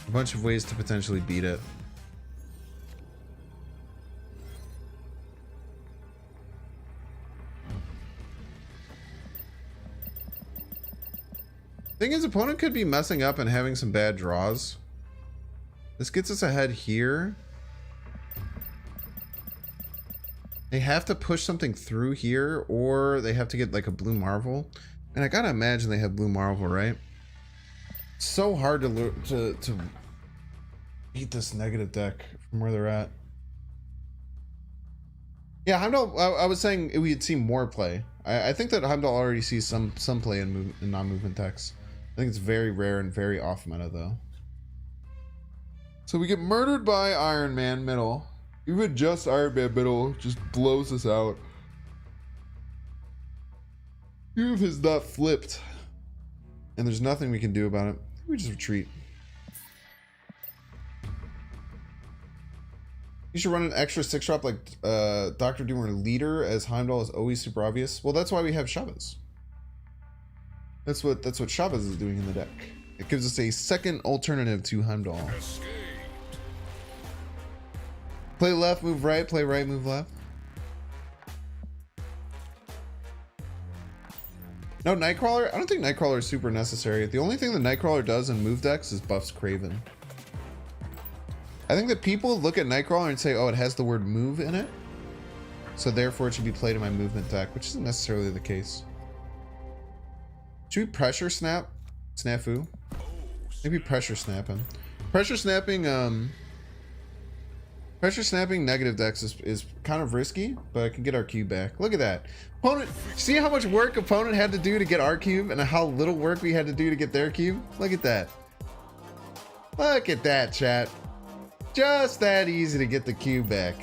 bunch of ways to potentially beat it. Thing is, opponent could be messing up and having some bad draws. This gets us ahead here. They have to push something through here, or they have to get like a blue marvel. And I gotta imagine they have blue marvel, right? It's so hard to beat this negative deck from where they're at. Yeah, Heimdall, I was saying we'd see more play. I think that Heimdall already sees some play in non-movement decks. I think it's very rare and very off meta though. So we get murdered by Iron Man middle. Even just Iron Man middle just blows us out. Even if it's not flipped. And there's nothing we can do about it. We just retreat. You should run an extra 6-drop like Dr. Doom or Leader, as Heimdall is always super obvious. Well, that's why we have Chavez. That's what Chavez is doing in the deck. It gives us a second alternative to Heimdall. Play left, move right. Play right, move left. No, Nightcrawler? I don't think Nightcrawler is super necessary. The only thing that Nightcrawler does in move decks is buffs Craven. I think that people look at Nightcrawler and say, oh, it has the word move in it, so therefore it should be played in my movement deck, which isn't necessarily the case. Should we pressure snap Snafu? Maybe pressure snap him. Pressure snapping Pressure snapping negative decks is kind of risky, but I can get our cube back. Look at that. Opponent, see how much work opponent had to do to get our cube and how little work we had to do to get their cube? Look at that. Look at that, chat. Just that easy to get the cube back.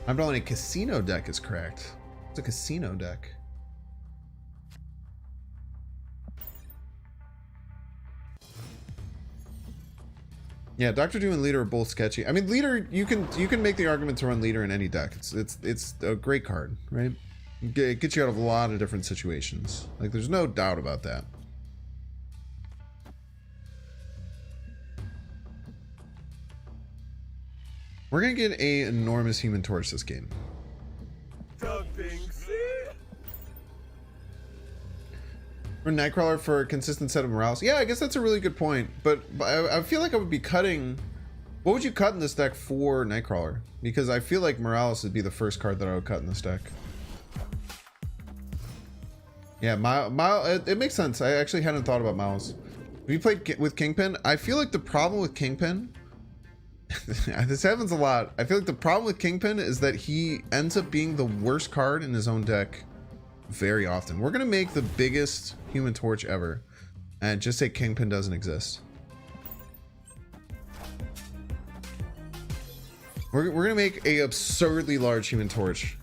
I'm telling you, casino deck is cracked. It's a casino deck. Yeah, Dr. Doom and Leader are both sketchy. I mean, Leader, you can make the argument to run Leader in any deck. It's a great card, right? It gets you out of a lot of different situations. Like, there's no doubt about that. We're gonna get a enormous Human Torch this game. For Nightcrawler for a consistent set of morales. Yeah, I guess that's a really good point. But I feel like I would be cutting... What would you cut in this deck for Nightcrawler? Because I feel like Morales would be the first card that I would cut in this deck. Yeah, it makes sense. I actually hadn't thought about Miles. Have you played with Kingpin? I feel like the problem with Kingpin... this happens a lot. I feel like the problem with Kingpin is that he ends up being the worst card in his own deck very often. We're going to make the biggest Human Torch ever and just say Kingpin doesn't exist. We're going to make a absurdly large Human Torch.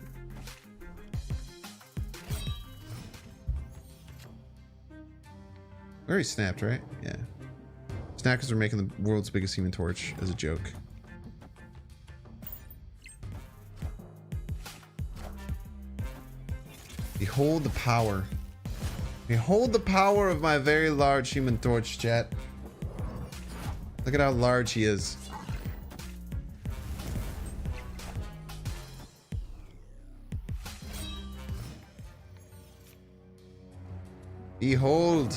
Already snapped, right? Yeah. Snackers are making the world's biggest Human Torch as a joke. Behold the power. Behold the power of my very large Human Torch, chat. Look at how large he is. Behold.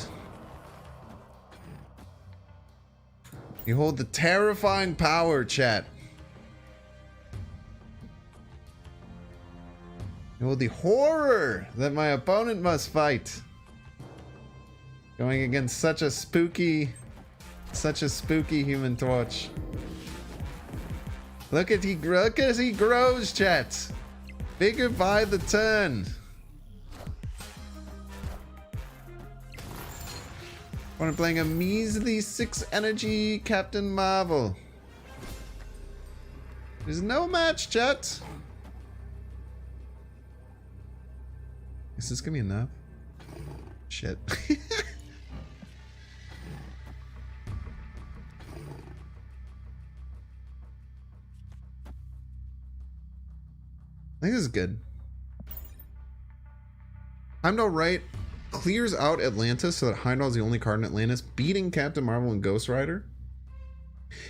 Behold the terrifying power, chat. Behold the horror that my opponent must fight. Going against such a spooky Human Torch. Look as he grows, chat. Bigger by the turn. I'm playing a measly 6 energy Captain Marvel. There's no match, chat. Is this gonna be enough? Shit. I think this is good. Heimdall right clears out Atlantis so that Heimdall's the only card in Atlantis, beating Captain Marvel and Ghost Rider.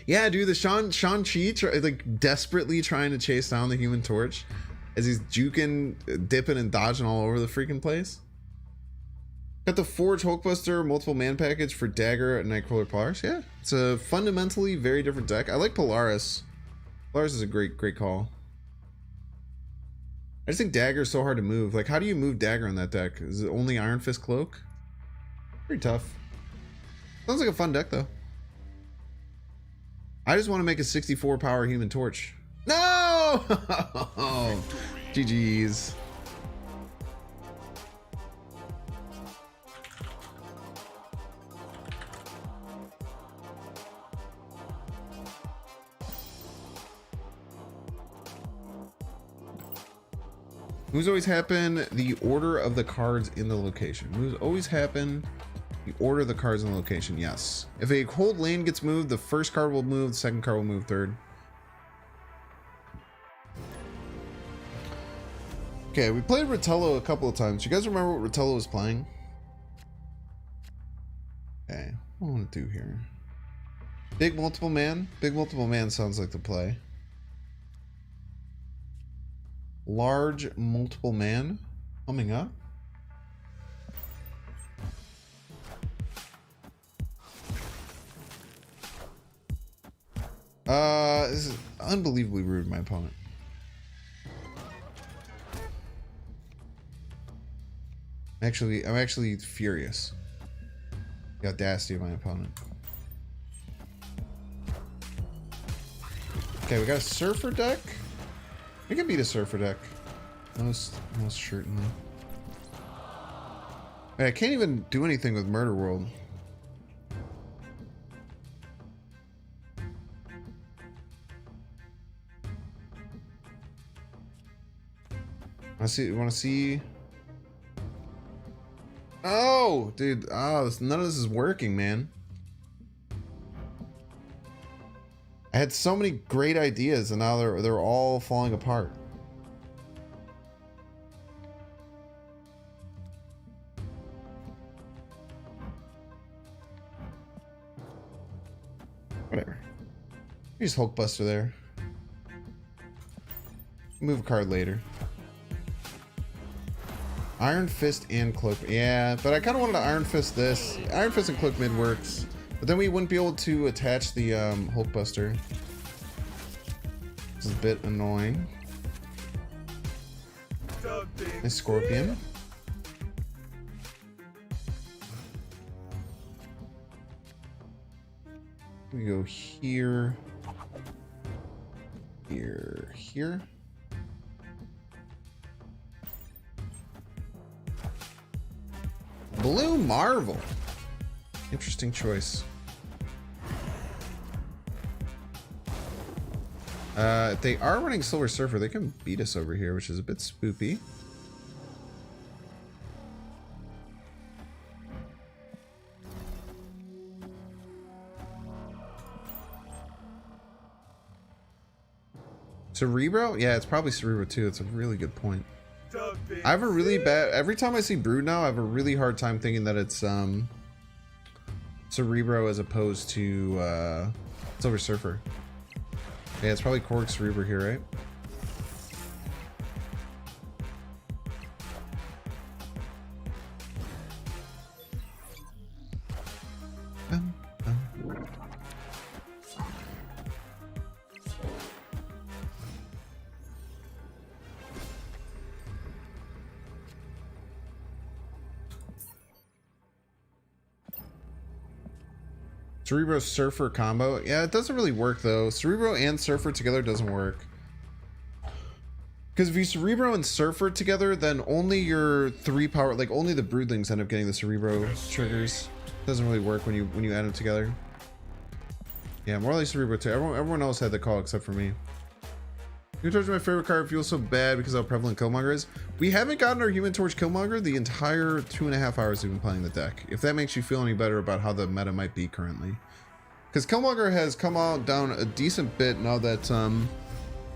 Yeah, dude, the Shang-Chi like desperately trying to chase down the Human Torch as he's juking, dipping, and dodging all over the freaking place. Got the Forge Hulkbuster multiple man package for Dagger and Nightcrawler Polaris. Yeah, it's a fundamentally very different deck. I like Polaris. Polaris is a great call. I just think Dagger is so hard to move. Like, how do you move Dagger on that deck? Is it only Iron Fist Cloak? Pretty tough. Sounds like a fun deck, though. I just want to make a 64 power Human Torch. No! GG's. Moves always happen the order of the cards in the location. Moves always happen the order of the cards in the location. Yes. If a hold land gets moved, the first card will move, the second card will move third. Okay, we played Rotello a couple of times. You guys remember what Rotello was playing? Okay, what do I want to do here? Big multiple man? Big multiple man sounds like the play. Large multiple man coming up. This is unbelievably rude, my opponent. I'm actually furious. The audacity of my opponent. Okay, we got a surfer deck. We can beat a surfer deck. Most certainly. Wait, I can't even do anything with Murder World. Want to see? Oh, dude. Oh, none of this is working, man. I had so many great ideas, and now they're all falling apart. Whatever. Use Hulkbuster there. Move a card later. Iron Fist and Cloak. Yeah, but I kind of wanted to Iron Fist this. Iron Fist and Cloak mid works. But then we wouldn't be able to attach the Hulkbuster. This is a bit annoying. Nice Scorpion. We go here. Here. Blue Marvel. Interesting choice. If they are running Silver Surfer, they can beat us over here, which is a bit spoopy. Cerebro? Yeah, it's probably Cerebro too. It's a really good point. I have a really bad... Every time I see Brood now, I have a really hard time thinking that it's Cerebro as opposed to Silver Surfer. Yeah, it's probably Korg Cerebro here, right? Cerebro Surfer combo. Yeah, it doesn't really work though. Cerebro and Surfer together doesn't work. Because if you Cerebro and Surfer together, then only your 3 power, like only the Broodlings end up getting the Cerebro triggers. Doesn't really work when you add them together. Yeah, more like Cerebro too. Everyone else had the call except for me. Human Torch is my favorite card. It feels so bad because of how prevalent Killmonger is. We haven't gotten our Human Torch Killmonger the entire 2.5 hours we've been playing the deck. If that makes you feel any better about how the meta might be currently. Because Killmonger has come out down a decent bit now that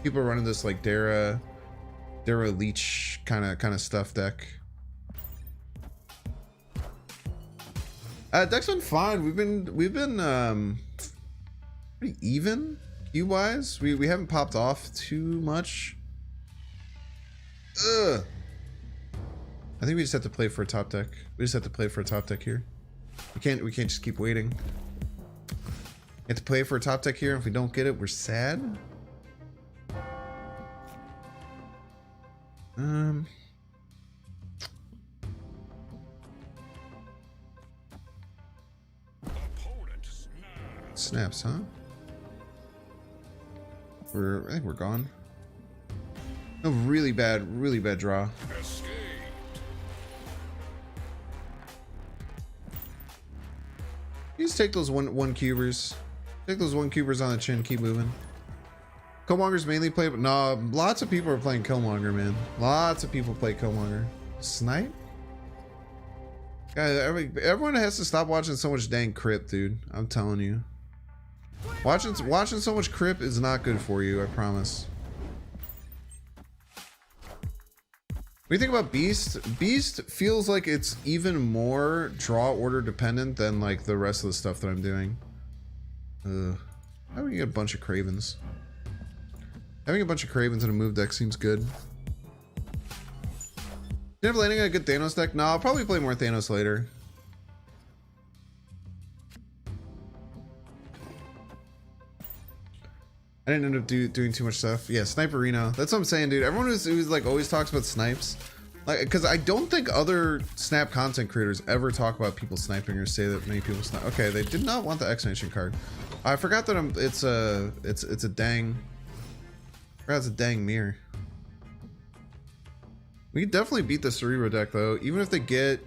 people are running this like Dara Leech kind of stuff deck. Deck's been fine. We've been pretty even. Q-wise, we haven't popped off too much. Ugh. I think we just have to play for a top deck. We just have to play for a top deck here. We can't just keep waiting. We have to play for a top deck here. If we don't get it, we're sad. Snaps, huh? I think we're gone. No, really bad draw. You just take those one cubers. Take those 1 cubers on the chin, keep moving. Killmonger's mainly played, but no, lots of people are playing Killmonger, man. Lots of people play Killmonger. Snipe? Guys, everyone has to stop watching so much dang Crypt, dude. I'm telling you. Watching so much Crypt is not good for you, I promise. What do you think about Beast? Beast feels like it's even more draw order dependent than like the rest of the stuff that I'm doing. How do we get a bunch of Cravens? Having a bunch of Cravens in a move deck seems good. Never landing on a good Thanos deck? No, I'll probably play more Thanos later. I didn't end up doing too much stuff. Yeah, Sniperino. That's what I'm saying, dude. Everyone who's like always talks about snipes. Like, because I don't think other Snap content creators ever talk about people sniping or say that many people snipe. Okay, they did not want the exclamation card. I forgot that it's a dang. I forgot it's a dang mirror. We can definitely beat the Cerebro deck though. Even if they get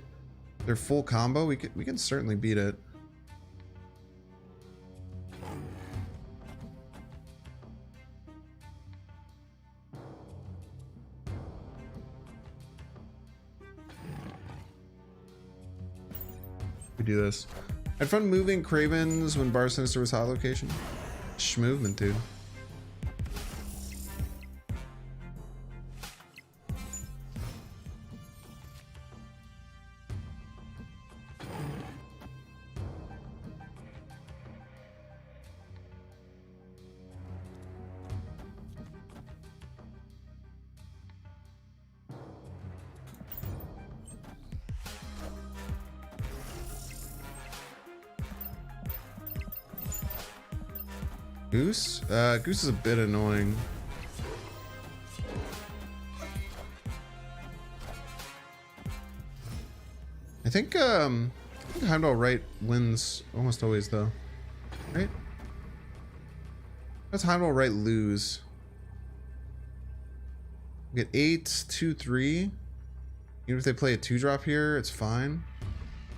their full combo, we can certainly beat it. We do this. I had fun moving Cravens when Bar Sinister was hot location. Schmovement, dude. Goose? Goose is a bit annoying. I think Heimdall right wins almost always though. Right? That's Heimdall right lose. We get 8, 2, 3. Even if they play a 2-drop here, it's fine.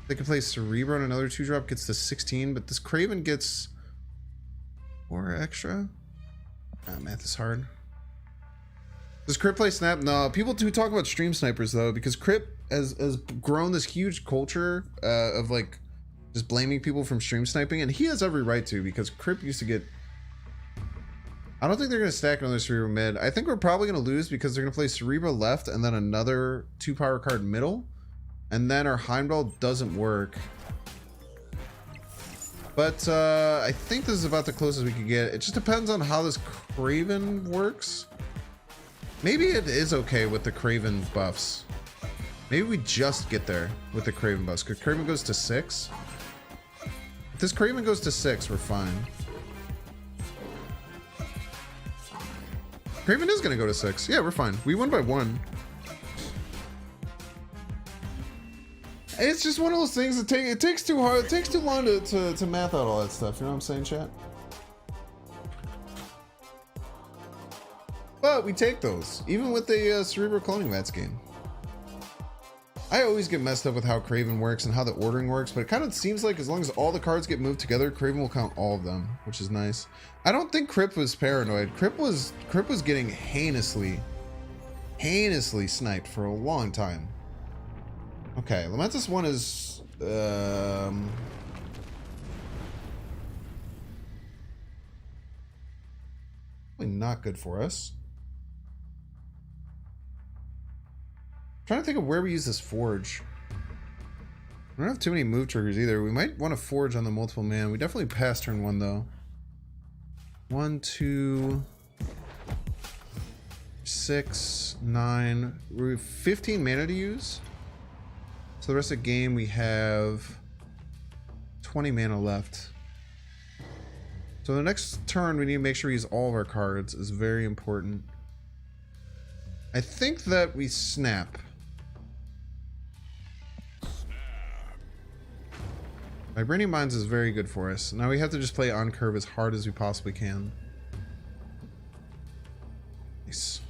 They can play Cerebro and another 2-drop gets to 16, but this Craven gets 4 extra. Math is hard. Does Crip play Snap? No, people do talk about stream snipers though, because Crip has grown this huge culture of like just blaming people from stream sniping, and he has every right to, because Crip used to get. I don't think they're gonna stack another Cerebro mid. I think we're probably gonna lose because they're gonna play Cerebro left and then another 2-power card middle, and then our Heimdall doesn't work. But I think this is about the closest we could get. It just depends on how this Craven works. Maybe it is okay with the Craven buffs. Maybe we just get there with the Craven buffs. Because Craven goes to 6. If this Craven goes to 6, we're fine. Craven is going to go to 6. Yeah, we're fine. We won by 1. It's just one of those things that it takes too hard. It takes too long to math out all that stuff. You know what I'm saying, chat? But we take those, even with the Cerebro cloning Vats game. I always get messed up with how Craven works and how the ordering works, but it kind of seems like as long as all the cards get moved together, Craven will count all of them, which is nice. I don't think Crip was paranoid. Crip was getting heinously sniped for a long time. Okay, Lamentus 1 is probably not good for us. I'm trying to think of where we use this forge. We don't have too many move triggers either. We might want to forge on the multiple man. We definitely passed turn 1 though. 1, 2, 6, 9. We have 15 mana to use. So the rest of the game we have 20 mana left. So the next turn we need to make sure we use all of our cards is very important. I think that we snap. Vibranium Mines is very good for us. Now we have to just play on curve as hard as we possibly can. Nice.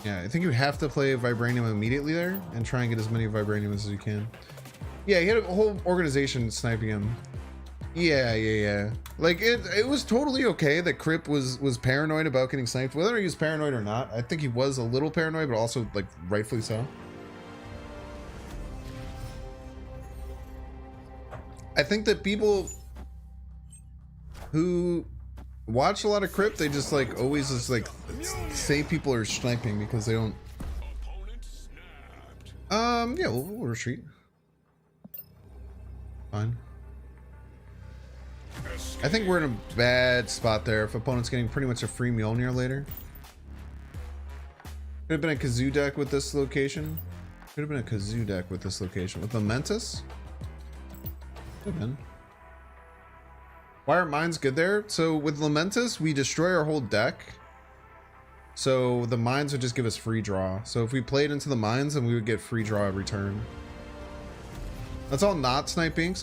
Yeah, I think you have to play Vibranium immediately there and try and get as many Vibraniums as you can. Yeah, he had a whole organization sniping him. Yeah. Like it was totally okay that Crip was paranoid about getting sniped. Whether he was paranoid or not, I think he was a little paranoid, but also like rightfully so. I think that people who watch a lot of Crip, they just like always just like say people are sniping because they don't. Yeah, we'll retreat. Fine. I think we're in a bad spot there if opponent's getting pretty much a free Mjolnir later. Could have been a Kazoo deck with this location. Could have been a Kazoo deck with this location. With Lamentus? Could have been. Why are mines good there? So with Lamentus, we destroy our whole deck. So the mines would just give us free draw. So if we played into the mines, then we would get free draw every turn. That's all not sniping.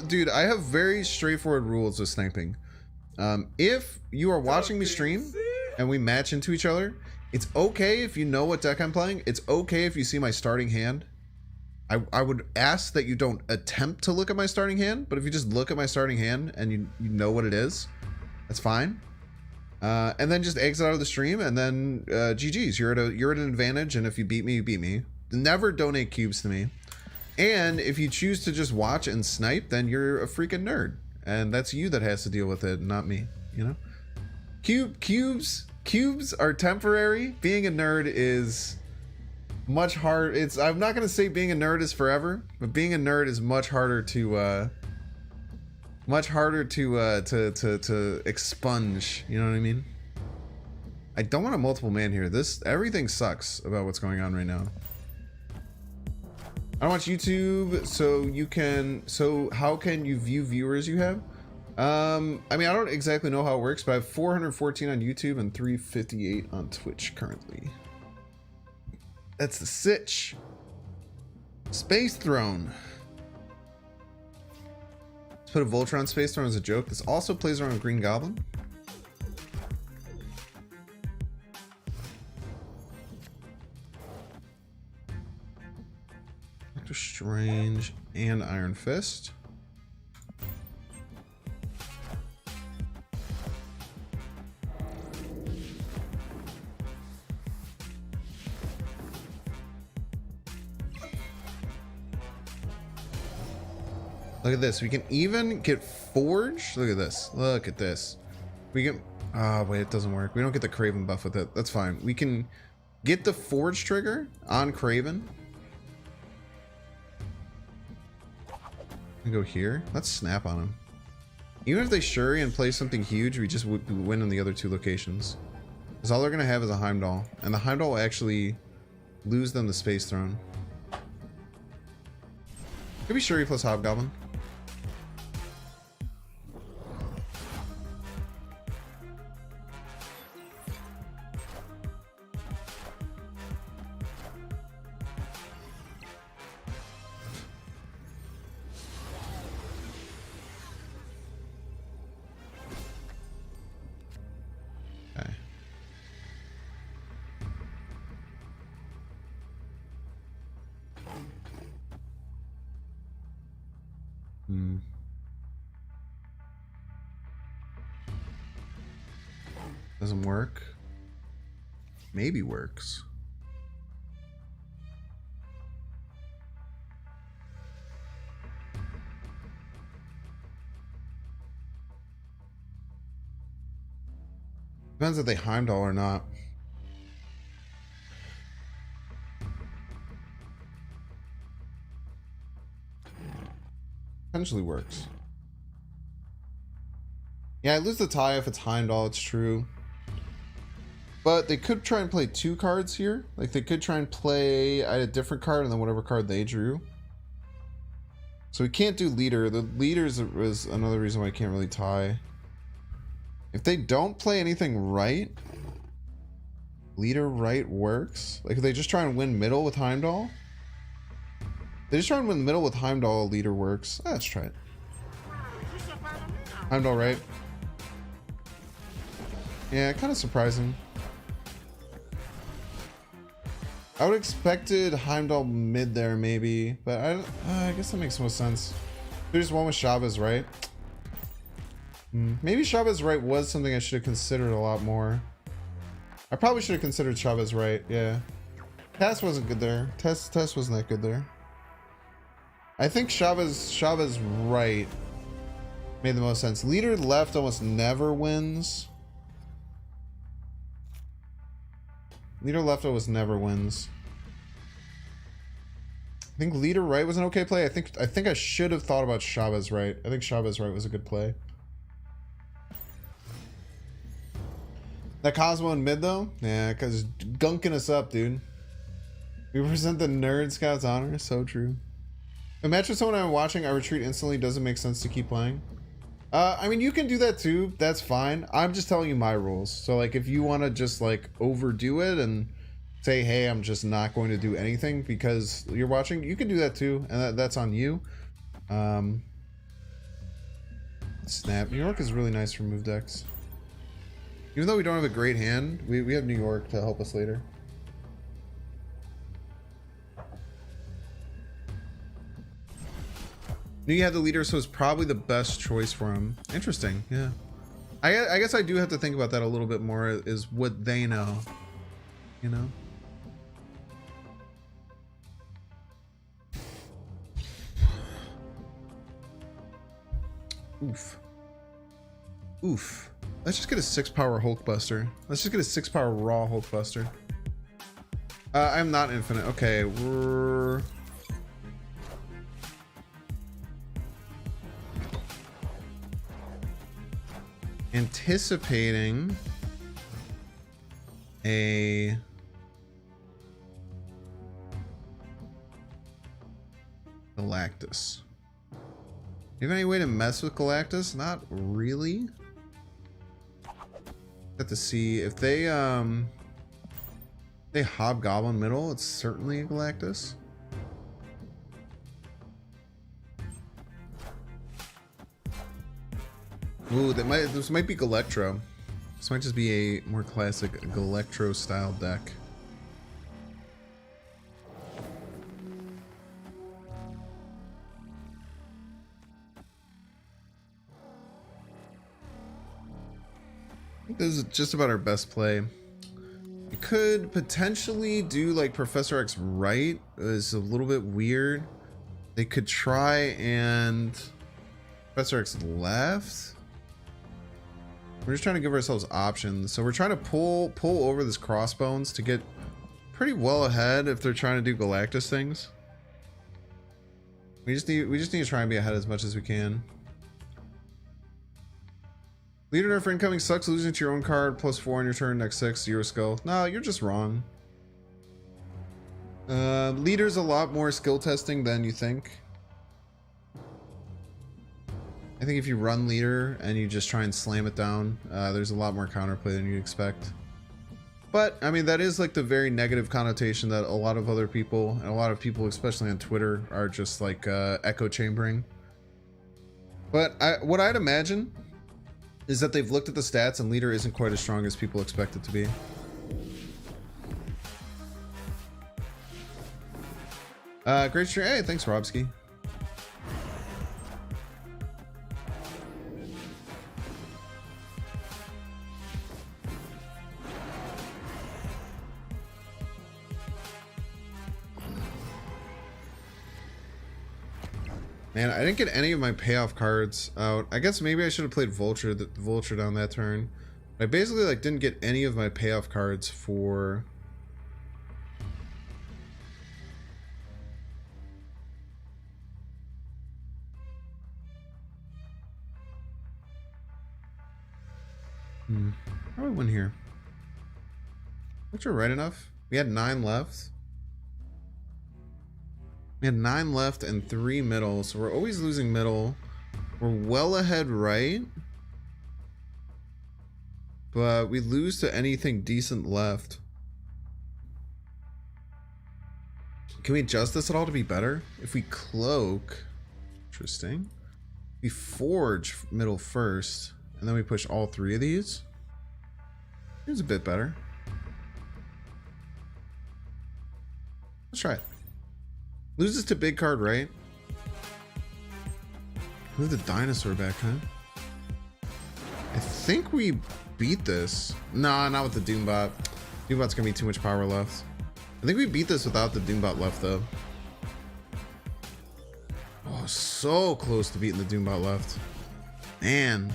Dude, I have very straightforward rules with sniping. If you are watching me stream and we match into each other, it's okay if you know what deck I'm playing. It's okay if you see my starting hand. I would ask that you don't attempt to look at my starting hand, but if you just look at my starting hand and you know what it is, that's fine. And then just exit out of the stream, and then GG's. You're at an advantage, and if you beat me, you beat me. Never donate cubes to me. And if you choose to just watch and snipe, then you're a freaking nerd, and that's you that has to deal with it, not me. You know, cubes are temporary. Being a nerd is much hard. I'm not gonna say being a nerd is forever, but being a nerd is much harder to expunge. You know what I mean? I don't want a multiple man here. Everything sucks about what's going on right now. I don't watch YouTube, so how can you view viewers you have? I mean, I don't exactly know how it works, but I have 414 on YouTube and 358 on Twitch currently. That's the sitch. Space Throne. Let's put a Voltron Space Throne as a joke. This also plays around Green Goblin. Doctor Strange and Iron Fist. Look at this. We can even get Forge. Look at this. Look at this. We can... Oh, wait, it doesn't work. We don't get the Craven buff with it. That's fine. We can get the Forge trigger on Craven. And go here. Let's snap on him. Even if they Shuri and play something huge, we just would win in the other two locations. Because all they're going to have is a Heimdall. And the Heimdall will actually lose them the Space Throne. Could be Shuri plus Hobgoblin. Okay. Doesn't work. Maybe works. Depends if they Heimdall or not. Potentially works. Yeah, I lose the tie if it's Heimdall, it's true. But they could try and play two cards here. Like, they could try and play a different card and then whatever card they drew. So we can't do leader. The leaders is another reason why I can't really tie. If they don't play anything right, leader right works. Like, if they just try and win middle with Heimdall. They just try and win middle with Heimdall, leader works. Let's try it. Heimdall right. Yeah, kind of surprising. I would have expected Heimdall mid there maybe, but I guess that makes most sense. There's one with Shabba's right. Maybe Shabba's right was something I should have considered a lot more. I probably should have considered Shabba's right, yeah. Tess wasn't good there. Tess wasn't that good there. I think Shabba's right made the most sense. Leader left almost never wins. Leader left almost never wins. I think leader right was an okay play. I think I should have thought about Shabba's right. I think Shabba's right was a good play. That Cosmo in mid though? Yeah, because gunking us up, dude. We represent the Nerd Scouts honor. So true. A match with someone I'm watching, I retreat instantly. Doesn't make sense to keep playing. I mean, you can do that too. That's fine. I'm just telling you my rules. So like, if you want to just like overdo it and say, hey, I'm just not going to do anything because you're watching, you can do that too. And that's on you. Snap. New York is really nice for move decks. Even though we don't have a great hand, we have New York to help us later. Knew you had the leader, so it's probably the best choice for him. Interesting, yeah. I guess I do have to think about that a little bit more, is what they know, you know? Oof. Oof. Let's just get a 6-power Hulkbuster. Let's just get a 6-power raw Hulkbuster. I'm not infinite. Okay, we're... anticipating a Galactus. Do you have any way to mess with Galactus? Not really. Have to see if they Hobgoblin middle, it's certainly a Galactus. Ooh, this might be Galectro. This might just be a more classic Galectro style deck. I think this is just about our best play. We could potentially do like Professor X right. It's a little bit weird. They could try and Professor X left. We're just trying to give ourselves options. So we're trying to pull over this Crossbones to get pretty well ahead if they're trying to do Galactus things. We just need to try and be ahead as much as we can. Leader nerf for incoming sucks. Losing to your own card +4 on your turn, next 6, 0 skill. No, you're just wrong. Leader's a lot more skill testing than you think. I think if you run leader and you just try and slam it down, there's a lot more counterplay than you'd expect. But, I mean, that is like the very negative connotation that a lot of other people, and a lot of people, especially on Twitter, are just like echo chambering. But what I'd imagine is that they've looked at the stats and leader isn't quite as strong as people expect it to be. Great stream. Hey, thanks, Robski. Man, I didn't get any of my payoff cards out. I guess maybe I should have played Vulture down that turn. I basically like didn't get any of my payoff cards for how do I win here? Vulture right enough? We had 9 left. We had 9 left and 3 middle, so we're always losing middle. We're well ahead right, but we lose to anything decent left. Can we adjust this at all to be better? If we cloak, interesting. We forge middle first, and then we push all 3 of these. Here's a bit better. Let's try it. Loses to big card, right? Move the dinosaur back, huh? I think we beat this. Nah, not with the Doombot. Doombot's gonna be too much power left. I think we beat this without the Doombot left, though. Oh, so close to beating the Doombot left. Man.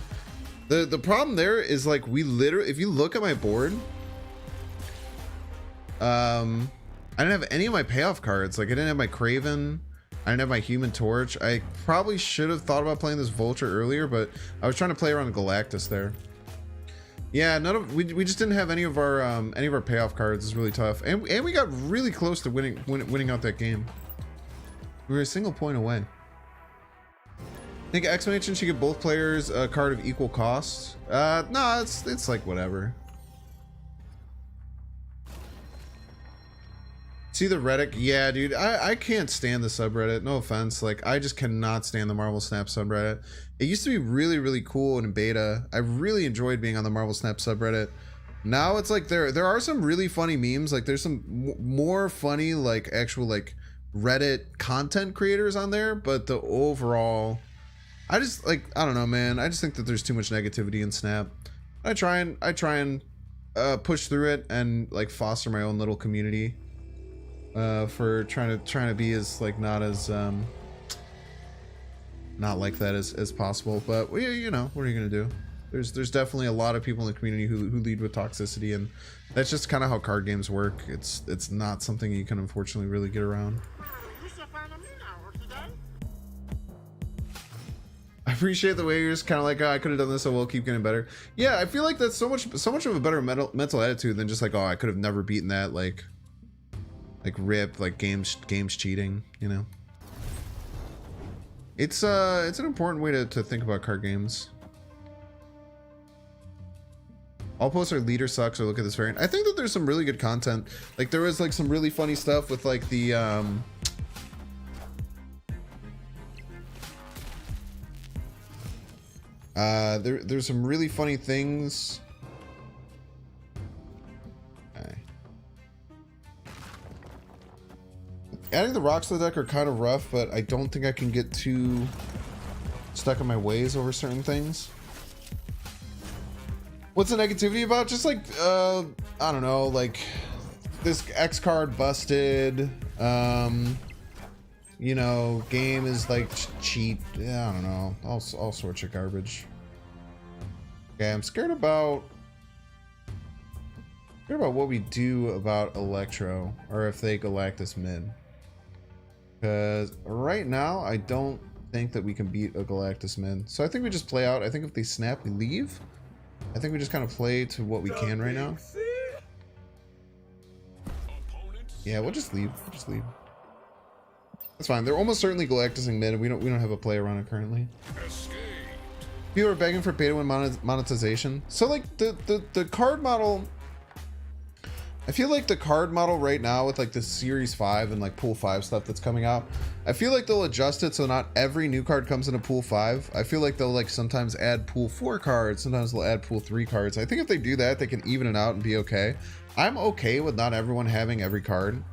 The problem there is, like, we literally, if you look at my board, I didn't have any of my payoff cards. Like, I didn't have my Craven. I didn't have my Human Torch. I probably should have thought about playing this Vulture earlier, but I was trying to play around Galactus there. Yeah, we just didn't have any of our payoff cards. It's really tough, and we got really close to winning out that game. We were a single point away. Think Expansion should give both players a card of equal cost. No, it's like whatever. See the Reddit? Yeah, dude, I can't stand the subreddit. No offense. Like, I just cannot stand the Marvel Snap subreddit. It used to be really, really cool in beta. I really enjoyed being on the Marvel Snap subreddit. Now it's like there are some really funny memes. Like, there's some more funny, like, actual, like, Reddit content creators on there. But the overall, I just, like, I don't know, man. I just think that there's too much negativity in Snap. I try and push through it and, like, foster my own little community. For trying to be as like not like that as possible, but well, you know, what are you gonna do? There's definitely a lot of people in the community who lead with toxicity, and that's just kind of how card games work. It's not something you can unfortunately really get around. I appreciate the way you're just kind of like, oh, I could have done this, so we'll keep getting better. Yeah, I feel like that's so much of a better mental attitude than just like, oh, I could have never beaten that, like rip, like games cheating, you know. It's an important way to think about card games. All posts are leader sucks or look at this variant. I think that there's some really good content. Like there was like some really funny stuff with like the there's some really funny things. Adding the rocks to the deck are kind of rough, but I don't think I can get too stuck in my ways over certain things. What's the negativity about? Just like, I don't know, like this X card busted, you know, game is like cheap. Yeah, I don't know, all sorts of garbage. Okay, I'm scared about what we do about Electro, or if they Galactus mid. Because right now, I don't think that we can beat a Galactus mid. So I think we just play out. I think if they snap, we leave. I think we just kind of play to what we can right now. Yeah, we'll just leave. We'll just leave. That's fine. They're almost certainly Galactusing mid, and we don't have a play around it currently. People are begging for pay to win monetization. So like the card model. I feel like the card model right now with like the Series 5 and like Pool 5 stuff that's coming out, I feel like they'll adjust it so not every new card comes into Pool 5. I feel like they'll like sometimes add Pool 4 cards, sometimes they'll add Pool 3 cards. I think if they do that, they can even it out and be okay. I'm okay with not everyone having every card.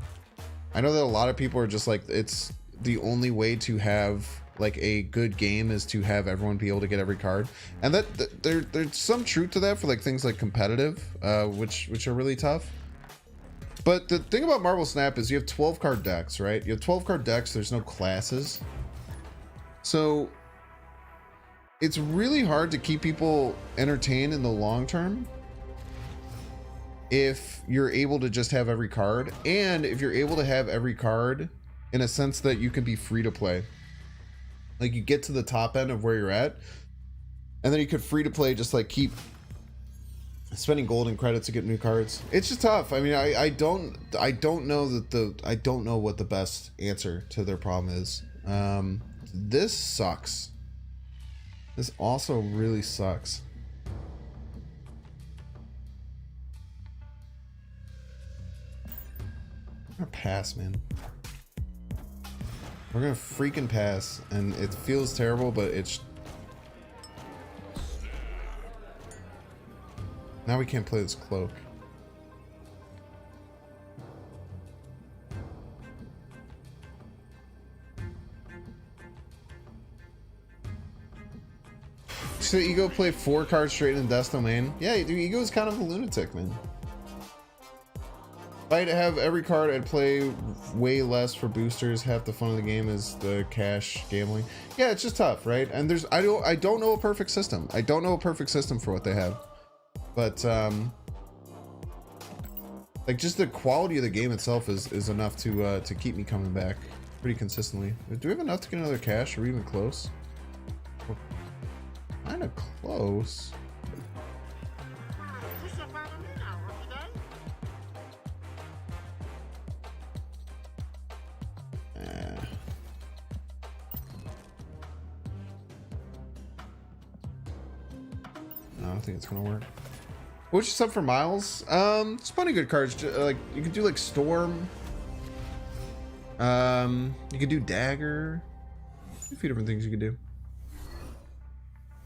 I know that a lot of people are just like, it's the only way to have like a good game is to have everyone be able to get every card. And that there's some truth to that for like things like competitive, which are really tough. But the thing about Marvel Snap is you have 12 card decks, right? You have 12 card decks, there's no classes. So it's really hard to keep people entertained in the long term if you're able to just have every card, and if you're able to have every card in a sense that you can be free to play. Like you get to the top end of where you're at, and then you could free to play, just like keep spending golden credits to get new cards. It's just tough. I mean, I don't know that I don't know what the best answer to their problem is. This sucks. This also really sucks. I'm gonna pass, man. We're gonna freaking pass, and it feels terrible, but it's... Now we can't play this cloak. So Ego play 4 cards straight in Death Domain? Yeah, dude, Ego's kind of a lunatic, man. If I'd have every card, I'd play way less for boosters. Half the fun of the game is the cash gambling. Yeah, it's just tough, right? And there's I don't know a perfect system. I don't know a perfect system for what they have. But like just the quality of the game itself is enough to keep me coming back pretty consistently. Do we have enough to get another cash? Are we even close? We're kind of close. don't think it's gonna work. What's your sub for Miles? It's plenty of good cards. Like you could do like Storm. You could do Dagger. A few different things you could do.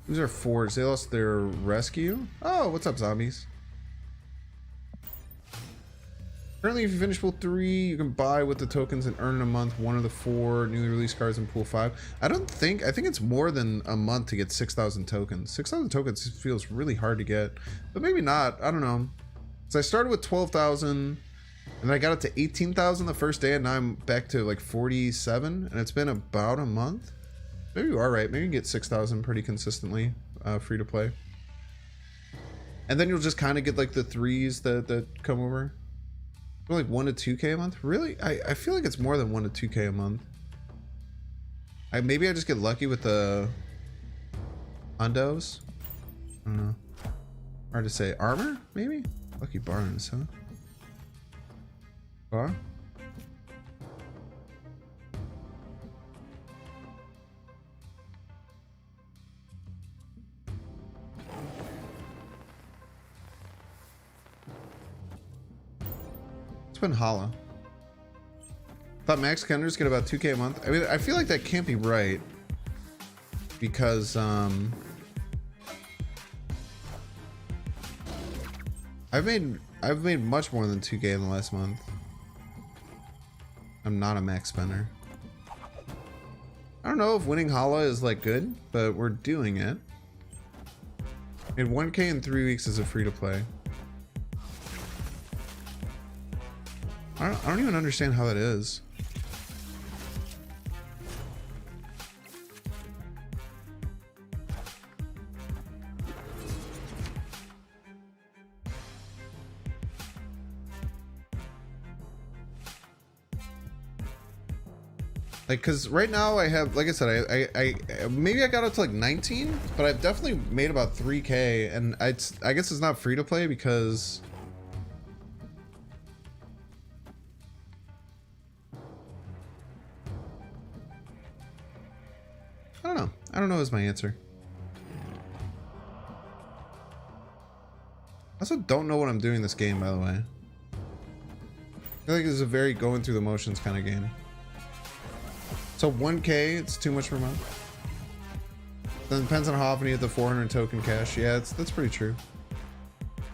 These are forts. They lost their rescue. Oh, what's up, zombies? Currently, if you finish pool 3, you can buy with the tokens and earn in a month one of the 4 newly released cards in pool 5. I think it's more than a month to get 6,000 tokens. 6,000 tokens feels really hard to get, but maybe not. I don't know. So I started with 12,000 and I got it to 18,000 the first day, and now I'm back to like 47, and it's been about a month. Maybe you are right. Maybe you can get 6,000 pretty consistently free to play. And then you'll just kind of get like the 3s that come over. Like 1 to 2k a month? Really? I feel like it's more than 1 to 2k a month. Maybe I just get lucky with the hundos. I don't know. Hard to say. Armor? Maybe? Lucky Barnes, huh? Bar? It's been hollow. Thought max counters get about 2k a month. I mean, I feel like that can't be right because I've made much more than 2k in the last month. I'm not a max spender. I don't know if winning Hala is like good, but we're doing it. Made 1k in 3 weeks as a free to play. I don't even understand how that is. Like, cause right now I have, like I said, I maybe I got up to like 19, but I've definitely made about 3k, and I guess it's not free to play because I don't know. I don't know is my answer. I also don't know what I'm doing this game, by the way. I feel like this is a very going through the motions kind of game. So 1k, it's too much per month. Then it depends on how often you get the 400 token cash. Yeah, that's pretty true.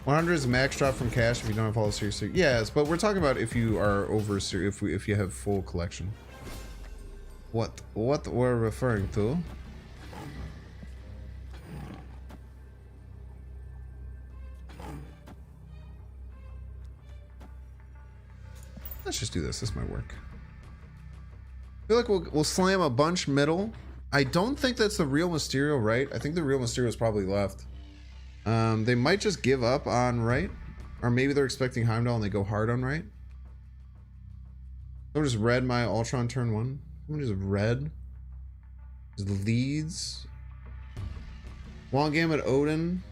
100 is max drop from cash if you don't have all the series. Yes, but we're talking about if you are over if you have full collection. What we're referring to? Let's just do this. This might work. I feel like we'll slam a bunch middle. I don't think that's the real Mysterio, right? I think the real Mysterio is probably left. They might just give up on right, or maybe they're expecting Heimdall and they go hard on right. Someone just read my Ultron turn 1. Someone just read his leads. Long game at Odin.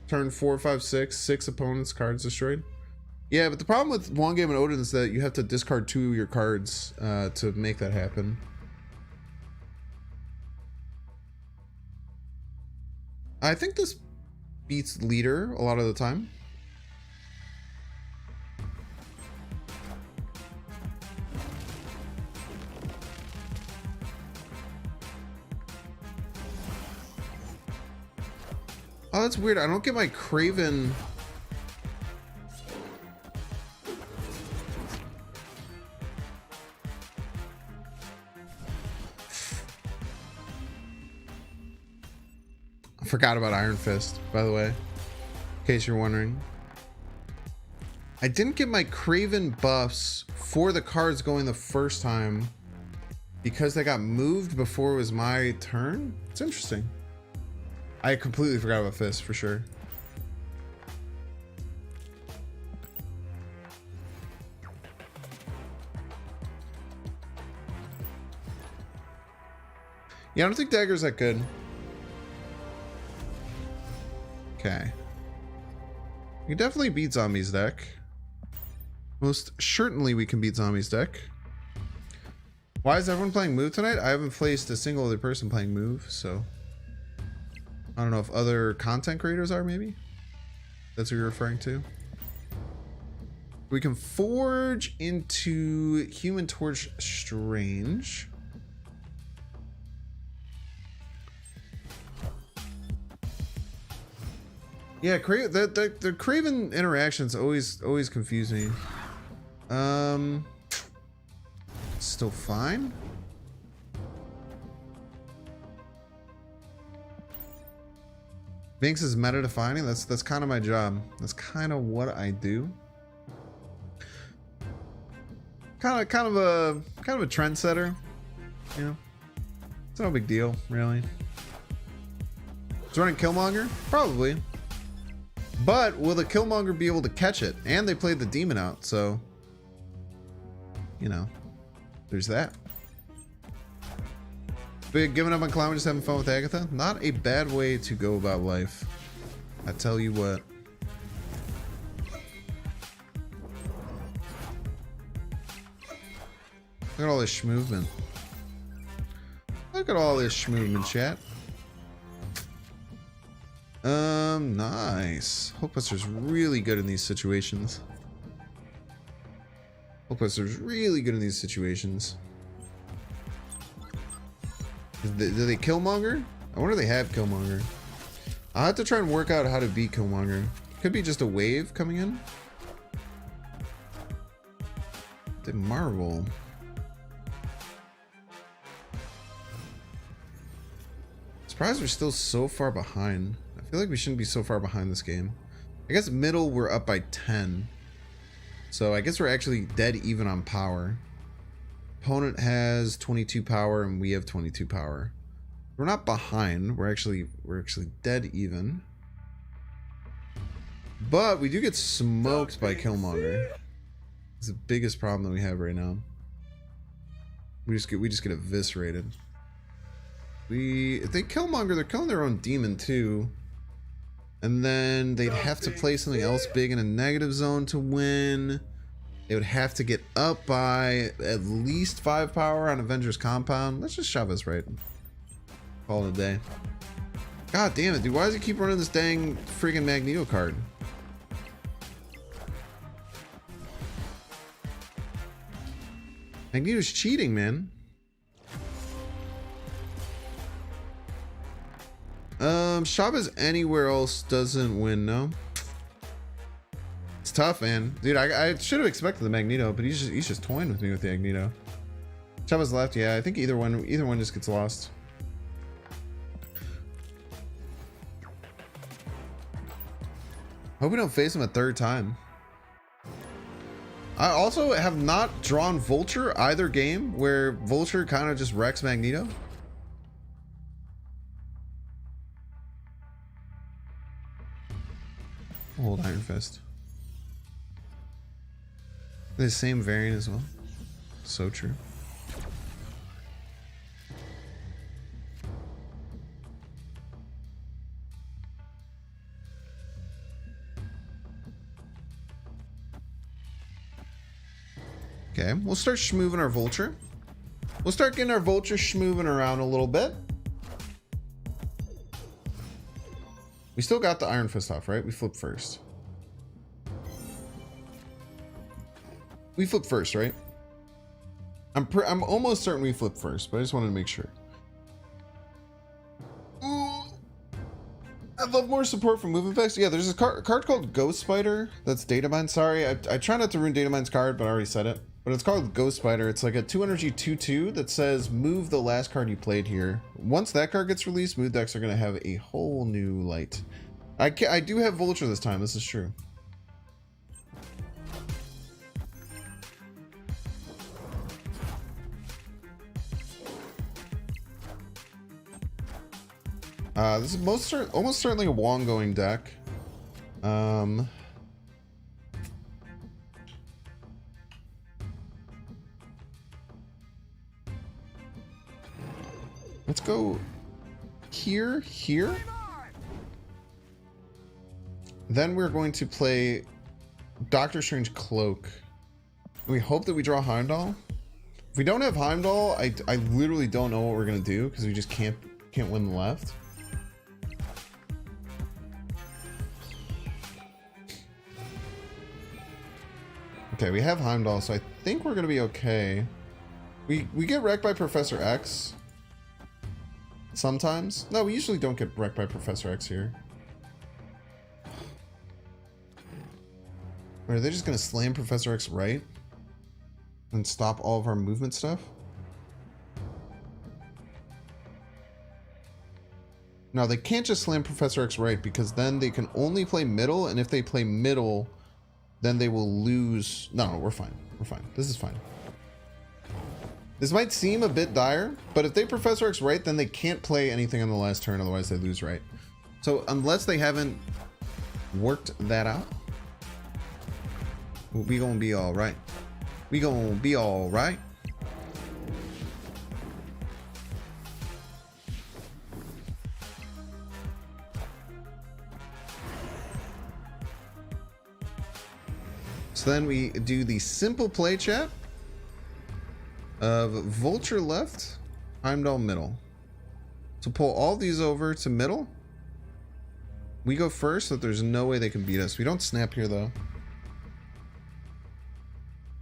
Turn 4, 5, 6. 6 opponents, cards destroyed. Yeah, but the problem with long game at Odin is that you have to discard 2 of your cards to make that happen. I think this beats leader a lot of the time. Oh, that's weird. I don't get my Craven. I forgot about Iron Fist, by the way, in case you're wondering. I didn't get my Craven buffs for the cards going the first time because they got moved before it was my turn. It's interesting. I completely forgot about Fist for sure. Yeah, I don't think Dagger's that good. Okay. We can definitely beat Zombie's deck. Most certainly we can beat Zombie's deck. Why is everyone playing Move tonight? I haven't placed a single other person playing Move, so... I don't know if other content creators are, maybe? That's what you're referring to? We can forge into Human Torch Strange. Yeah, the Craven interactions always confuse me. Still fine. Vinx is meta defining. That's kind of my job. That's kind of what I do. Kind of a trendsetter. You know, it's no big deal, really. It's running Killmonger, probably. But will the Killmonger be able to catch it? And they played the demon out, so you know, there's that. But giving up on Clown, just having fun with Agatha. Not a bad way to go about life. I tell you what. Look at all this schmovement. Look at all this schmovement, chat. Nice. Hulkbuster's really good in these situations. Hulkbuster's really good in these situations. Do they Killmonger? I wonder if they have Killmonger. I'll have to try and work out how to beat Killmonger. Could be just a wave coming in. The Marvel. Surprised we're still so far behind. I feel like we shouldn't be so far behind this game. I guess middle we're up by 10. So I guess we're actually dead even on power. Opponent has 22 power and we have 22 power. We're not behind. We're actually dead even. But we do get smoked by Killmonger. It's the biggest problem that we have right now. We just get eviscerated. If they Killmonger, they're killing their own demon too. And then they'd have to play something else big in a negative zone to win. They would have to get up by at least 5 power on Avengers Compound. Let's just shove us right. Call it a day. God damn it, dude. Why does he keep running this dang freaking Magneto card? Magneto's cheating, man. Chavez anywhere else doesn't win, no? It's tough, man. Dude, I should have expected the Magneto, but he's just toying with me with the Magneto. Chavez left, yeah. I think either one just gets lost. Hope we don't face him a third time. I also have not drawn Vulture either game where Vulture kind of just wrecks Magneto. Hold Iron Fist. The same variant as well. So true. Okay, we'll start schmooving our Vulture. We'll start getting our Vulture schmooving around a little bit. We still got the Iron Fist off, right? We flip first. We flip first, right? I'm almost certain we flip first, but I just wanted to make sure. Ooh. I'd love more support from move effects. Yeah, there's a card called Ghost Spider that's Datamine. Sorry, I try not to ruin Datamine's card, but I already said it. But it's called Ghost Spider. It's like a 2 energy 2/2 that says move the last card you played here. Once that card gets released, mood decks are going to have a whole new light. I do have Vulture this time. This is true. This is almost certainly a Wong going deck. Let's go here. Then we're going to play Doctor Strange Cloak. We hope that we draw Heimdall. If we don't have Heimdall, I literally don't know what we're gonna do because we just can't win the left. Okay, we have Heimdall, so I think we're gonna be okay. We get wrecked by Professor X. Sometimes. No, we usually don't get wrecked by Professor X here. Or are they just gonna slam Professor X right? And stop all of our movement stuff? No, they can't just slam Professor X right, because then they can only play middle, and if they play middle, then they will lose. No, we're fine. We're fine. This is fine. This might seem a bit dire, but if they Professor X right, then they can't play anything on the last turn, otherwise they lose right. So unless they haven't worked that out, we gonna be all right. We gonna be all right. So then we do the simple play chat of Vulture left, Heimdall middle. So pull all these over to middle. We go first, so there's no way they can beat us. We don't snap here though.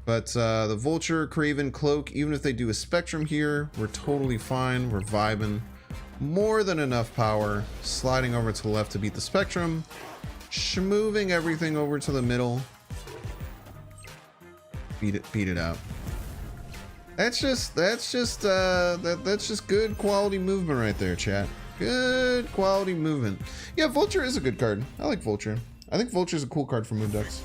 But the Vulture, Craven, Cloak, even if they do a Spectrum here, we're totally fine. We're vibing. More than enough power. Sliding over to the left to beat the Spectrum. Moving everything over to the middle. Beat it out. That's just good quality movement right there, chat. Good quality movement. Yeah, Vulture is a good card. I like Vulture. I think Vulture is a cool card for move decks.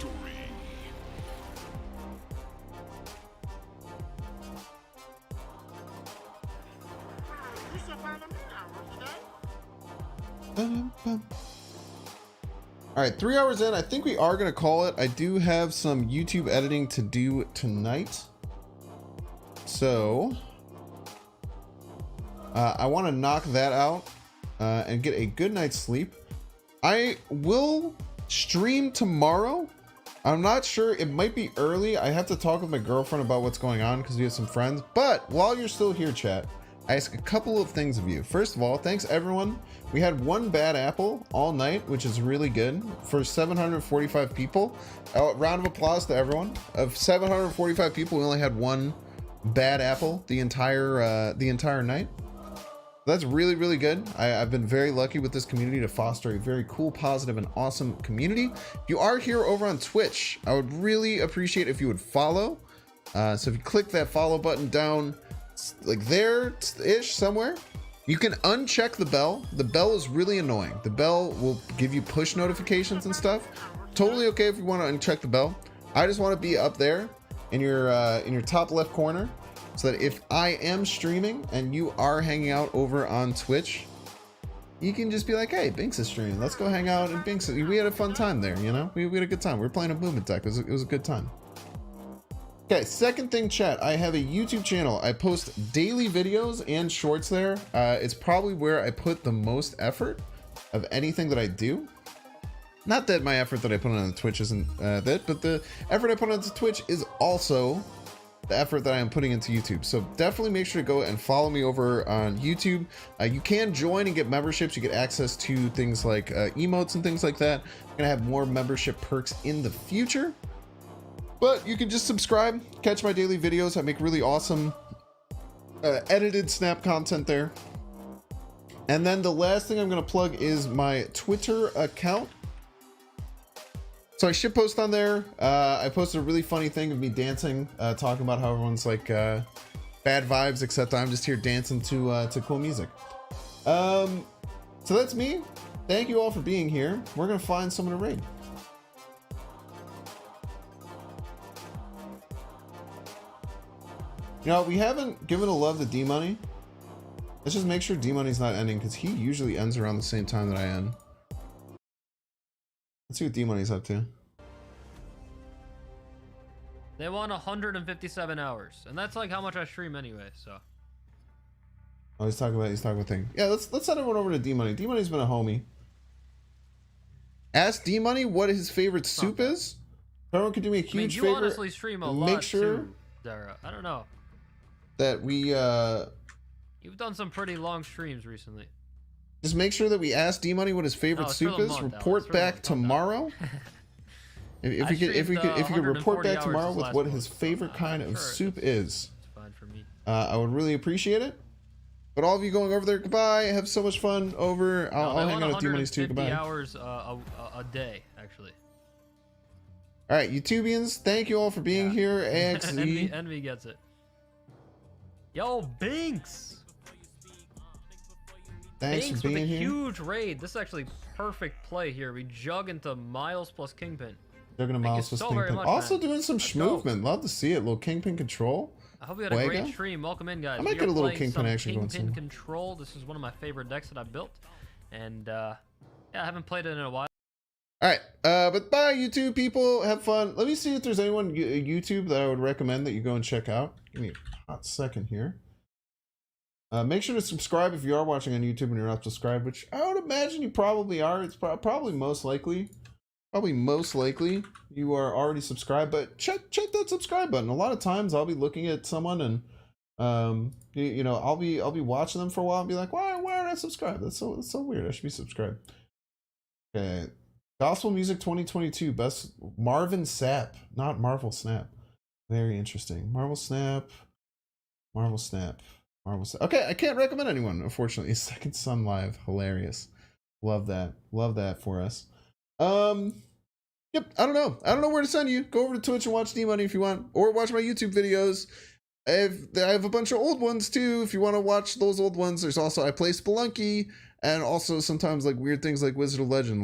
All right, 3 hours in. I think we are going to call it. I do have some YouTube editing to do tonight. So I want to knock that out and get a good night's sleep. I will stream tomorrow. I'm not sure. It might be early. I have to talk with my girlfriend about what's going on because we have some friends. But while you're still here, chat, I ask a couple of things of you. First of all, thanks everyone. We had one bad apple all night, which is really good for 745 people. Round of applause to everyone. Of 745 people, we only had one bad apple the entire night. That's really, really good. I've been very lucky with this community to foster a very cool, positive, and awesome community. If you are here over on Twitch, I would really appreciate if you would follow. So if you click that follow button down like there-ish somewhere, you can uncheck the bell. The bell is really annoying. The bell will give you push notifications and stuff. Totally okay if you want to uncheck the bell. I just want to be up there in your top left corner, so that if I am streaming and you are hanging out over on Twitch, you can just be like, hey, Binks is streaming. Let's go hang out and Binks. We had a fun time there, you know? We had a good time. We were playing a movement deck. It was a good time. Okay, second thing, chat. I have a YouTube channel. I post daily videos and shorts there. It's probably where I put the most effort of anything that I do. Not that my effort that I put on the Twitch isn't that, but the effort I put onto Twitch is also the effort that I am putting into YouTube. So definitely make sure to go and follow me over on YouTube. You can join and get memberships. You get access to things like emotes and things like that. I'm gonna have more membership perks in the future. But you can just subscribe, catch my daily videos. I make really awesome edited snap content there. And then the last thing I'm going to plug is my Twitter account. So I shit post on there. I posted a really funny thing of me dancing, talking about how everyone's like bad vibes, except I'm just here dancing to cool music. So that's me. Thank you all for being here. We're going to find someone to raid. You know, we haven't given a love to D-Money. Let's just make sure D-Money's not ending, because he usually ends around the same time that I end. Let's see what D-Money's up to. They want 157 hours, and that's like how much I stream anyway, so. Oh, he's talking about thing. Yeah, let's send everyone over to D-Money. D-Money's been a homie. Ask D-Money what his favorite soup is. If everyone could do me a huge favor. You honestly stream a lot make sure too, Dara. I don't know. That we You've done some pretty long streams recently. just make sure that we ask D-Money what his favorite soup is. Report back tomorrow. If I you could, streamed, if you could report 140 back hours tomorrow this with last what month, his so, favorite kind of sure, soup it's- is, It's fine for me. I would really appreciate it. But all of you going over there, goodbye. Have so much fun over. No, I'll they hang want out with D-Monies too. 150 Goodbye. hours a day, actually. All right, YouTubians, thank you all for being here. AXZ. Envy gets it. Yo, Binks! Thanks Binks for with a being here. huge raid. This is actually perfect play here. We jug into Miles plus Kingpin. Jogging a Thank you mouse with so very Kingpin. much, Also man. doing some Let's movement. Love to see it. Little Kingpin control. I hope you had a Fuego? great stream. Welcome in, guys. I might We get are a little playing Kingpin some action going Kingpin soon. Control. This is one of my favorite decks that I built, and yeah, I haven't played it in a while. All right, but bye, YouTube people. Have fun. Let me see if there's anyone YouTube that I would recommend that you go and check out. Give me a hot second here. Make sure to subscribe if you are watching on YouTube and you're not subscribed, which I would imagine you probably are. It's probably most likely. Probably most likely you are already subscribed, but check that subscribe button. A lot of times I'll be looking at someone and you know, I'll be watching them for a while and be like, why aren't I subscribed? That's so weird. I should be subscribed. Okay. Gospel Music 2022 best Marvin Sapp, not Marvel Snap. Very interesting. Marvel Snap. Okay, I can't recommend anyone, unfortunately. Second Son Live, hilarious. Love that for us. Yep, I don't know where to send you. Go over to Twitch and watch D-Money if you want, or watch my YouTube videos. I have a bunch of old ones too if you want to watch those old ones. There's also I play Spelunky, and also sometimes like weird things like Wizard of Legend.